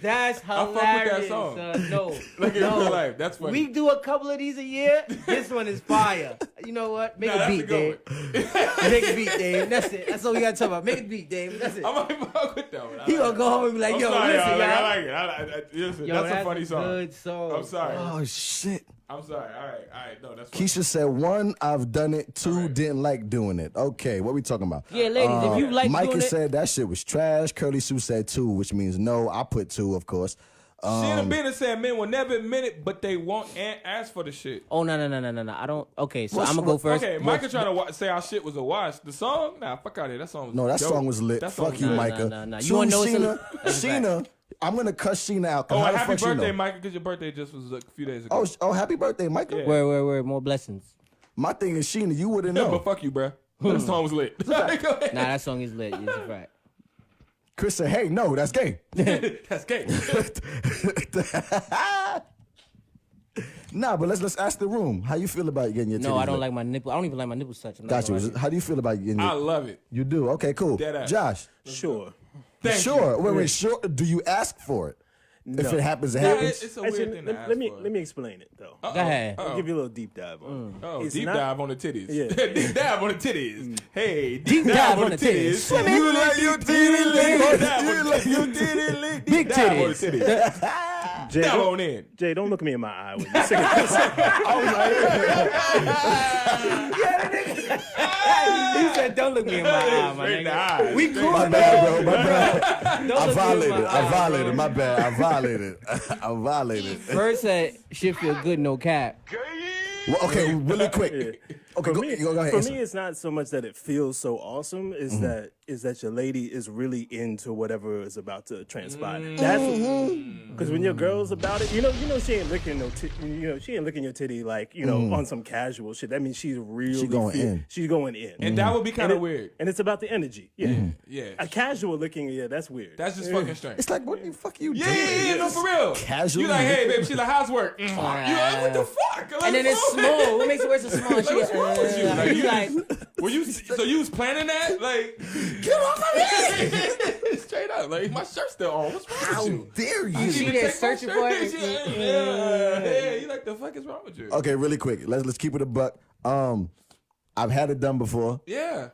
That's I fuck with hilarious. that song. No, Like in real life, that's funny. we do a couple of these a year. This one is fire. You know what? Make Nah, a that's beat, a good Dave. Make a beat, Dave. That's it. That's all we gotta talk about. Make a beat, Dave. That's it. I might fuck with that one. He gonna go home and be like, I'm yo, sorry, listen, y'all. y'all. Like, I like it. Listen, Yo, that's a funny song. Good song. I'm sorry. Oh, shit. I'm sorry. All right. No, that's funny. Keisha said, 1, I've done it. 2, didn't like doing it. Okay, what we talking about? Yeah, ladies, if you like Micah doing it, said that shit was trash. Curly Sue said 2, which means no. I put 2, of course. Sheena Bennett said men will never admit it, but they won't ask for the shit. oh no, I don't. Okay, so I'm gonna go first. Okay, Micah trying to say our shit was a wash. The song? Nah, fuck out of here. That song was No, that dope. song was lit. That song Fuck was you, lit. Micah. nah. You Two, wanna know Sheena, what's in- Sheena, I'm gonna cuss Sheena out. Oh, How and the happy fuck she birthday, know? Micah, because your birthday just was a few days ago. Oh, happy birthday, Micah. Yeah. Where, more blessings. My thing is Sheena, you wouldn't But know. fuck you, bruh. That song was lit. Go ahead. Nah, that song is lit. It's a fact. Chris said, hey, no, that's gay. That's gay. Nah, but let's ask the room. How you feel about getting your titties No, I don't lit? like my nipple. I don't even like my nipples touched. I'm not Got gonna you. lie. How do you feel about getting I your... love it. You do? Okay, cool. Dead ass. Josh, Sure. Thank sure. you. Wait, sure. Do you ask for it? If No. it happens, it Yeah, happens. it's a Actually, weird thing to ask let me for. let me explain it though. Uh-oh. Go ahead. I'll Uh-oh. give you a little deep dive on it. Oh, It's deep not- dive on the titties. Yeah. Deep dive on the titties. Hey, Deep dive on the titties. Swimming. You like your titty lick. You Deep dive on the like your titty lick. Big Deep dive on the titties. titties. Jay, Dive don't, on in. Jay, don't look me in my eye when you sing this. He said, "Don't look me in my eye, my Straight in the nigga." eyes. We cool, My man. bad, bro. My bad. Don't I look me in violated. my I eye, violated. bro. My bad. I violated. I violated. First said, "Shit feel good, no cap." Well, okay, really quick. Okay, go ahead. For answer. me, it's not so much that it feels so awesome. Is that your lady is really into whatever is about to transpire. That's because when your girl's about it, you know she ain't licking she ain't licking your titty like on some casual shit. That means she's really She going in. She's going in, And that would be kind of weird. and it's about the energy. Yeah, Yeah. a casual licking. Yeah, that's weird. That's just fucking strange. It's like, what the fuck you doing? Yeah, no, for real. Casually You like, hey, licking? baby, she like, how's work? You like, what the fuck? Like, And then it's come on, man. small. What makes it worse? It's small. Like, what's wrong with you? Like, You like, Were you? So you was planning that? Like, Get off of me! straight up. Like, my shirt's still on. What's wrong How with you? dare You you? see Take that my searching shirt. for it? Yeah. You like, the fuck is wrong with you? Okay, really quick. Let's keep it a buck. I've had it done before. Yeah.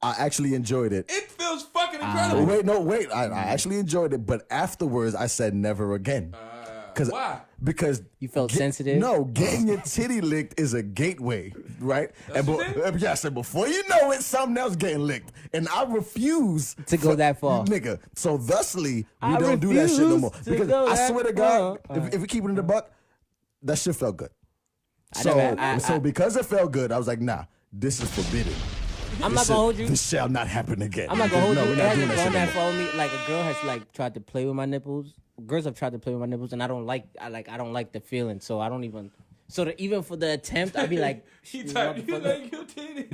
I actually enjoyed it. It feels fucking incredible. Wait. I actually enjoyed it, but afterwards I said never again. Why? Because You felt sensitive? No, getting your titty licked is a gateway, right? That's what you think? Yes, and before you know it, something else getting licked, and I refuse To go that far. nigga. So thusly, we I don't do that shit no refuse more. to Because go I that swear to God, far. if we keep it in the buck, that shit felt good. I So because it felt good, I was like, nah, this is forbidden. I'm not gonna hold you. This shall not happen again. I'm not gonna hold No, you. we're It not doing hasn't that gone shit that no more. far with me. Like a girl has like tried to play with my nipples. Girls have tried to play with my nipples, and I don't like the feeling. So I don't even. So even for the attempt, I'd be like, He typed, you like your titty.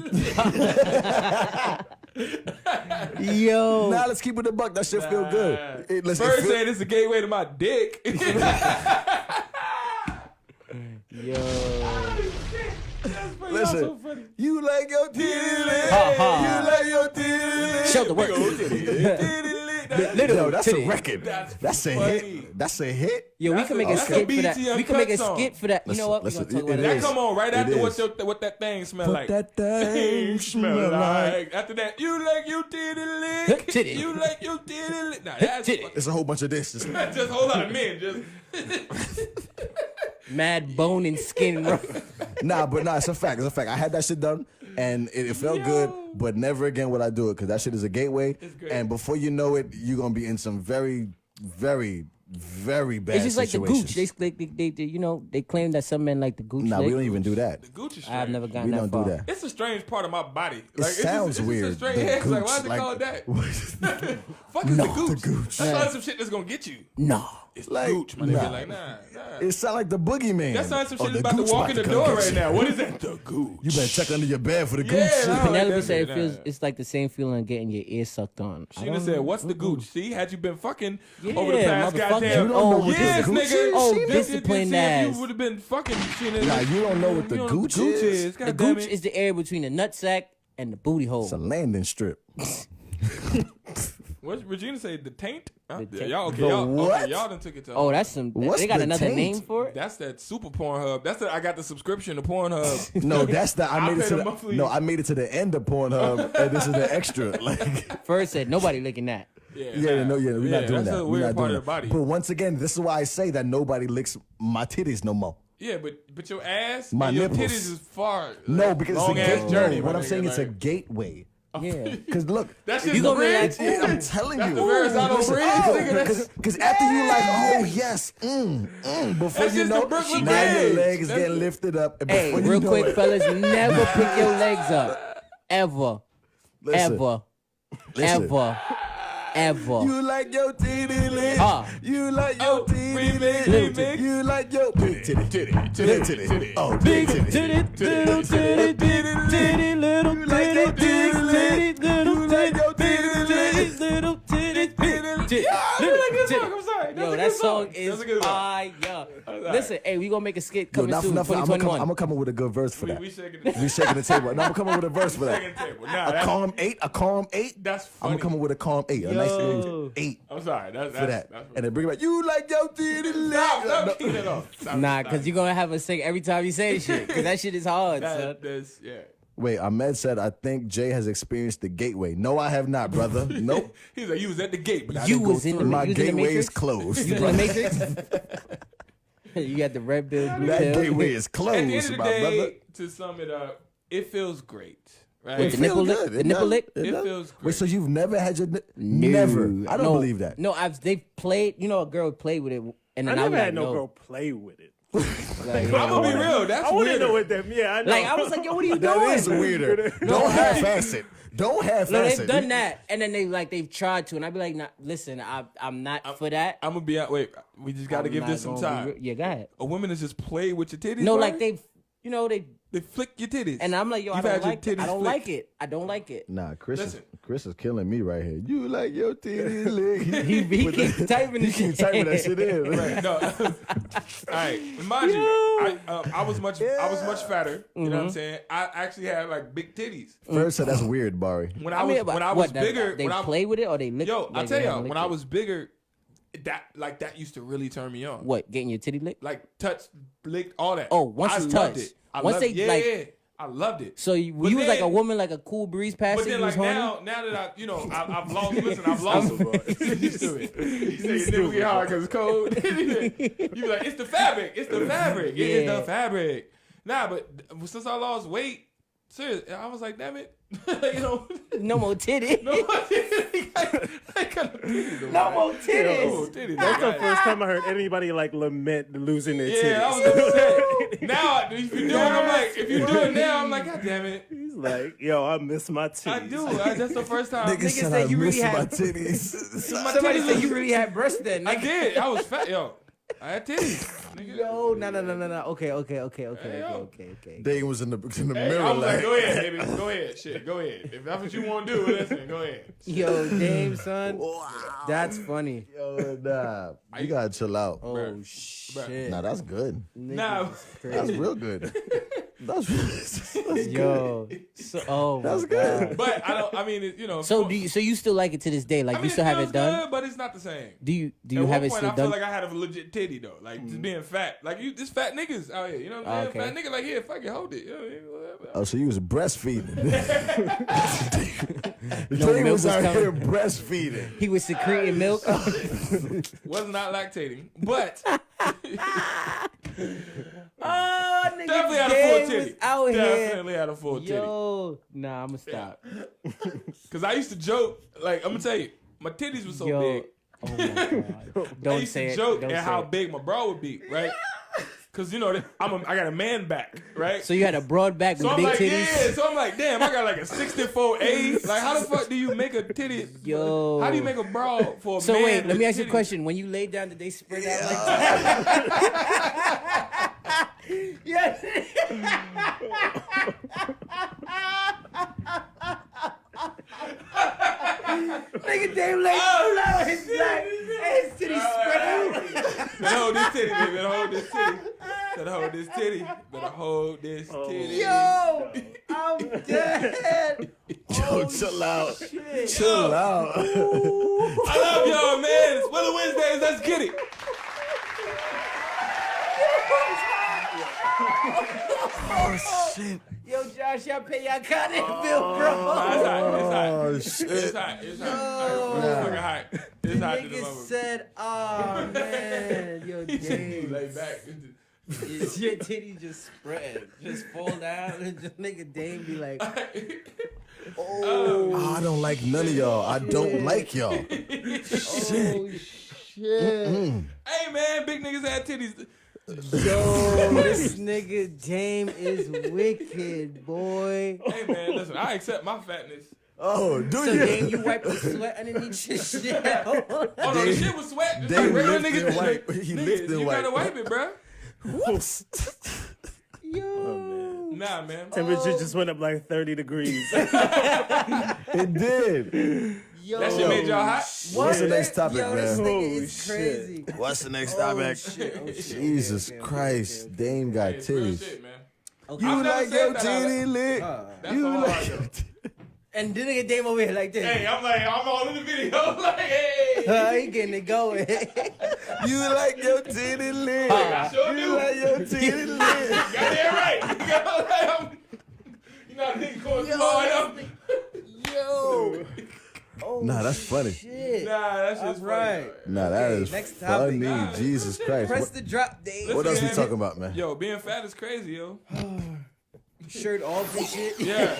yo. Nah, let's keep it a buck. That shit feel good. First feel- saying it's a gateway to my dick. Yo. Listen, so funny. you like your titty lick. Ha, ha. You like your titty lick. Show the work. Little Yo, that's a titty. record. That's a funny. hit. That's a hit. Yo, we That's can a- make a that's a skit for that. BET We can make a Uncut song. skit for that. You know what? We're Listen, gonna talk it about That is. that. come on right It after is. what that thing smell What like. that thing smell like. After that, you like your titty lick. Titty. You like your titty lick. Nah, that's Titty. fucking- It's a whole bunch of this. just a whole lot of men. Just Mad bone and skin. Nah, it's a fact. It's a fact. I had that shit done, and it felt good, but never again would I do it, because that shit is a gateway. It's great. And before you know it, you're going to be in some very, very very bad It's just like the situations. gooch. They you know, they claim that some men like the gooch. Nah, lick. we don't even do that. The Gucci I have never strange. gotten We that don't far. do that. It's a strange part of my body. It sounds it's weird. Just a strange, The yeah, it's like, gooch, why is it like- called that? Fuck is No, the gooch? the gooch. That's not some shit that's gonna get you. No. It's Like, the gooch, my nah. nigga. Like, nah. It sound like the boogeyman. That sounds some Oh, shit the that's about gooch to walk in the come door get right you. now. What is that? The gooch. You better check under your bed for the Yeah, gooch. nah. Penelope that said it shit, feels nah. it's like the same feeling of getting your ear sucked on. I Sheena don't said, know. "What's the gooch? See, had you been fucking Yeah, over the past motherfucker. goddamn, You don't know what the yes, gooch nigga, is, Oh, Sheena? disciplined see if ass. you would have been fucking Sheena. Nah, you don't know what the You don't know gooch is? The God damn gooch it. is the area between the nutsack and the booty hole. It's a landing strip. What's Regina say? The taint? The Yeah, taint. y'all okay? The Y'all what? okay? Y'all done took it to. Oh, that's some. What's they got the another taint? name for it. That's that super Pornhub. That's the I got the subscription to Pornhub. No, that's the I made it paid to a the monthly- no. I made it to the end of Pornhub, and this is the extra. Like, First said nobody licking that. yeah, no, yeah, we're not doing that's that. a We're weird not part doing of the that. body. But once again, this is why I say that nobody licks my titties no more. Yeah, but your ass, My and your nipples. titties is far. No, because long it's a ass gate. journey. No, my what I'm nigga, saying, it's a like, gateway. Yeah. Because look, That's if just gonna the relax. bridge. Yeah, I'm telling That's you. the Verrazano Bridge, nigga. That's- Because after you like, oh yes, before That's you just know, the Brooklyn now your Bridge. leg is That's- getting lifted up. And Hey, before you real know quick, it, fellas, never pick your legs up, ever, listen, ever, listen. ever. You like your titty lick. You like your Oh, titty remix, lick. remix. You like your big titty. Big titty. Oh, Big big titty. titty, little titty, titty, little You like your titty, titty big lick. titty, little You like your titty, titty lick. little titty, big titty, I little like this titty. song. I'm sorry. That's Yo, a that good song That's is a good song. fire. right. Listen, hey, we gonna make a skit Yo, coming soon, I'm 2021. gonna come up with a good verse for that. We shaking the We shaking the table. No, I'm gonna come up with a verse for that. shaking the table. Nah, A that's, calm 8. A calm 8. that's I'm funny. gonna come up with a calm 8. A nice little 8 I'm sorry. That's for that. That's And then bring it back. You like your titty lick. Stop kicking it off. Stop, Nah, stop. cause you're gonna have a sing every time you say shit, cause that shit is hard, son. That's yeah. Wait, Ahmed said, I think Jay has experienced the gateway. No, I have not, brother. Nope. He's like, you was at the gate, but I You didn't go was in through. the My you was in the gateway is Matrix? closed. You in the Matrix? You got the red pill, blue That pill. gateway is At the end closed, of the my day, brother. to sum it up, it feels great, right? With the nipple lick? good. The nipple does. lick? It does. feels Wait, great. so you've never had your No, never? I don't no, believe that. No, they've played. You know, a girl played with it, and I then I never was had like, no no. girl play with it. Like, I'm gonna be real. That's I want to weird. know what that. Yeah, I know. like, I was like, yo, what are you That doing? is weirder. No, Don't hey. half-ass it. Don't half-ass No, it. they've done that, and then they've tried to, and I'd be like, nah, listen, I'm not for that. I'm gonna be out. Wait, we just got to I'm give not this some gonna be time. real- Yeah, go ahead. A woman is just play with your titties. No, bro? like they flick your titties. and I'm like, yo, I You've don't had your like it. titties I don't flicked. like it. I don't like it. Nah, Listen. Chris is killing me right here. You like your titty lick. He keeps typing He this keeps shit. typing that shit in. Right, no. All right, mind you, I was much fatter. You know what I'm saying? I actually had like big titties. First said that's weird, Barry. When I was bigger, they when I play with it or they lick. yo, like I tell they you, haven't when licked I it? was bigger, that used to really turn me on. What, getting your titty licked? Like touch, licked, all that. Oh, once I it's loved touched. it. I Once loved they, it. Yeah, like- yeah, I loved it. So you But was like a then- woman, like a cool breeze past But it. then, You was like horny? now that I've lost. Listen, I've lost. Used to it. You say your nipple get hard because it's cold. You be like, it's the fabric. It's the fabric. It is Yeah. the fabric. Nah, but since I lost weight, seriously, I was like, damn it, you know, No more titty. no more titties. No more titties. titties. That's the first time I heard anybody like lament losing their Yeah, I titties. was upset. Now, if you do it, I'm like, if you do it now, I'm like, God damn it. He's like, yo, I miss my titties. I do. That's the first time. Nigga said said I you really miss my had- titties. Somebody said you really had breasts then. I nigga. did. I was fat, yo. I had titties. Nigga. Yo, no. Okay. yo. Dane was in the Hey, mirror I was like, like, go ahead, baby. Go ahead. Shit, go ahead. If that's what you want to do, listen, go ahead. Yo, Dame, son. That's funny. yo, nah, you gotta chill out. Oh, shit. Nah, that's good. Nah, That's real good. That's good. Yo. So, oh, That's my good. God. but I don't. I mean, you know. So you still like it to this day? Like I mean, you still have feels it done? good, but it's not the same. Do you At have one it point, still I feel done? like I had a legit titty though, like just being fat. Like you, this fat niggas out here. You know what I'm saying? Okay. Fat nigga, like here, fuck it, hold it. You know, whatever. Oh, so you was breastfeeding. No Dane milk was was out coming. here breastfeeding. He was secreting milk. Was not lactating, but Oh, nigga, definitely had a Dame full was titty. out here. Definitely had a full titty. Yo, nah, I'ma stop. Cause I used to joke, like I'm gonna tell you, my titties were so Yo. big. Oh my God. I Don't used say to it. joke Don't at say how it. big my bro would be, right? Because, you know, I got a man back, right? So you had a broad back with So I'm big like, titties? yeah. So I'm like, damn, I got like a 64A. Like, how the fuck do you make a titty? Yo. How do you make a bra for a So man? wait, let me with ask you a titties? question. When you laid down, did they spread out like that? Yes. Nigga Dave like flow his black and his titties spread out. Better hold this titty, baby. Better hold this titty. Better hold this titty. Better hold this titty. Yo, I'm dead. Yo, chill out. Shit. Chill out. I love y'all, man. It's Willa Wednesdays. Let's get it. Oh, shit. Yo, Josh, y'all pay y'all content bill, bro. It's hot. It's hot. Oh, It's shit. hot. It's hot. It's fucking hot. It's hot to the Nigga moment. said, oh man, yo, He said, "You Dave. lay back." Is your titty just spread, just fall down, and just nigga Dame be like, Oh, I don't like none of y'all. I don't like y'all. oh shit. Hey man, big niggas had titties. Yo, this nigga Dame is wicked, boy. Hey man, listen, I accept my fatness. Oh, do So you? Dame, you wipe the sweat underneath your shit. Oh no, the shit was sweat. Just Dame like regular lift niggas. and Like, wipe. He niggas, lift and you gotta wipe. wipe it, bruh. Whoops. Yo. Nah, man. Temperature just went up like 30 degrees. It did. Yo. That shit made y'all hot. What's the next topic, Yo, man? this nigga Oh, is shit. crazy. What's the next Oh shit, oh shit. Jesus Christ. Dame got It's real titties. shit, man. Okay. You I've never like said your that out titty lit? That's You all like hard, your though. And the nigga Dame over here like this. Hey, I'm all in the video. Like, hey. He getting it going. You like your titty lit? I sure You do. like your titty lit? Got that right. You know, nigga going too hard up. Yo. Oh, Nah, that's funny. shit. Nah, that's just All right. Nah, that Okay, is next topic. funny. Jesus Christ. Press What, the drop, Dave. what else we man. talking about, man? Yo, being fat is crazy, yo. Shirt off and shit. Yeah.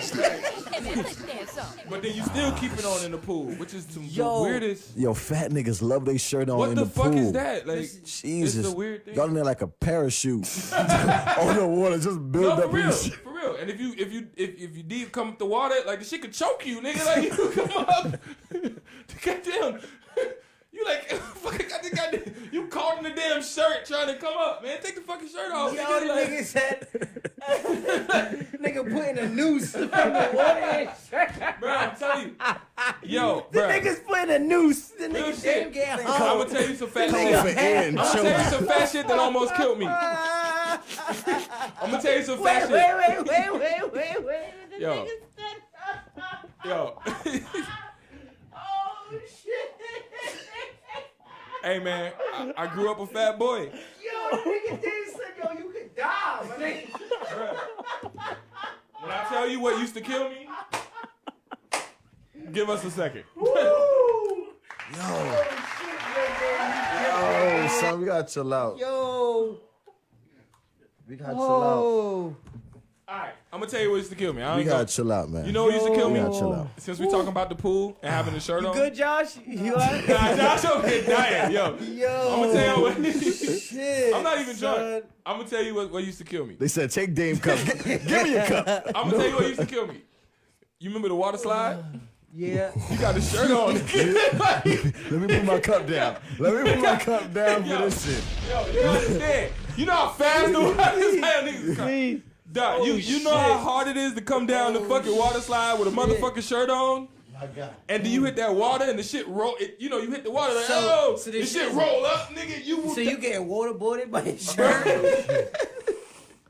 But then you still keep it on in the pool, which is the Yo. weirdest. Yo, fat niggas love they shirt on What in the the fuck pool. is that? Like, Jesus. it's the weird thing. Y'all in there like a parachute on the water, just build No, up for real, your shit. for real. And if you deep come up the water, like the shit could choke you, nigga. Like you come up, goddamn, you like fucking goddamn, you caught in the damn shirt trying to come up, man. Take the fucking shirt off. Yo, nigga. the Like, nigga said, nigga putting a noose from the water. bro, I'm telling you, yo, The bro. nigga's putting a noose. The Real nigga shit. Dame get I'm hung. gonna tell you some fat Come shit. for air and I'm gonna tell you choke. some fat shit that almost killed me. I'm gonna tell you some fat shit. Wait. The Yo. nigga said, Yo, oh shit. hey man, I grew up a fat boy. Yo, nigga Dame said, yo, you could die, my nigga. Bruh. When I tell you what used to kill me, give us a second. Oh, son, we gotta chill out. Yo. We gotta chill Oh. Alright, I'm gonna tell you what used to kill me. I out. We don't know. gotta chill out, man. You know what used to kill we me? gotta chill out. Since we talking about the pool and having the shirt on. Good, Josh? You alright? Nah, Josh over here dying, yo. Yo. I'm gonna tell you what. Shit. I'm not even son. drunk. I'm gonna tell you what used to kill me. They said, take Dame cup. Give me your cup. I'm gonna tell you what used to kill me. You remember the water slide? Yeah. You got the shirt on. Let me put my cup down. Let me put my cup down for Yo. this shit. Yo, you understand? You know how fast the water is? How niggas come. Dog, you know how hard it is to come down the fucking water slide with a motherfucking shirt on? And then you hit that water and the shit roll. You hit the water like, So the this shit shit- roll up, nigga. So you getting waterboarded by his shirt?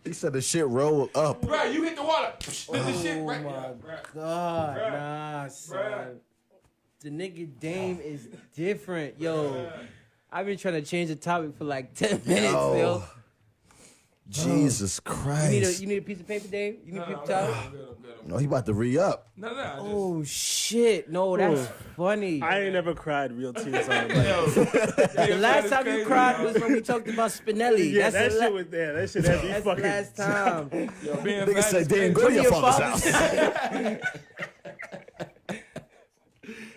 He said the shit rolled up. Bruh, you hit the water. Then the shit right. my Yeah, bruh. God, Bruh. nah, son. Bruh. The nigga Dame is different, yo. I've been trying to change the topic for like 10 minutes, yo. Jesus Christ. You need a piece of paper, Dave? You need a Nah, paper towel? I'm good. No, he about to re-up. No, I just. Oh shit! No, that's funny. I ain't never cried real tears on it. Yo, The last time you cried was when we talked about Spinelli. Yeah, that's that shit was there. That shit had me that's the fucking. last time. being Nigga fat said, is damn, crazy. go to your father's house.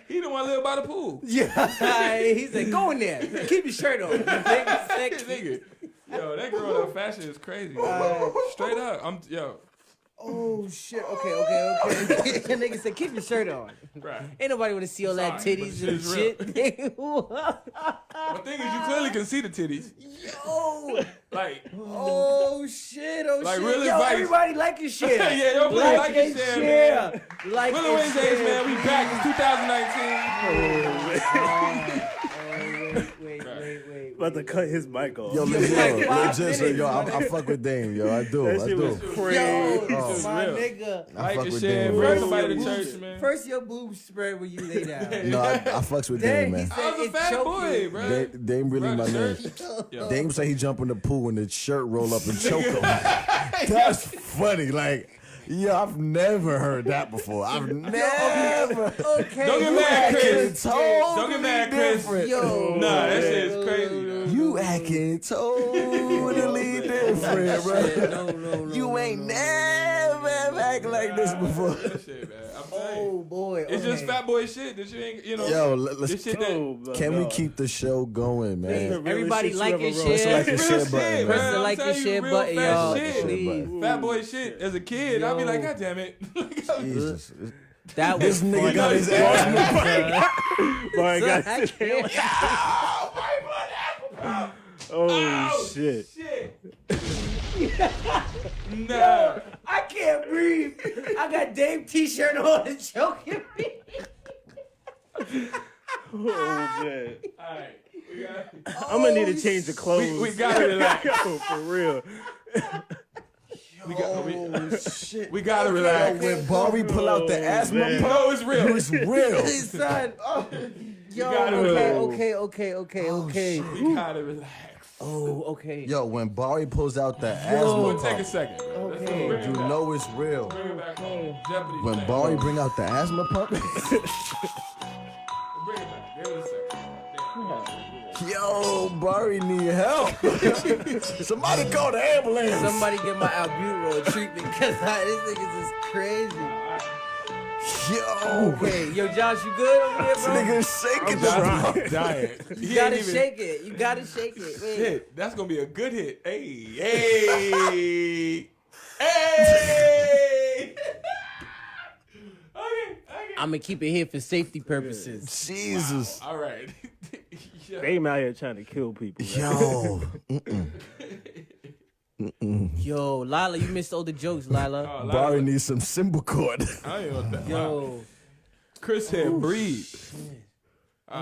He the want to live by the pool. Yeah, he said, "Go in there, keep your shirt on." Nigga. Yo, that girl in fashion is crazy. Straight up, Oh shit! Okay. That nigga said, "Keep your shirt on." Right. Ain't nobody want to see all that Sorry, titties but and shit shit. The thing is, you clearly can see the titties. Yo. Like, Oh shit! Like, shit! real Yo, advice. everybody like your shit. Yeah, yo, please like your shit, man. Like Willa your Wednesdays, shit. man. We back in 2019. Wait. About to cut his mic off. Yo, like 5 legit, minutes, yo, I fuck with Dame, yo. I do. That shit was crazy. Yo, my real. nigga. I Like fuck your with shit, Dame. bring Yo. somebody to church, man. First your boobs spread when you lay down. No, I fucks with Dame, Then he man. said I was a it fat choked boy, you. bro. Dame really my man. Yo. Dame say he jump in the pool and the shirt roll up and choke him. That's funny. Like, yeah, I've never heard that before. I've never. Okay. Don't get mad, Chris. Totally Don't get mad, Chris. different. Yo. Nah, that shit is crazy. Yo. You acting totally different, bro. No. You ain't never acting like this before. That shit, man. I'm telling Oh you. boy. It's just okay. fat boy shit that you ain't, you know. Yo, this let's. shit that. Can we keep the show going, man? Everybody like your Let's shit. like your Real share shit, button, man. Press man. the I'm like your telling you, share real button, fat y'all. shit. Please. Fat boy shit. As a kid, I'd be Yo. like, God damn it. Jesus. That This was nigga funny. got his ass. Boy, got I can't. Oh, shit. Nah. I can't breathe. I got Dame t-shirt on and choking me. Oh, man. Alright. I'm going to need to change the clothes. We gotta relax. Yo, for real. We gotta relax. When Barbie pull out the asthma man. pump, No, it's real. it's real. Son. Yo, gotta okay. We gotta relax. Oh, okay. Yo, when Barbie pulls out the We'll asthma take a pump, second. Bro. Let's Okay. bring it you back. know it's real. Bring it back home. Jeopardy. When back. Barbie bring out the asthma pump, Bring it back. Give it a second. Damn. yo, Barbie need help. Somebody call the ambulance. Somebody get my albuterol treatment because this nigga's is crazy. Yo, Okay, yo, Josh, you good over there, this bro? nigga shaking the I'm dying. You gotta shake it. You gotta shake it. Wait. Hit. That's gonna be a good hit. Hey. Okay. I'm gonna keep it here for safety purposes. Jesus. All right. Yeah. They out here trying to kill people. Man. Yo, Yo, Lila, you missed all the jokes, Lila. Oh, Barbie needs some cymbal cord. I ain't know that. Yo, Chris said breathe.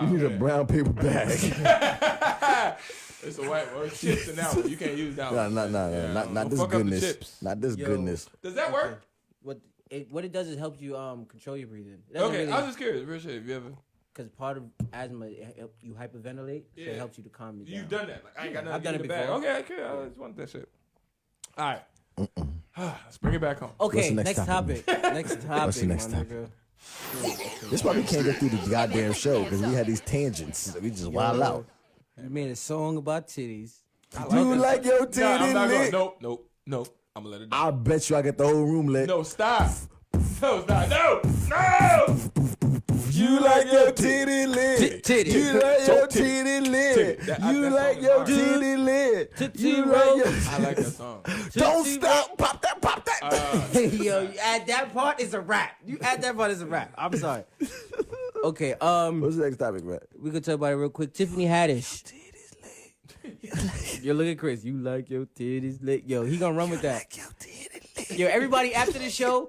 You need a brown paper bag. It's a white one. Chips in that one. You can't use that one. Nah, Yeah, not don't this fuck up the goodness. chips. Not this Yo. goodness. Does that work? what it does is help you control your breathing. It doesn't Okay, really- I was just curious. Real shit. Have you ever? Because part of asthma, you hyperventilate, so Yeah. it helps you to calm it down. You've done that. Like, I ain't got nothing I've done in it the bag. before. Okay, okay. I just wanted that shit. All right. Let's bring it back home. Okay, What's the next next topic. Next topic. What's the next my topic? nigga. This is why we can't get through the goddamn show because we had these tangents. We just wild out. You made a song about titties. You like your titty Nah, I'm not going. lit? Nope. I'm gonna let it die. I bet you I get the whole room lit. No, stop. No, stop. No. You like your titty lit. Titty. You like your titty lit. Titty. That You song like is your hard. titty lit. Titty You roll. like your. I like that song. Don't stop. Pop that. Pop that. Yo, you add that part is a rap. You add that part is a rap. I'm sorry. Okay, What's the next topic, man? we could talk about it real quick. Tiffany Haddish. Yo, look at Chris. You like your titties lit. Yo, he gonna run with that. Your titty lit. Yo, everybody after the show,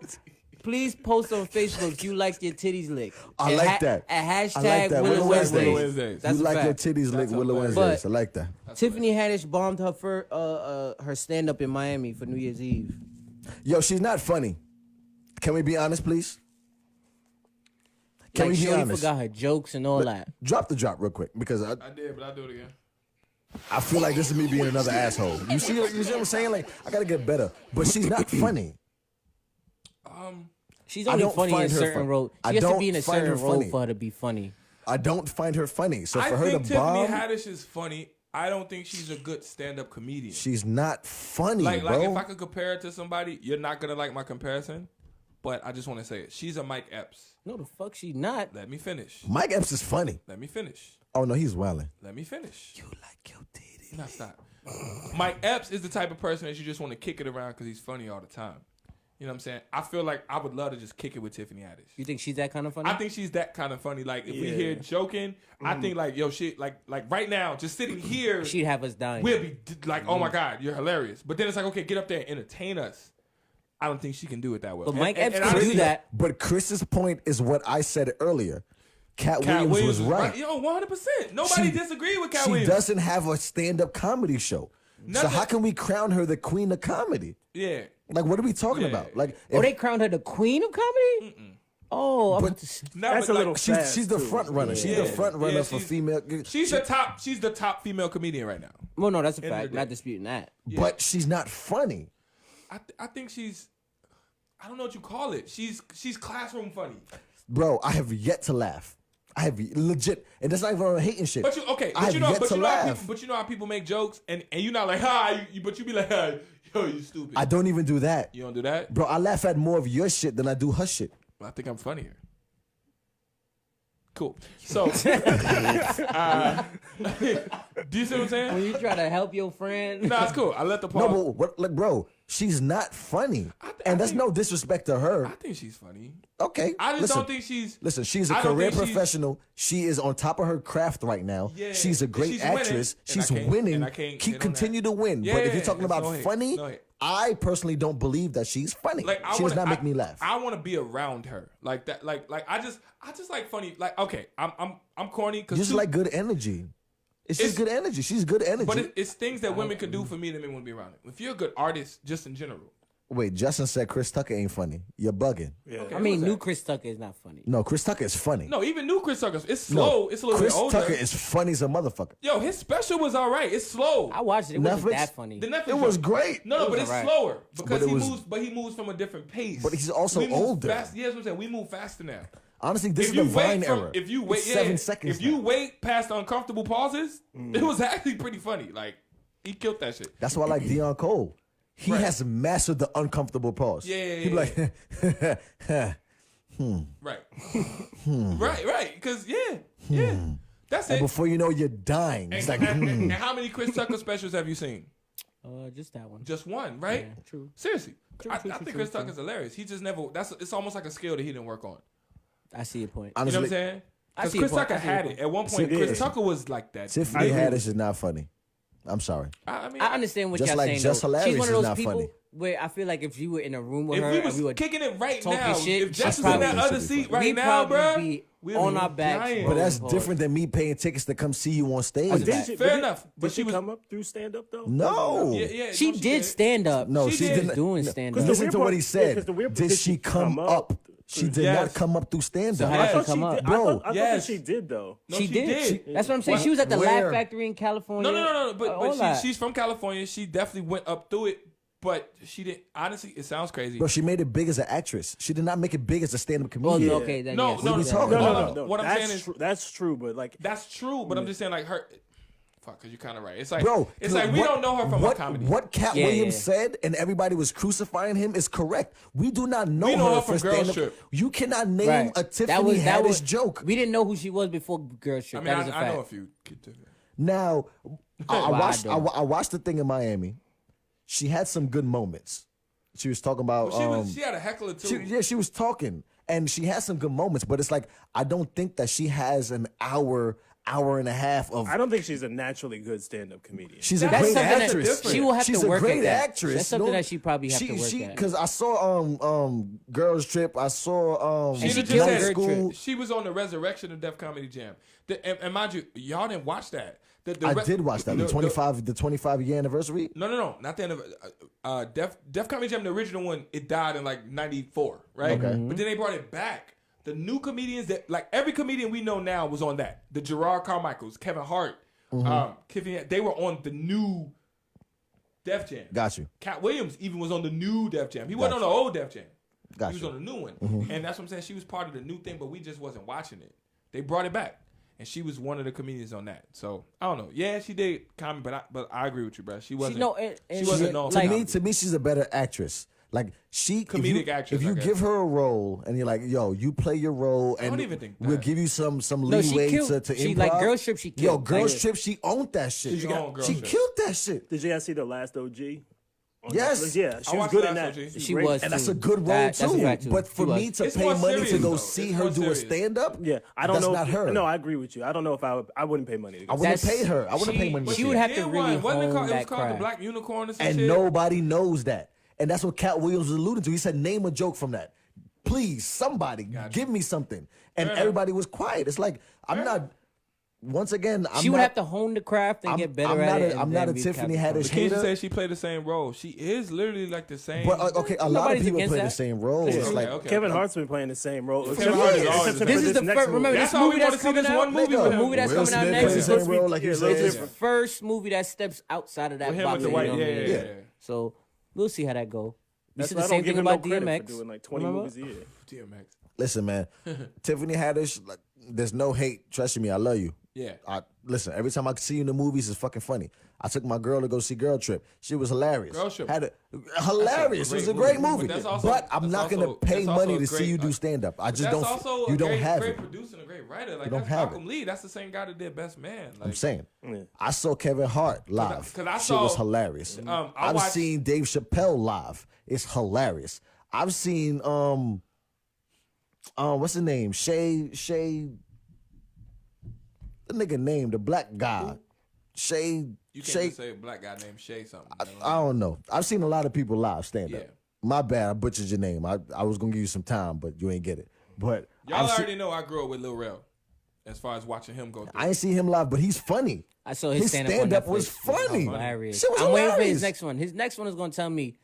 please post on Facebook you like your titties licked. I And like that. At hashtag I like that. Willa Willow Wednesdays. Willow Wednesdays. That's You a like your fact. titties licked, Willow hilarious. Wednesdays. But- I like that. Tiffany Haddish bombed her stand up in Miami for New Year's Eve. Yo, she's not funny. Can we be honest, please? Can Like, we she be only honest? forgot her jokes and all that. Drop the drop real quick because I did, but I'll do it again. I feel like this is me being another asshole. You see what I'm saying? Like, I gotta get better. But she's not funny. She's I only don't funny in find her certain fun- roles. I She has to don't be in a find her certain role funny. for her to be funny. I don't find her funny. So I for her to think Tiffany bomb, Haddish is funny. I don't think she's a good stand-up comedian. she's not funny, Like bro. if I could compare it to somebody, you're not gonna like my comparison. but I just want to say it. She's a Mike Epps. No, the fuck she not. Let me finish. Mike Epps is funny. Let me finish. Oh no, he's wilding. Let me finish. You like your titty. No, stop. Mike Epps is the type of person that you just want to kick it around because he's funny all the time. You know what I'm saying? I feel like I would love to just kick it with Tiffany Haddish. You think she's that kind of funny? I think she's that kind of funny. Like if we hear joking, I think like yo shit. Like right now, just sitting here, She'd have us dying. we'll be like, oh my god, you're hilarious. But then it's like, okay, get up there and entertain us. I don't think she can do it that well. But Mike Epps and can do honestly, that. But Chris's point is what I said earlier. Cat Cat Williams was right. Yo, 100%. Nobody disagreed with Cat She Williams. doesn't have a stand-up comedy show. So how can we crown her the queen of comedy? Yeah. Like, what are we talking about? Like, Oh, they crowned her the queen of comedy? Oh, I'm But- about to say. No, That's but a little she's the too. front runner. She's the front runner for she's- female. She's the top female comedian right now. Well, no, that's a End of fact. the Not day. disputing that. But she's not funny. I think she's, I don't know what you call it. She's classroom funny. Bro, I have yet to laugh. I have legit, and that's not even on hating shit. But you I but have you know, yet but to you know, how laugh. people, but you know how people make jokes and you're not like but you be like yo, you stupid. I don't even do that. You don't do that? Bro, I laugh at more of your shit than I do her shit. I think I'm funnier. Cool. So, do you see what I'm saying? When you try to help your friend. No, it's cool. I let the No, pause. but what, like, bro, she's not funny, I and that's think- no disrespect to her. I think she's funny. Okay, I just listen, don't think she's. Listen, she's a I don't career think she's- professional. She is on top of her craft right now. Yeah, she's a and great she's winning, actress. and She's I can't- winning. and I can't Keep hit on continue that. to win. Yeah, but if you're talking it's about no hate, funny, no hate. I personally don't believe that she's funny. Like she does not make me laugh. I want to be around her like that. Like I just like funny. Like okay, I'm corny because Just like good energy. It's just good energy. She's good energy. But it's things that women can do for me that make me want to be around it. If you're a good artist, just in general. Wait, Justin said Chris Tucker ain't funny. You're bugging. Yeah. Okay, I mean, who's that? new Chris Tucker is not funny. No, Chris Tucker is funny. No, even new Chris Tucker. It's No, slow. It's a little Chris bit older. Tucker is funny as a motherfucker. Yo, his special was all right. It's slow. I watched it. It wasn't Netflix? that funny. The Netflix It was joint. great. No, but was it's alright. slower because But it he was- moves. But he moves from a different pace. But he's also We move older. Fast. Yeah, that's what I'm saying. We move faster now. Honestly, this If is you the Vine wait from, era. if you wait, It's yeah, 7 seconds. If you now. wait past the uncomfortable pauses, it was actually pretty funny. Like he killed that shit. That's why I like Deion Cole. He Right. has mastered the uncomfortable pause. Yeah, He be like, Right. Right. Because yeah, that's and it. before you know, you're dying. It's like, And how many Chris Tucker specials have you seen? Just that one. Just one, right? Yeah, true. Seriously, I true, think true, Chris true. Tucker's hilarious. He just never. It's almost like a skill that he didn't work on. I see your point. You know honestly, what I'm saying? I Because see your Chris point. Tucker I see your had point. it at one point. Yeah. Chris Tucker was like that. Tiffany agree. Haddish is not funny. I'm sorry. I mean, I understand what Just y'all like saying. Just though. Hilarious She's one of is those not people funny. where I feel like if you were in a room with if her we and was we were kicking it right talking now, shit, if Jess she's was in that probably- other seat right we'd now, probably bro, be we'd on be our backs, dying. But that's Pause. different than me paying tickets to come see you on stage. That's Didn't fact. she- Fair did- enough, but Did she she was- come up through stand up though? No. Yeah, She no, did stand up. No, She she did. didn't. Doing stand-up. Listen weird to what part- he yeah, said. 'cause the weird part- Did did she she come come up? up? She did Yes. not come up through stand So up. how I did thought she come she up? did. Bro, I thought yes. that she did though. No, She did. That's what I'm saying. What? She was at the Where? Laugh Factory in California. No. But all that. she's from California. She definitely went up through it, but she didn't. Honestly, it sounds crazy. Bro, she made it big as an actress. She did not make it big as a stand-up Well, comedian. okay, then No, yes. no, What are we no, talking No, about? no. What I'm that's saying is- true. That's true, but like That's true, but I'm just saying like her. Fuck, cause you're kind of right. It's like, Bro, it's like we what- don't know her from what, a comedy. What Cat Yeah, Williams yeah. said, and everybody was crucifying him, is correct. We do not know, We know her her for from Girls stand-up. Trip. You cannot name Right. a Tiffany Haddish joke. We didn't know who she was before Girls Trip. I mean, That is a I fact. know a few. kids. Now, I Well, I watched. don't. I watched the thing in Miami. She had some good moments. She was talking about. She had a heckler too. She was talking, and she had some good moments. But it's like I don't think that she has an hour and a half of. I don't think she's a naturally good stand up comedian. She's a That's great something that's actress. different. She will have She's to a work great at that. actress. That's something that she probably have to work at. Because I saw Girls Trip. I saw And she just killed said Girl School. Trip. She was on the resurrection of Def Comedy Jam. And mind you, y'all didn't watch that. I did watch that. The 25-year anniversary. No, not the end of Def Comedy Jam, the original one. It died in like '94, right? Okay. But then they brought it back. The new comedians that like every comedian we know now was on that. The Gerard Carmichaels, Kevin Hart, Tiffany, they were on the new Def Jam. Got you. Cat Williams even was on the new Def Jam. He wasn't on Gotcha. the old Def Jam. Got He was you. on the new one. And that's what I'm saying. She was part of the new thing, but we just wasn't watching it. They brought it back. And she was one of the comedians on that. So I don't know. Yeah, she did comedy, but I agree with you, bro. She wasn't. No, and she wasn't known for like- comedy. To me, she's a better actress. Like she, Comedic actress, If you I guess. give her a role and you're like, yo, you play your role, I don't and even think we'll that. give you some No, she leeway killed. to She improv. like Girls Trip. She Yo, killed. Girls Like, Trip, she owned that shit. She owned Girls She Trip. killed that shit. Did you guys see the last OG? on Yes. Netflix? Yeah, she was watched good the in last that. OG. She great. was. And that's too. a good role That's a too. fact, too. But for She was. me to It's pay more money serious, to go though. see It's her more do a serious. stand up, Yeah, I don't that's know. not her. No, I agree with you. I don't know if I wouldn't pay money to go. I wouldn't That's- pay her. I wouldn't pay money. to she see would her. have to Did really one. Wasn't it hone called, it was that called the craft. Black Unicorn or some And shit? nobody knows that. And that's what Cat Williams was alluding to. He said, name a joke from that. Please, somebody, give me something. And Fair everybody was quiet. It's like, I'm not, once again, I'm She would not, have to hone the craft and I'm- get better I'm at not it. a- and I'm then not a be Tiffany capable. Haddish But Keisha hater. said she played the same role. She is literally like the same. But okay, a lot of Nobody's people against play the that. same roles. Yeah. It's like, Okay. Kevin Hart's been playing the same role. Kevin Hart is always the This is the next first. movie. Remember That's this all we movie wanna that's see, coming this out. one movie with The him. movie that's Will coming out Smith next plays is the same role, like you Yeah, Little said. different. first movie that steps outside of that With him box. with the you white, know? yeah. So we'll see how that go. You That's said why the I same don't give thing him no about credit DMX. for doing like 20 Remember? movies a year. DMX. listen, man, Tiffany Haddish, like, there's no hate. Trust me, I love you. Yeah. Listen, every time I see you in the movies, it's fucking funny. I took my girl to go see Girl Trip. She was hilarious. Girl Trip. Hilarious. It was a great movie. But But, that's also- I'm that's not going to also- pay that's also money a to see great- you do stand up. I just That's don't. also You a don't great, have great it. producer and a great writer. Like don't that's have Malcolm Lee. That's the same guy that did Best Man. Like, I'm saying. Yeah. I saw Kevin Hart live. 'cause I Shit was saw- hilarious. I I've watched- seen Dave Chappelle live. It's hilarious. I've seen what's his name? Shay, the nigga name, the black guy. Shay, you can't Shay. just say a black guy named Shay something. I don't know. I've seen a lot of people live stand up. Yeah. My bad, I butchered your name. I was gonna give you some time, but you ain't get it. But Y'all I've seen- already know I grew up with Lil Rel. As far as watching him go through. I ain't see him live, but he's funny. I saw his stand up. stand-up was funny. Hilarious. Shit was I'm waiting for hilarious. his next one. His next one is going to tell me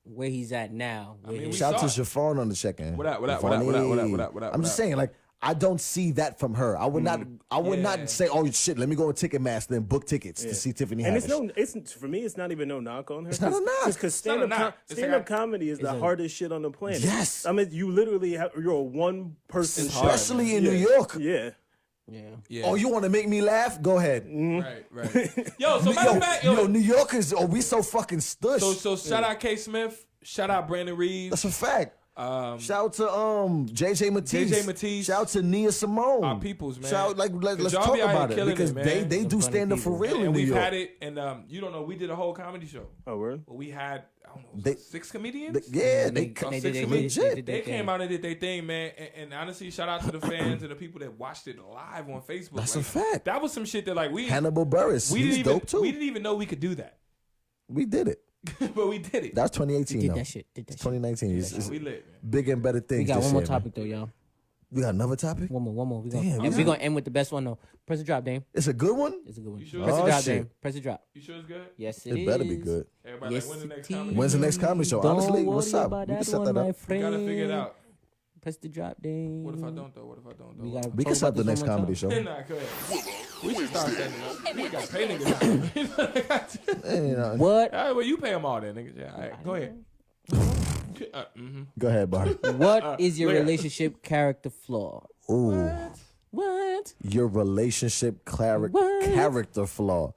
where he's at now. mean, we Shout out saw to it. Chiffon on the check-in. What up, what up, Funny. what up, what up, what up, what up, I'm what just up? saying, like, I don't see that from her. I would not. I would Yeah. not say, "Oh shit, let me go to Ticketmaster and book tickets to see Tiffany And Haddish." it's for me. It's not even no knock on her. It's not a knock. Because not a knock. It's stand up like comedy is the hardest shit on the planet. Yes. I mean you literally you're a one person show. Especially in New York. Yeah. Yeah. Yeah. Oh, you want to make me laugh? Go ahead. Right. Yo, so matter of fact, New Yorkers, we so fucking stush. So shout out K Smith. Shout out Brandon Reeves. That's a fact. Shout out to JJ Matisse. JJ Matisse. Shout out to Nia Simone. Our peoples, man. Shout let's 'Cause y'all talk be out here about it killing because it, man. they do Some stand up funny for real and in New we've York. had it, and you don't know, we did a whole comedy show. Oh, word? Well, we had I don't know, They- 6 comedians. Yeah, They they did six their legit. thing. They did They their came thing. out and did their thing, man. And honestly, shout out to the fans and the people that watched it live on Facebook. That's Like, a fact. That was some shit that like we Hannibal Burris. we He's didn't even dope too. we didn't even know we could do that, We did it. but we did it. That was 2018 Did though. that shit. Did that shit. 2019. It's We lit, man. bigger and better things. We got this one more year, man. topic though, y'all. We got another topic. One more. We Damn, gonna, and we're gonna end with the best one though. Press the drop, Dame. It's a good one. It's a good one. You sure? Press the Oh, drop, shit. Dame. Press the drop. You sure it's good? Yes, It better be good. Everybody Yes, like, when the next it comedy? is. When's the next comedy show? Don't Honestly, worry what's up? about We can that set one, that my up. We gotta friend. figure it out. Press the drop, Dame. What if I don't though? What if I don't though? We gotta We can talk set about the this next one more comedy time. show. Nah, go ahead. We should start setting it up. We got to pay niggas. Eh, you know, What? All right, well, you pay them all then, niggas. Yeah, all right, go ahead. Go ahead, Bar. What is your look at- relationship character flaw? Ooh, What? your relationship What? character flaw.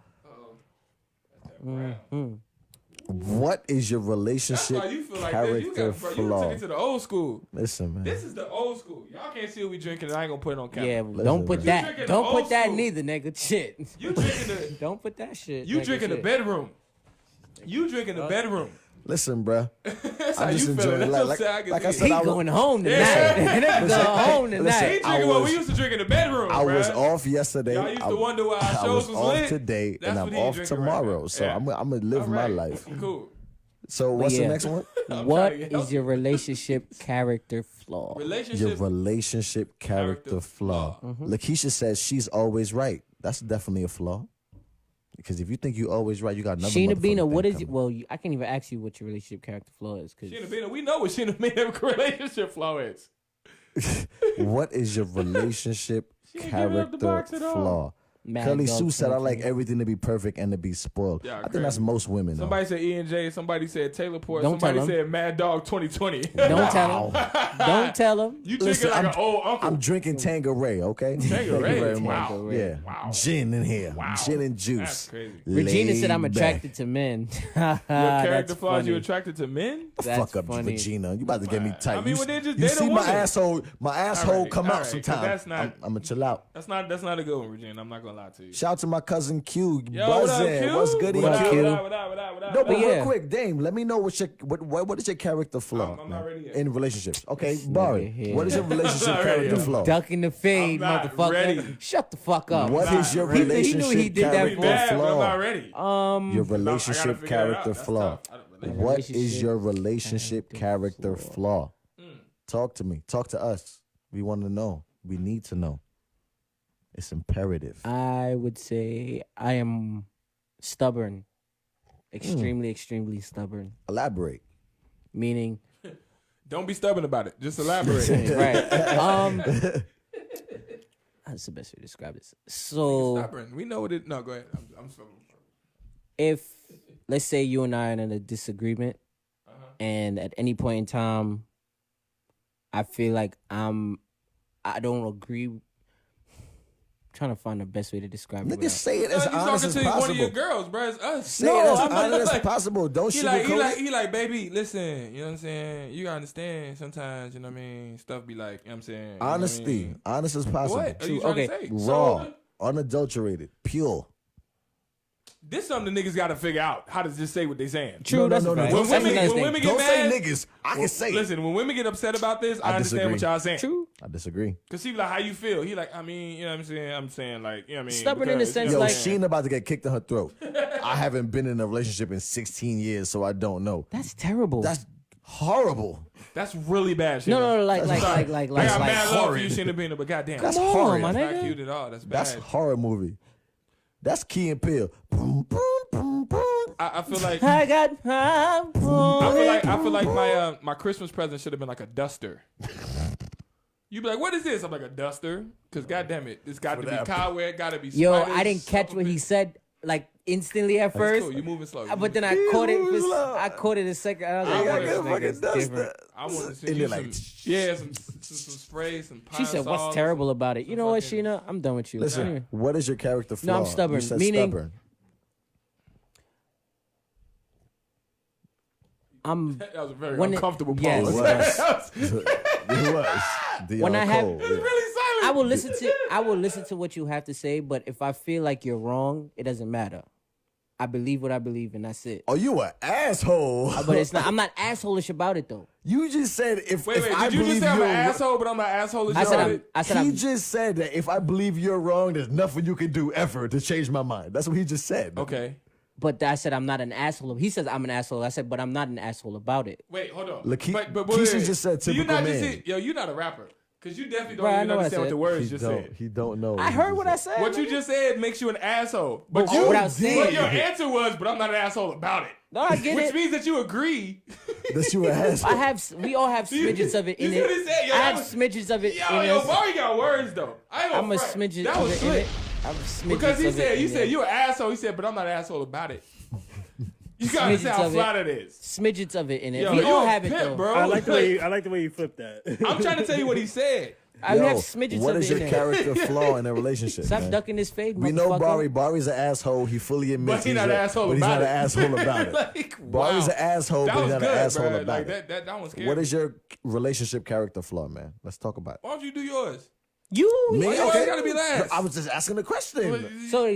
What is your That's relationship why you feel like this. You character got, bro, you flaw? took it to the old school. Listen, man. This is the old school. Y'all can't see what we drinking, and I ain't gonna put it on camera. Yeah, Listen, don't put man. You that. drinking Don't the put old that school. neither, nigga. Shit. You drinking the Don't put that shit. you nigga, drinking the shit. bedroom. You drinking the bedroom. Listen, bruh. That's how I'm just you feeling. enjoying That's like, so sad. can like see I it. said, He I was, going home tonight. Yeah. Nigga going home He tonight. drinking I what was- we used to drink in the bedroom. I was bruh. off yesterday. Y'all used to wonder why our I shows was was off lit. today, That's and what I'm he off drinking right tomorrow. now. So Yeah. I'm gonna live All my right. life. Cool. So what's yeah. the next one? What trying to help is your relationship character flaw? Your Relationship. relationship character Character flaw. flaw. Lakeisha says she's always right. That's definitely a flaw. Because if you think you're always right, you got another Sheena motherfucking Bina, thing what is coming. it? Well, I can't even ask you what your relationship character flaw is. Cause Sheena Bina, we know what Sheena Bina relationship flaw is. What is your relationship She ain't giving up the box character at all. flaw? Mad Curly Dog Sue said, "I like 2020. everything to be perfect and to be spoiled." Yeah, I think crazy. that's most women. Though. Somebody said E&J. Somebody said Taylor Port. Don't tell Somebody him. said Mad Dog 2020. Don't tell him. Don't tell him. You drinking Listen, like an old uncle. I'm drinking Tanqueray, okay? Thank you Tanqueray? very much. Wow. Yeah. Wow. Gin in here. Wow. Gin and juice. That's crazy. Regina said I'm Laid back. attracted to men. Your character flaws. funny. You attracted to men? That's Fuck up, funny. Regina. You about to get me tight. I mean, you when they just you date a see my woman. asshole Alright, come out alright, 'cause sometime. that's not- I'm gonna chill out. That's not a good one, Regina. I'm not gonna lie to you. Shout out to my cousin Q. Yo, what up, Buzzin'. Q? What's good, What up, Q? Q? What up? No, but Yeah. real quick, Dame, let me know what is your character flaw I'm not ready yet. in relationships. Okay, Barry, here. what is your relationship I'm not ready character yet. flaw? Ducking the fade, I'm not motherfucker. ready. Shut the fuck up. What is your He knew relationship he did that character for- Bad, but I'm flaw? not ready. Your No, I gotta relationship figure that out. character That's flaw. tough. I don't- What is Relationship your relationship character flaw? Mm. Talk to me. Talk to us. We want to know. We need to know. It's imperative. I would say I am stubborn. Extremely stubborn. Elaborate. Meaning, Don't be stubborn about it. Just elaborate. right. That's the best way to describe this. So Stubborn. We know what it. No, go ahead. I'm stubborn. if, let's say you and I are in a disagreement, and at any point in time, I feel like I don't agree. Trying to find the best way to describe it. Nigga, without- say it No, as you honest talking as to one of possible. your girls, bro. It's us. Say No, it as I'm not honest as like- possible. Don't He sugarcoat it. like, baby, listen, you know what I'm saying? You gotta understand sometimes, you know what I mean? Stuff be like, you know what I'm saying? You know what I Honesty. mean? Honest as possible. What are you True. trying Okay. to say? Raw. So, Unadulterated. Pure. this something the niggas gotta figure out how to just say what they saying. True, No, that's no, a no, fact. no. When Don't That's say another when thing. women get Don't say mad, niggas. I can say it. listen, when women get upset about this, I understand disagree. what y'all saying. True. I disagree. Cause she be like, how you feel? He like, I mean, you know what I'm saying? I'm saying like, you know what I mean? Stubborn in the Because, sense you know Yo, what like- I'm saying? Sheena about to get kicked in her throat. I haven't been in a relationship in 16 years, so I don't know. That's terrible. That's horrible. That's really bad shit. no, like, I got mad love for you, horrid. Sheena Bina, but goddamn. That's Come on, horrid. my That's nigga. not cute at all. That's bad. That's horror movie. That's Key and Peele. Boom, boom, boom, boom. I feel like I got. I feel like my Christmas present should have been like a duster. You be like, what is this? I'm like, a duster. Cause goddamn it, it's got to be cowware. It got to be. Yo, spiders, I didn't catch what he said like instantly at That's first, cool. You moving slow. but then I caught it. I caught it a second. I was like, I oh, got this a nigga's different. I want to see And you they're some, like, yeah, some spray, some pine She said, Sol, "What's terrible about it?" You know what, fucking- Sheena? I'm done with you. Listen, Anyway. what is your character flaw? I'm stubborn, You said meaning- stubborn. I'm That was a very When it- uncomfortable yes. pause. It was. It was. When I have- Cole, It's yeah. really silent. I will listen to what you have to say, but if I feel like you're wrong, it doesn't matter. I believe what I believe, and that's it. Oh, you an asshole. But it's not. I'm not assholish about it though. You just said if Wait, I did you just believe say I'm you're an asshole, but I'm not asshole? I said he I'm. just said that if I believe you're wrong, there's nothing you can do ever to change my mind. That's what he just said. Okay. But I said I'm not an asshole. He says I'm an asshole. I said, but I'm not an asshole about it. Wait, hold on. Look, but Keisha wait. just said Do you typical not just man. say, yo, you're not a rapper. Because you definitely don't Bruh, I even know what I understand what said. the words He just don't. said. He don't know. I heard what I said. What you just said makes you an asshole. But Oh, you, without saying but it. your answer was, but I'm not an asshole about it. No, I get Which it. means that you agree. That you an asshole. I have. We all have You- smidgens of it you in see what he it. said? Yo, I that have was- smidgens of it Yo, in yo, us. Barry got words though. I ain't I'm a gonna front. smidgen That of was it in slick. it. I'm smidgens Because he of said, it you in said it. you an asshole. He said, but I'm not an asshole about it. You gotta Smidgens say how of it. flat it is. Smidgens of it in it. Yo, we you all a have it pimp, though. bro. I like the way you flipped that. I'm trying to tell you what he said. I Yo, have smidgens what of is it your in there. character flaw in a relationship? Stop man? ducking his fade, We know motherfucker. Barry's an asshole. He fully admits But he not an asshole but he's about not it. an asshole about it. Like, Barry's wow. an asshole, That but he's was not good, an asshole bro. about Like, it. that one scared What me. is your relationship character flaw, man? Let's talk about it. Why don't you do yours? You. Me? Why you always gotta be last? I was just asking a question. So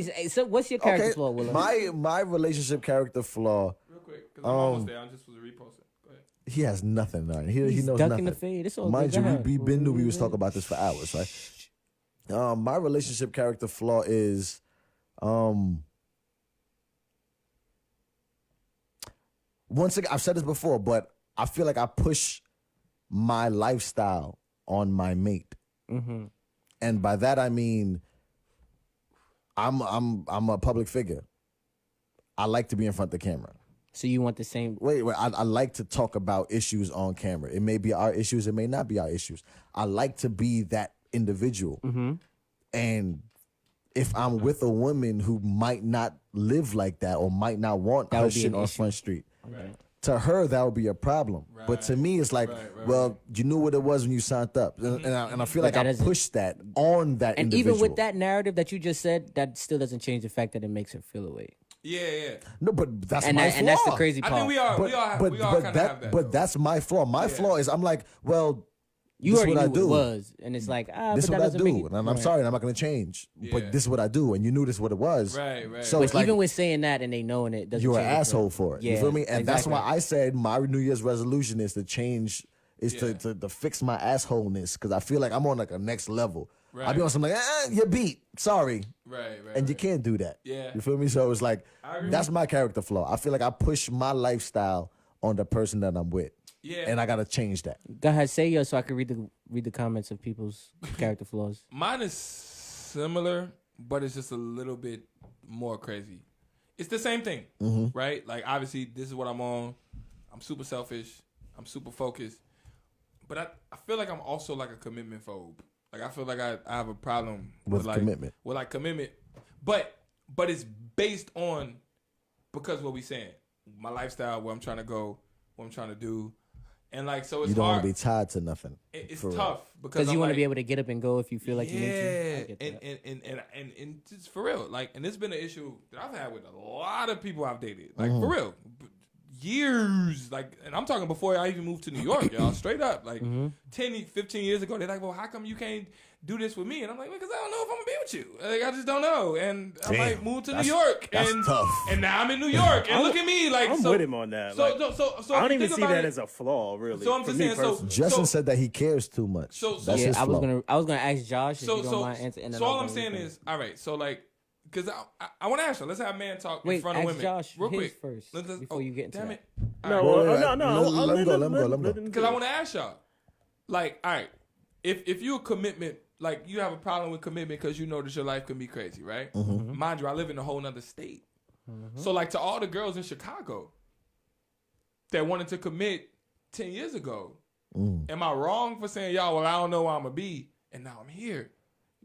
what's your character flaw, Willa? My relationship character flaw. Real quick, because I'm almost there. I just was reposting. Go ahead. He has nothing on it. He He's knows ducking nothing. the fade. It's all Mind good. you, Go ahead. we been knew we was talking about this for hours, right? My relationship character flaw is, once again, I've said this before, but I feel like I push my lifestyle on my mate, and by that I mean, I'm a public figure. I like to be in front of the camera. So you want the same? Wait. I like to talk about issues on camera. It may be our issues. It may not be our issues. I like to be that individual. And if I'm with a woman who might not live like that or might not want her would be shit an on issue. Front Street. Right. To her, that would be a problem. But to me, it's like, well, you knew what it was when you signed up. And I feel like that I doesn't- pushed that on that And individual. even with that narrative that you just said, that still doesn't change the fact that it makes her feel away. Yeah. No, but that's And, my that, flaw. and that's the crazy I part. think we all kind of have that. But that's my flaw. My flaw is I'm like, well, you this already is what knew I what do. it was, and it's like, This but is that what I doesn't make do. it. And I'm sorry, and I'm not going to change. Yeah. But this is what I do. And you knew this is what it was. Right. So But it's like, even with saying that and they knowing it, doesn't you're an change it asshole for it. Yeah, You feel me? And that's exactly. why I said my New Year's resolution is to change, is to fix my assholeness. Because I feel like I'm on like a next level. Right. I be on something like, you're beat. Sorry. Right. And you can't do that. Yeah. You feel me? So it's like, I agree. that's my character flaw. I feel like I push my lifestyle on the person that I'm with. Yeah. And I got to change that. Go ahead, say yours so I can read the comments of people's character flaws. Mine is similar, but it's just a little bit more crazy. It's the same thing, right? Like, obviously, this is what I'm on. I'm super selfish. I'm super focused. But I feel like I'm also like a commitment phobe. Like, I feel like I have a problem With like, commitment. With like commitment. But it's based on, because what we saying, my lifestyle, where I'm trying to go, what I'm trying to do. And like, so it's You don't hard. want to be tied to nothing. It's for real. tough Because I'm you want to like, be able to get up and go if you feel like you need to. I yeah, get that. and just for real, like, and it's been an issue that I've had with a lot of people I've dated, like for real, years, like, and I'm talking before I even moved to New York, y'all, straight up, like 10, 15 years ago, they're like, well, how come you can't do this with me? And I'm like, because I don't know if I'm gonna be with you. Like, I just don't know, and I might move to New York, that's and tough. and now I'm in New York, and look at me, like, I'm so, with him on that. So, Like, so I if don't you even think see about that it- as a flaw, really. So I'm for just me saying, so- personally. Justin said that he cares too much. So- That's Yeah, his I was flaw. gonna ask Josh if you don't mind answering. and then So I'll all go I'm with saying you. is, all right, so like, because I want to ask you, let's have a man talk in Wait, front of ask women. Josh real his quick. first Let's- before you get into damn that. it. No, Wait, no, wait, no, no, let him go, let him go. Because I want to ask y'all, like, all right, if you a commitment, like you have a problem with commitment because you know that your life can be crazy, right? Mind you, I live in a whole nother state. So like to all the girls in Chicago that wanted to commit 10 years ago, am I wrong for saying, y'all, well, I don't know where I'm going to be, and now I'm here?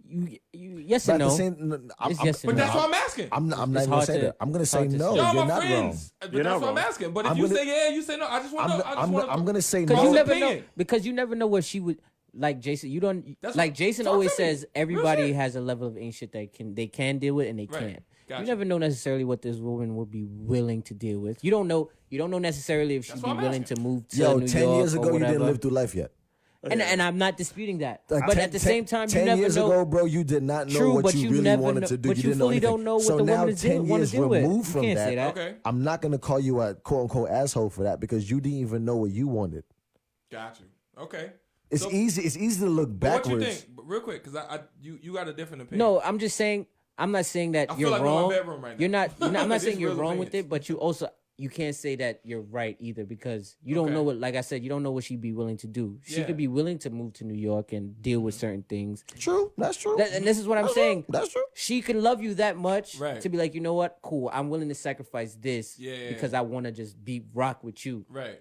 You yes But and at no. the same, It's yes and But no. that's what I'm asking. I'm not It's going to hard say to- that. I'm going to say hard to no. say. Y'all You're my not friends. wrong. But You're that's not what I'm wrong. asking. But if I'm you gonna- say yeah, you say no. I just want to know. I just want I'm going to say Because no. you never know. opinion. Because you never know what she would like. Jason, you don't That's like. what- Jason talk always to me. says Real everybody shit. has a level of ain't shit they can deal with and they Right. can't. Gotcha. You never know necessarily what this woman would be willing to deal with. You don't know necessarily if she'd That's be what I'm willing asking. to move to Yo, New 10 York years or ago, you whatever. didn't live through life yet. And I'm not disputing that. Like but 10 at the same time, you 10 never years know. ago, bro, you did not know True, what but you you really never wanted know- to do. but You you didn't know fully anything. don't know what so the now, woman is 10 wanna years deal with. removed You from can't that, say that. Okay. I'm not going to call you a quote-unquote asshole for that because you didn't even know what you wanted. Got you. Okay. It's So- easy. It's easy to look But what you backwards. think? But real quick, because you got a different opinion. No, I'm just saying. I'm not saying that I feel you're like I'm in my wrong. bedroom right now. You're not. I'm not This saying you're real wrong with opinions. it, but you also you can't say that you're right either because you don't Okay. know what. Like I said, you don't know what she'd be willing to do. She Yeah. could be willing to move to New York and deal with certain things. True. That's true. And this is what I'm saying. That's true. She can love you that much Right. to be like, you know what, cool. I'm willing to sacrifice this Yeah. because I want to just be rock with you. Right.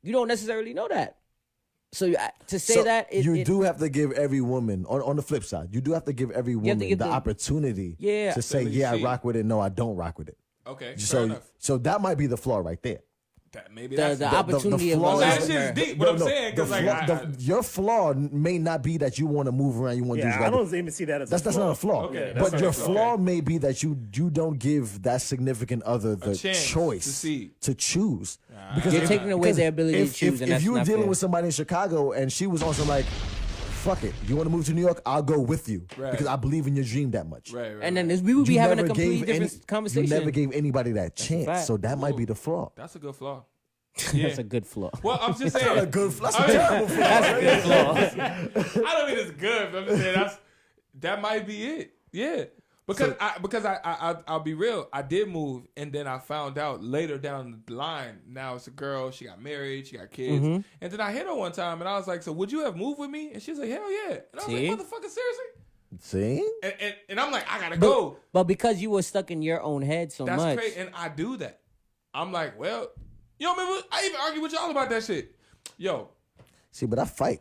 You don't necessarily know that. So to say So that you do have to give every woman on the flip side. You do have to give every have woman to the give the- opportunity Yeah. to say, Let me yeah, I see. rock with it. No, I don't rock with it. Okay. Fair So, enough. so that might be the flaw right there. Maybe the that's opportunity of flaw allowing that is- shit is her. deep. What I'm saying, because like your flaw may not be that you want to move around. You want to do Yeah, I don't even see that as That's a flaw. not a flaw. Okay, that's but not your a flaw. flaw may be that you don't give that significant other the chance choice to see. to choose. You're taking away their ability to choose, and if that's you were not dealing fair. with somebody in Chicago and she was on some like, fuck it, you want to move to New York? I'll go with you Right. because I believe in your dream that much. right. And then we would be You having a never completely gave different any- conversation. You never gave anybody that chance, fact. so that might be the flaw. That's a good flaw. That's a good flaw. Well, I'm just saying. That's a good flaw. That's I a mean- terrible flaw. I don't mean it's good, but I'm just saying that might be it. Yeah. Because I'll be real. I did move, and then I found out later down the line. Now it's a girl. She got married. She got kids. Mm-hmm. And then I hit her one time, and I was like, "So would you have moved with me?" And she was like, "Hell yeah." And I was See? like, "Motherfucker, seriously?" See? And I'm like, "I gotta go." But because you were stuck in your own head so That's much, crazy. And I do that. I'm like, well, you know, remember? I even argue with y'all about that shit. Yo, See, but I fight.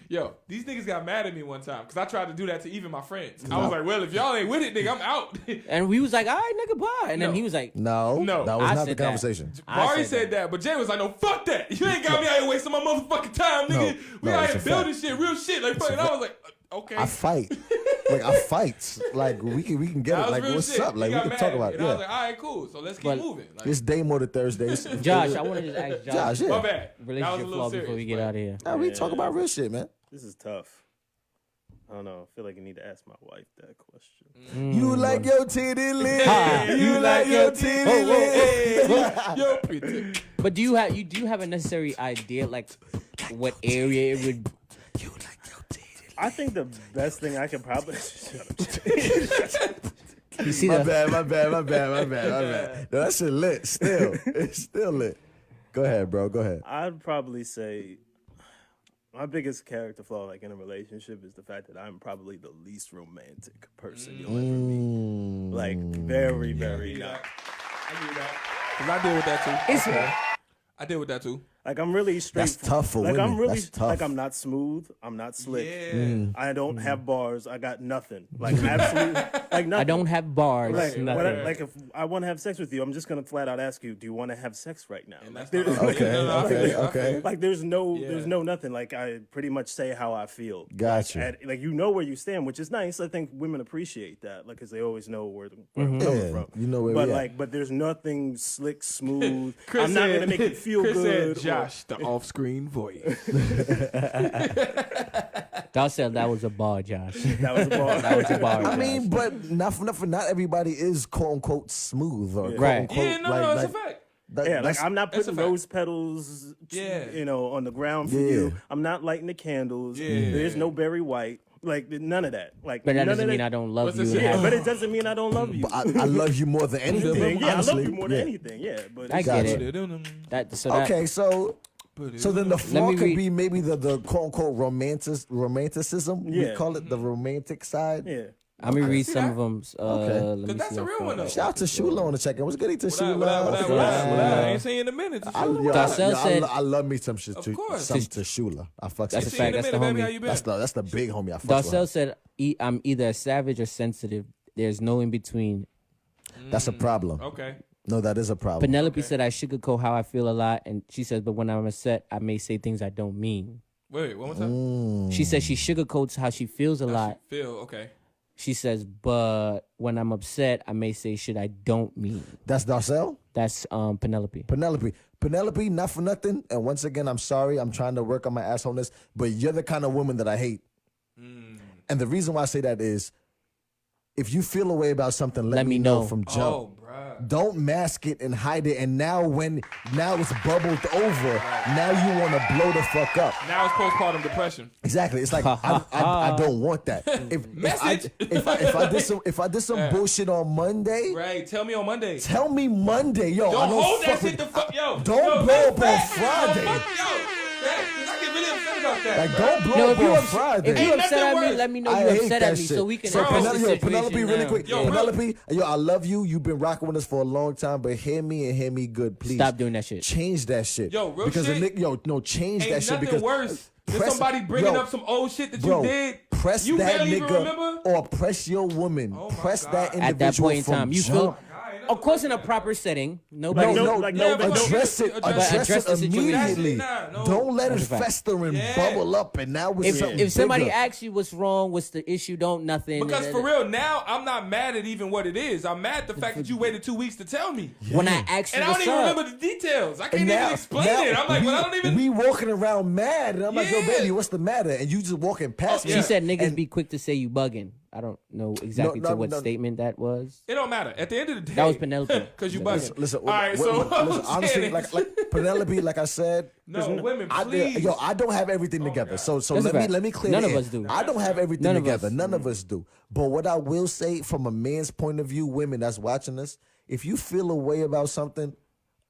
Yo, these niggas got mad at me one time because I tried to do that to even my friends. I was like, well, if y'all ain't with it, nigga, I'm out. And we was like, all right, nigga, bye. And then he was like, No, No. that was I not the said that. conversation. I Bari said that, but Jay was like, no, fuck that. You ain't got me out here wasting my motherfucking time, nigga. We no, out it's here a building fact. shit, real shit. Like, fuck it. I was like, okay. I fight. Like I fight. Like we can get That it. was Like real what's shit. up? Like He we got can talk mad. about it. And I was Yeah. like, all right, cool. So let's keep But- moving. Like, It's day more to Thursdays. Josh, I wanted to ask Josh, yeah. my bad. That was relationship a little flaw serious. before we get but- out of here. Nah, we talk about real shit, man. This is tough. I don't know. I feel like you need to ask my wife that question. You like your titty lit. Ha. You like your titty lit. Yo, pretty. But do you have a necessary idea like what area it would? You like your titty lit. I think the best thing I could probably You see My the bad. No, that shit lit. Still, it's still lit. Go ahead, bro. Go ahead. I'd probably say my biggest character flaw, like in a relationship, is the fact that I'm probably the least romantic person you'll ever meet. Like very, very not. I knew that. 'Cause I deal with that too. It's I deal with that too. Like I'm really straight. That's tough for like women. I'm really That's tough. like I'm not smooth. I'm not slick. Yeah. I don't have bars. I got nothing. Like absolutely, like nothing. I don't have bars. Like, nothing. when like if I want to have sex with you, I'm just gonna flat out ask you, do you want to have sex right now? And Like, that's not there's- Okay, No, I feel okay, you, I feel okay. you. like there's no Yeah. nothing. Like I pretty much say how I feel. Got you. Like you know where you stand, which is nice. I think women appreciate that, like because they always know where I'm Yeah, coming from. you know where but we at. like, but there's nothing slick, smooth. Chris I'm not said- gonna make you feel Chris good. said, Josh, the off-screen voice. Dawg said that was a bar, Josh. That was a bar. That was a bar. I Josh. mean, but not everybody is quote unquote smooth or quote Right. unquote Yeah, no, it's a fact. Yeah, like that's- I'm not that's a putting fact. rose petals, Yeah. on the ground for Yeah. you. I'm not lighting the candles. Yeah. There's no Barry White. Like none of that. Like, But that none doesn't of mean that. I don't love What's you. this and shit? have- But it doesn't mean I don't love you. I love you more than anything. Yeah, I love honestly. you more than Yeah. anything. Yeah, but I it's get Gotcha. it. That Okay, so then the flaw me could read- be maybe the quote unquote romanticism. We Yeah. call it the romantic side. yeah. I'm gonna read See some that? of them. Okay. Let me Cause that's see a how real far one, though. back. Shout out to Shula on the check-in. What's good to Shula? I ain't seen you in a minute. Darcel said- I love me some shit. Of course. Some to Shula. I fucks That's with a See you in fact. a That's the minute, baby. homie. How you been? that's the big homie. I fucks Darcel with. said, I'm either a savage or sensitive. There's no in between. That's a problem. Okay. No, that is a problem. Penelope said, I sugarcoat how I feel a lot. And she says, but when I'm upset, I may say things I don't mean. Wait, one more time. She says she sugarcoats how she feels a lot. Feel okay. She says, but when I'm upset, I may say shit I don't mean. That's Darcel? That's Penelope. Penelope, not for nothing. And once again, I'm sorry. I'm trying to work on my assholeness. But you're the kind of woman that I hate. And the reason why I say that is if you feel a way about something, let me know from jump. Oh, bruh. Don't mask it and hide it. And now it's bubbled over, now you want to blow the fuck up. Now it's postpartum depression. Exactly. It's like I don't want that. If I did some bullshit on Monday, Right. Tell me on Monday. tell me Monday, yo. I Don't don't hold that fuck shit with- the fuck, yo. Don't yo, blow that's up on facts. Friday. Yo, I get really upset about that. Like, bruh. don't blow No, up on Friday. if you Ain't upset nothing at me, worse. let me know I you hate upset that at me shit. so we can So address Penelope, the situation really now. quick. Yo, real- Penelope, I love you. You've been rocking with us for a long time, but hear me and hear me good, please. Stop doing that shit. Change that shit. Yo, real because shit. change Ain't that shit nothing because worse than press- somebody bringing yo, up some old shit that bro, you did. press You that barely even nigga remember? or press your woman. Oh my Press God. that individual At that point in from time, you jump. feel. Of course, in a proper setting, No, nobody. no, like, no, no, but address it. address Address the it situation. immediately. Nah, no. Don't let it That's a fact. fester and Yeah. bubble up, and now it's something If somebody bigger. asks you what's wrong, what's the issue, don't nothing. Because for real, now I'm not mad at even what it is. I'm mad at the fact that you waited 2 weeks to tell me. when I ask you And I don't what's even up, remember the details. I can't And even explain it. I'm like, well, I don't even. We walking around mad, and I'm like, yo, Yeah. baby, what's the matter? And you just walking past me. she said niggas And- be quick to say you bugging. I don't know exactly No, to what no. statement that was. It don't matter. At the end of the day, That was Penelope. Because you bugging. Listen, All right, so what I'm honestly, saying like is- Penelope, like I said, No, women, please. I don't have everything together. God. So That's a let fact. me clear None the of air. us do. I don't have everything None of together. us. None of us do. But what I will say from a man's point of view, women that's watching this, if you feel a way about something,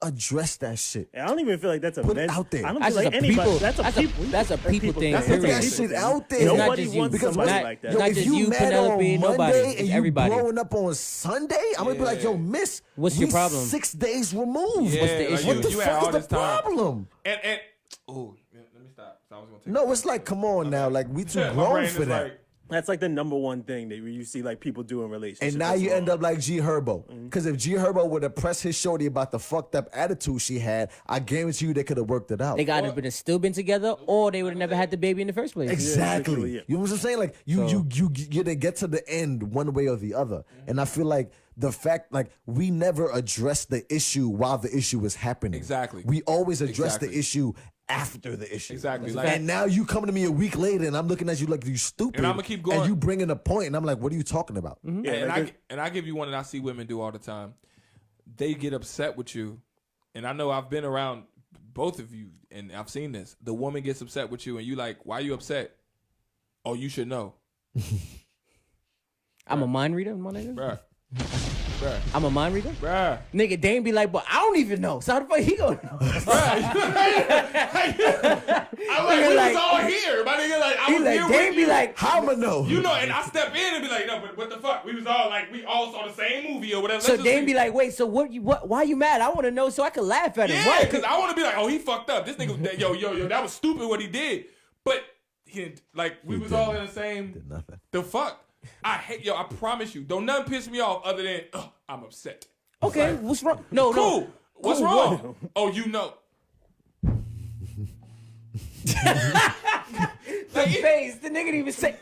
address that shit. I don't even feel like that's a Put it men- out there. I don't That's feel like just a anybody. people. That's a people. That's a people thing. That's Put period. that shit out there. It's not Nobody just you. wants Because somebody not- like it's that. not if just you you, mad Penelope, on nobody. Monday It's and you everybody. blowing up on Sunday, I'm gonna be like, yo, miss, What's we your problem? 6 days removed. Yeah, What's the like issue? What the you had fuck all is the this time. problem? And oh, let me stop. So I was gonna take No, it's like, come on now. Like, we too grown for that. That's like the number one thing that you see like people do in relationships. And now you end up like G Herbo. Because if G Herbo would have pressed his shorty about the fucked up attitude she had, I guarantee you they could have worked it out. They got to still been together, or they would have never had the baby in the first place. Exactly. Yeah. You know what I'm saying? Like, you didn't get to the end one way or the other. And I feel like the fact, like, we never address the issue while the issue is happening. Exactly. We always address Exactly. the issue after the issue. Exactly. And now you come to me a week later, and I'm looking at you like you stupid. And I'ma keep going. And you bringing a point, and I'm like, what are you talking about? And I give you one that I see women do all the time. They get upset with you, and I know I've been around both of you, and I've seen this. The woman gets upset with you, and you like, why are you upset? Oh, you should know, I'm a mind reader, my nigga. bruh. I'm a mind reader. Bruh. Nigga, Dane be like, but I don't even know. So how the fuck he gonna know? I'm like, we was all here. My nigga, like, I He was like, here Dane with be you. like, How I'ma know? You know, and I step in and be like, no, but what the fuck? We was all like, we all saw the same movie or whatever. so Let's just Dane see. be like, wait, so why you mad? I want to know so I can laugh at him. Yeah, Why? because I want to be like, oh, he fucked up. This nigga, yo, that was stupid what he did. But he didn't, like, we was all in the same. Did nothing. The fuck? I promise you, don't nothing piss me off other than, I'm upset. Okay, what's wrong? No, Cool. no. What's Cool, wrong? Oh, you know. The face. The nigga didn't even say.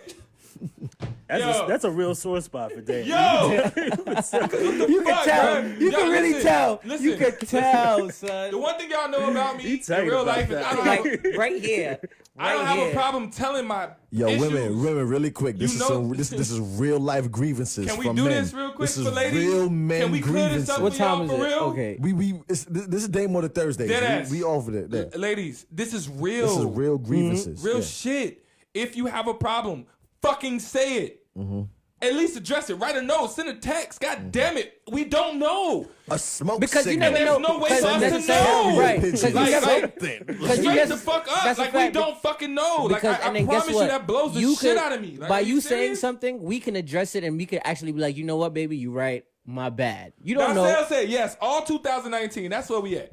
That's a real sore spot for Dane. Yo! You can tell. You can really tell. You can tell, son. The one thing y'all know about me He in telling real about life is that. I don't have, Like right here. I don't have a problem telling my Yo, issues. women, really quick. This You is know- this is real life grievances Can we from do men. this real quick This is for ladies? real men Can we clear this grievances. up What for y'all time is for it? real? Okay. This is day more than Thursdays. Deadass. We over there. Ladies, this is real. This is real grievances. Real Yeah. shit. If you have a problem, fucking say it. Mm-hmm. At least address it. Write a note. Send a text. God damn it. We don't know. A smoke Because you signal. never know. There's no way because for us to necessarily- know. Right. Picture. Because you Like, never. like, Because you Straight just the fuck up. that's a Like, we fact. don't fucking know. Like, Because, I and then promise guess you what? that blows the You shit could- out of me. Like, by are you saying serious? something, we can address it and we could actually be like, you know what, baby, you right. My bad. You don't Now, know. said yes. All 2019. That's where we at.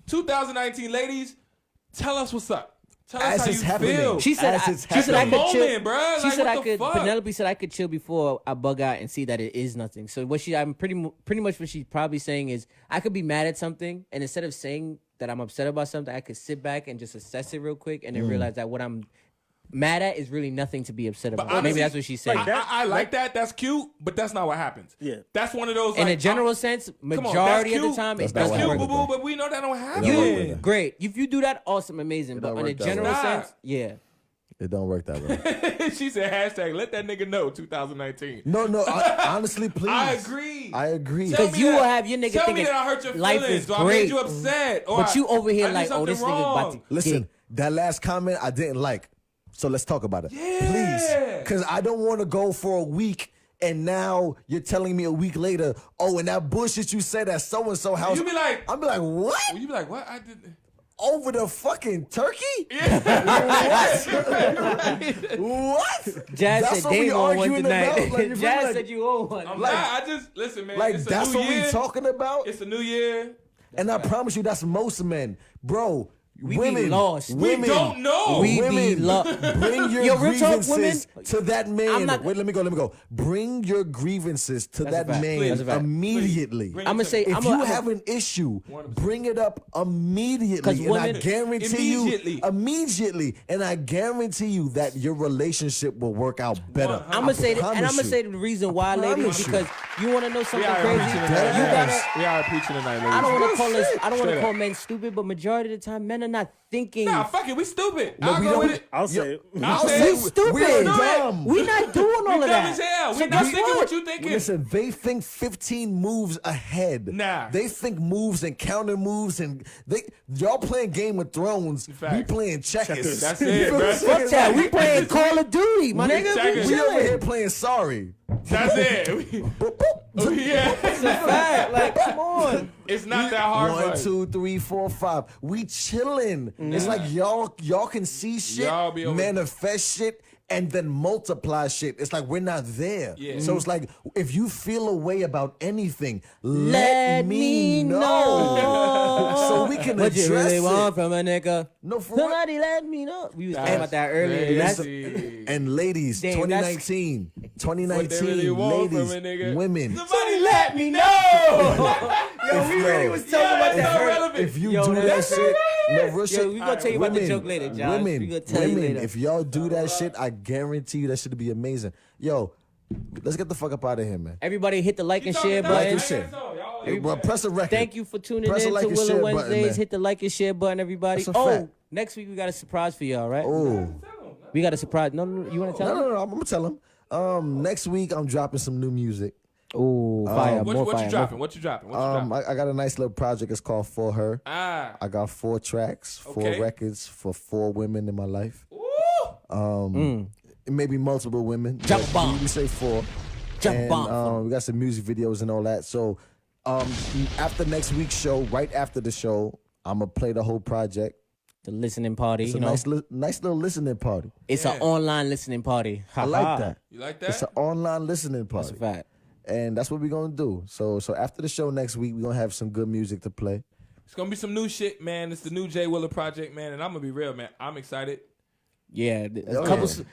2019, ladies, tell us what's up. Tell us As how it's you happening. feel. She said, As I, it's she said I happening. could chill. Moment, bruh. She Like, said what I the could. fuck? Penelope said I could chill before I bug out and see that it is nothing. So what I'm pretty much what she's probably saying is I could be mad at something, and instead of saying that I'm upset about something, I could sit back and just assess it real quick, and then realize that what I'm mad at is really nothing to be upset about. honestly, Maybe that's what she's saying. like that- I like that. That's cute, but that's not what happens. Yeah. That's one of those. In like, a general sense, come on, that's majority of the cute. time, it That's not doesn't what cute, work. happens. boo boo, but we know that don't happen. don't work Yeah, like that. great. If you do that, awesome, amazing. But don't in a work that general way. sense, yeah. It don't work that way. She said hashtag let that nigga know 2019. No, honestly, please. I agree. I agree. Tell Because me you that- will have your nigga tell thinking me that I hurt your life feelings, is or I made great. you upset, or But you over here I did like, oh, this something nigga's about wrong. to Listen, get. that last comment I didn't like. So let's talk about it. Yeah. Please. Because I don't want to go for a week and now you're telling me a week later, oh, and that bullshit you said at so-and-so house. You be like, I'm be like, what? well, you be like, what? I did. Over the fucking turkey? What? Jazz That's said what they we won one arguing tonight. about? Like, you feel Jazz like- said you own one. I'm Like- not. I just listen, man. Like, it's a that's new what year. we talking about? It's a new year. And I promise you, that's most men. Bro, We be women. lost. We Women. We don't know. We be Women, bring your Yo, real talk, grievances to that man. I'm not- Wait, let me go. Bring your grievances to That's a that fact. man That's a fact. immediately. Bring I'm it gonna to say, me. If you have an issue, 100%. bring it up immediately. 'Cause And I women- guarantee Immediately. you, and I guarantee you that your relationship will work out better. I'm gonna say that, and I'm promise gonna you. say the reason why, ladies, promise you. because you want to know We something are crazy. preaching You tonight. gotta. We are preaching tonight, ladies. I don't want to call this. I don't want to Straight call up. men stupid, but majority of the time, men are not thinking. Nah, fuck it. We stupid. No, I'll we go don't- with it. I'll say it. I'll we say it. stupid. We're do it. dumb. We not doing all We of dumb that. as hell. So We not guess thinking what? what you thinking. Listen, they think 15 moves ahead. Nah. They think moves and counter moves, and y'all playing Game of Thrones. We Facts. playing checkers. That's You it, feel what I'm bruh. saying? Fuck that. We playing Call of Duty, my nigga. checkers. We We over here chilling. playing sorry. That's it. Yeah. Fact. Like, come on. It's not that hard. for 1, us. 2, 3, 4, 5. We chilling. It's like y'all can see shit, Y'all be over- manifest shit, and then multiply shit. It's like we're not there. Yeah. So it's like if you feel a way about anything, Let me know. want? So we can What you address really it. want from a nigga? No, for real. Somebody let me know. We was talking about that earlier. crazy. And ladies, Damn, 2019, What they really want from ladies, a nigga. women. Somebody let me know. Yo, we really was talking about that's that so earlier. relevant. If you Yo, do that that's shit, no real shit. we gonna tell you about the joke later, Josh. Women, We gonna tell you later. if y'all do that shit, I guarantee you that shit will be amazing. Yo, let's get the fuck up out of here, man. Everybody hit the like and share Talking Like button. and about- share. Y'all- Hey, bro, press a record. Thank you for tuning Press the in like to and Willa share button, Wednesdays. man. Hit the like and share button, everybody. That's a fact. Next week we got a surprise for y'all, right? Oh, We got a surprise. No, you want to tell them? no, I'm gonna tell him. Next week I'm dropping some new music. Oh, fire, more What fire. you dropping? What you dropping? I got a nice little project. It's called For Her. Ah. I got 4 tracks, 4 Okay. records for 4 women in my life. Ooh. It may be multiple women. Drop but a bomb. We say 4. Drop a And, bomb. we got some music videos and all that. So after next week's show, right after the show, I'm gonna play the whole project. The listening party, It's you a know. nice little listening party. It's an online listening party. I like that. You like that? It's an online listening That's party. a fact. And that's what we're gonna do. So after the show next week, we're gonna have some good music to play. It's gonna be some new shit, man. It's the new Jay Willa project, man, and I'm gonna be real, man. I'm excited. Yeah, a Oh, couple. yeah.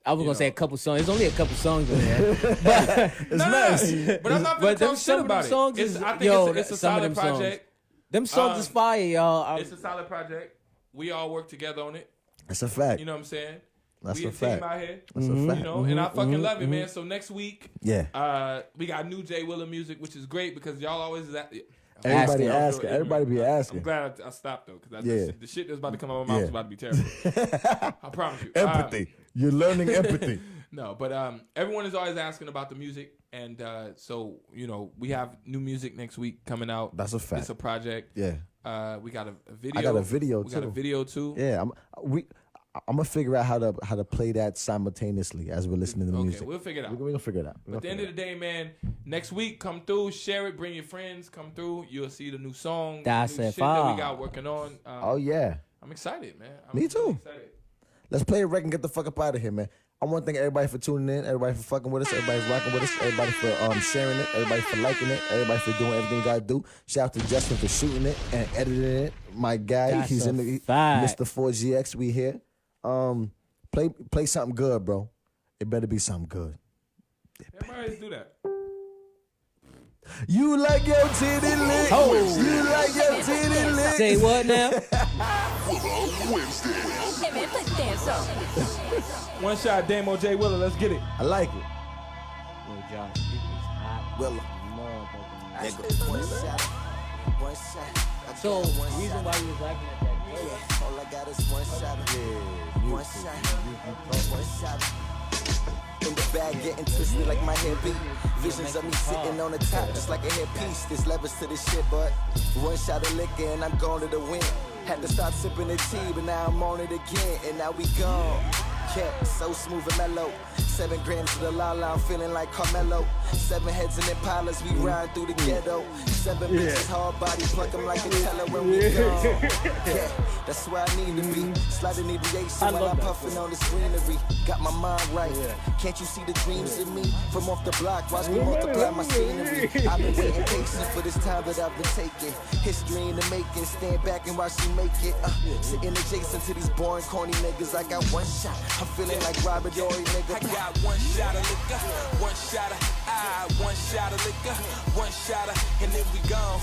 I was gonna say a couple songs. There's only a couple songs in there. It's nice. But I'm not gonna But them- talk some shit of them about it. songs It's, is- I think yo, it's a some of solid them songs. project. Them songs is fire, y'all. It's a solid project. We all work together on it. That's a fact. You know what I'm saying? That's we a a fact. team out here. That's a fact. You know, and I fucking love it, man. So next week, Yeah. we got new Jay Willa music, which is great because y'all always is that. Everybody Asking. asking. Everybody be asking. I'm glad I stopped though, because Yeah. the shit that's about to come out of my mouth is about to be terrible. I promise you. Empathy. You're learning empathy. No, but everyone is always asking about the music, and so you know we have new music next week coming out. That's a fact. It's a project. Yeah. We got a video. I got a video We got a too. video too. Yeah. I'm gonna figure out how to play that simultaneously as we're listening to the Okay, music. we'll figure it out. We're gonna figure it out. But at the end of the day, man, next week come through, share it, bring your friends, come through. You'll see the new song, That's the new it, shit that we fine. got working on. Oh yeah. I'm excited, man. Me too. really excited. Let's play a record and get the fuck up out of here, man. I want to thank everybody for tuning in, everybody for fucking with us, everybody for rocking with us, everybody for sharing it, everybody for liking it, everybody for doing everything we gotta do. Shout out to Justin for shooting it and editing it. My guy, That's he's a in the fact. Mr. 4GX. We here. Play something good, bro. It better be something good. Everybody always do that. You like your titty lick. You like your titty lick. Say what now? One shot, Damo J Willa. Let's get it. I like it. Yo, Josh, it is hot. Willa. Motherfucking One shot, one shot. So, reason why you was liking that video. All I got is one shot. One shot. One shot. In the bag, getting twisted like my hair beat. Visions of me sitting on the top, just like a headpiece. There's levers to this shit, but one shot of liquor and I'm going to the win. Had to stop sipping the tea, but now I'm on it again, and now we gone. Yeah, so smooth and mellow. 7 grams of the la-la, I'm feeling like Carmelo. 7 heads in Impalas, we ride through the ghetto. 7 bitches, hard body, pluck them like a teller when we gone. Yeah, that's where I need to be. Sliding deviation while I'm puffing on the scenery. Got my mind right. Can't you see the dreams in me? From off the block, watch me multiply my scenery. I've been waiting patient for this time that I've been taking. History in the making, stand back and watch me make it. Sitting adjacent to these boring, corny niggas. I got one shot. I'm feeling like Robert Dory, nigga. I got one shot of liquor, one shot of one shot of liquor, one shot of, and then we gone.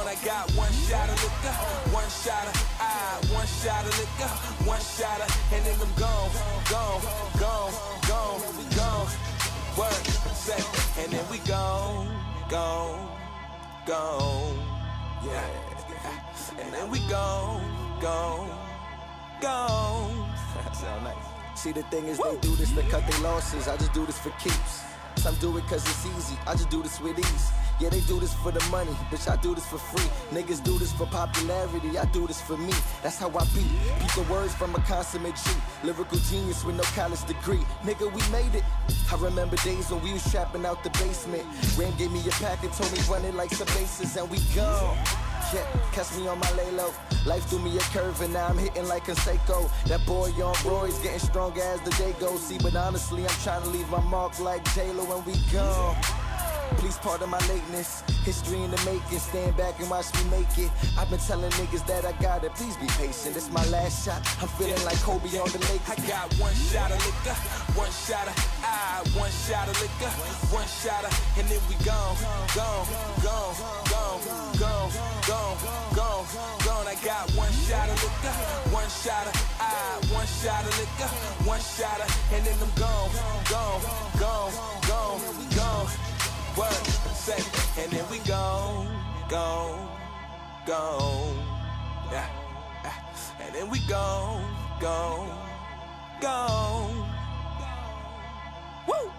I got one shot of liquor, one shot of one shot of liquor, one shot of, and then I'm gone. We gone. Word, say, and then we gone. Yeah. And then we gone. Sound nice. See, the thing is, they do this to cut their losses. I just do this for keeps. Some do it cause it's easy. I just do this with ease. Yeah, they do this for the money, bitch, I do this for free. Niggas do this for popularity, I do this for me. That's how I be. Peep the words from a consummate G. Lyrical genius with no college degree. Nigga, we made it. I remember days when we was trapping out the basement. Ram gave me a pack and told me run it like some bases, and we gone. Yeah, catch me on my lay low. Life threw me a curve and now I'm hitting like Conseco. That boy on Roy's getting stronger as the day goes. See, but honestly, I'm trying to leave my mark like J-Lo when we gone. Please pardon my lateness. History in the making. Stand back and watch me make it. I've been telling niggas that I got it. Please be patient. It's my last shot. I'm feeling like Kobe on the lake. I got one shot of liquor, one shot of one shot of liquor, one shot of, and then we gone. I got one shot of liquor, one shot of one shot of liquor, one shot of, and then I'm gone. Word, say, and then we gone. Yeah, and then we gone. Woo!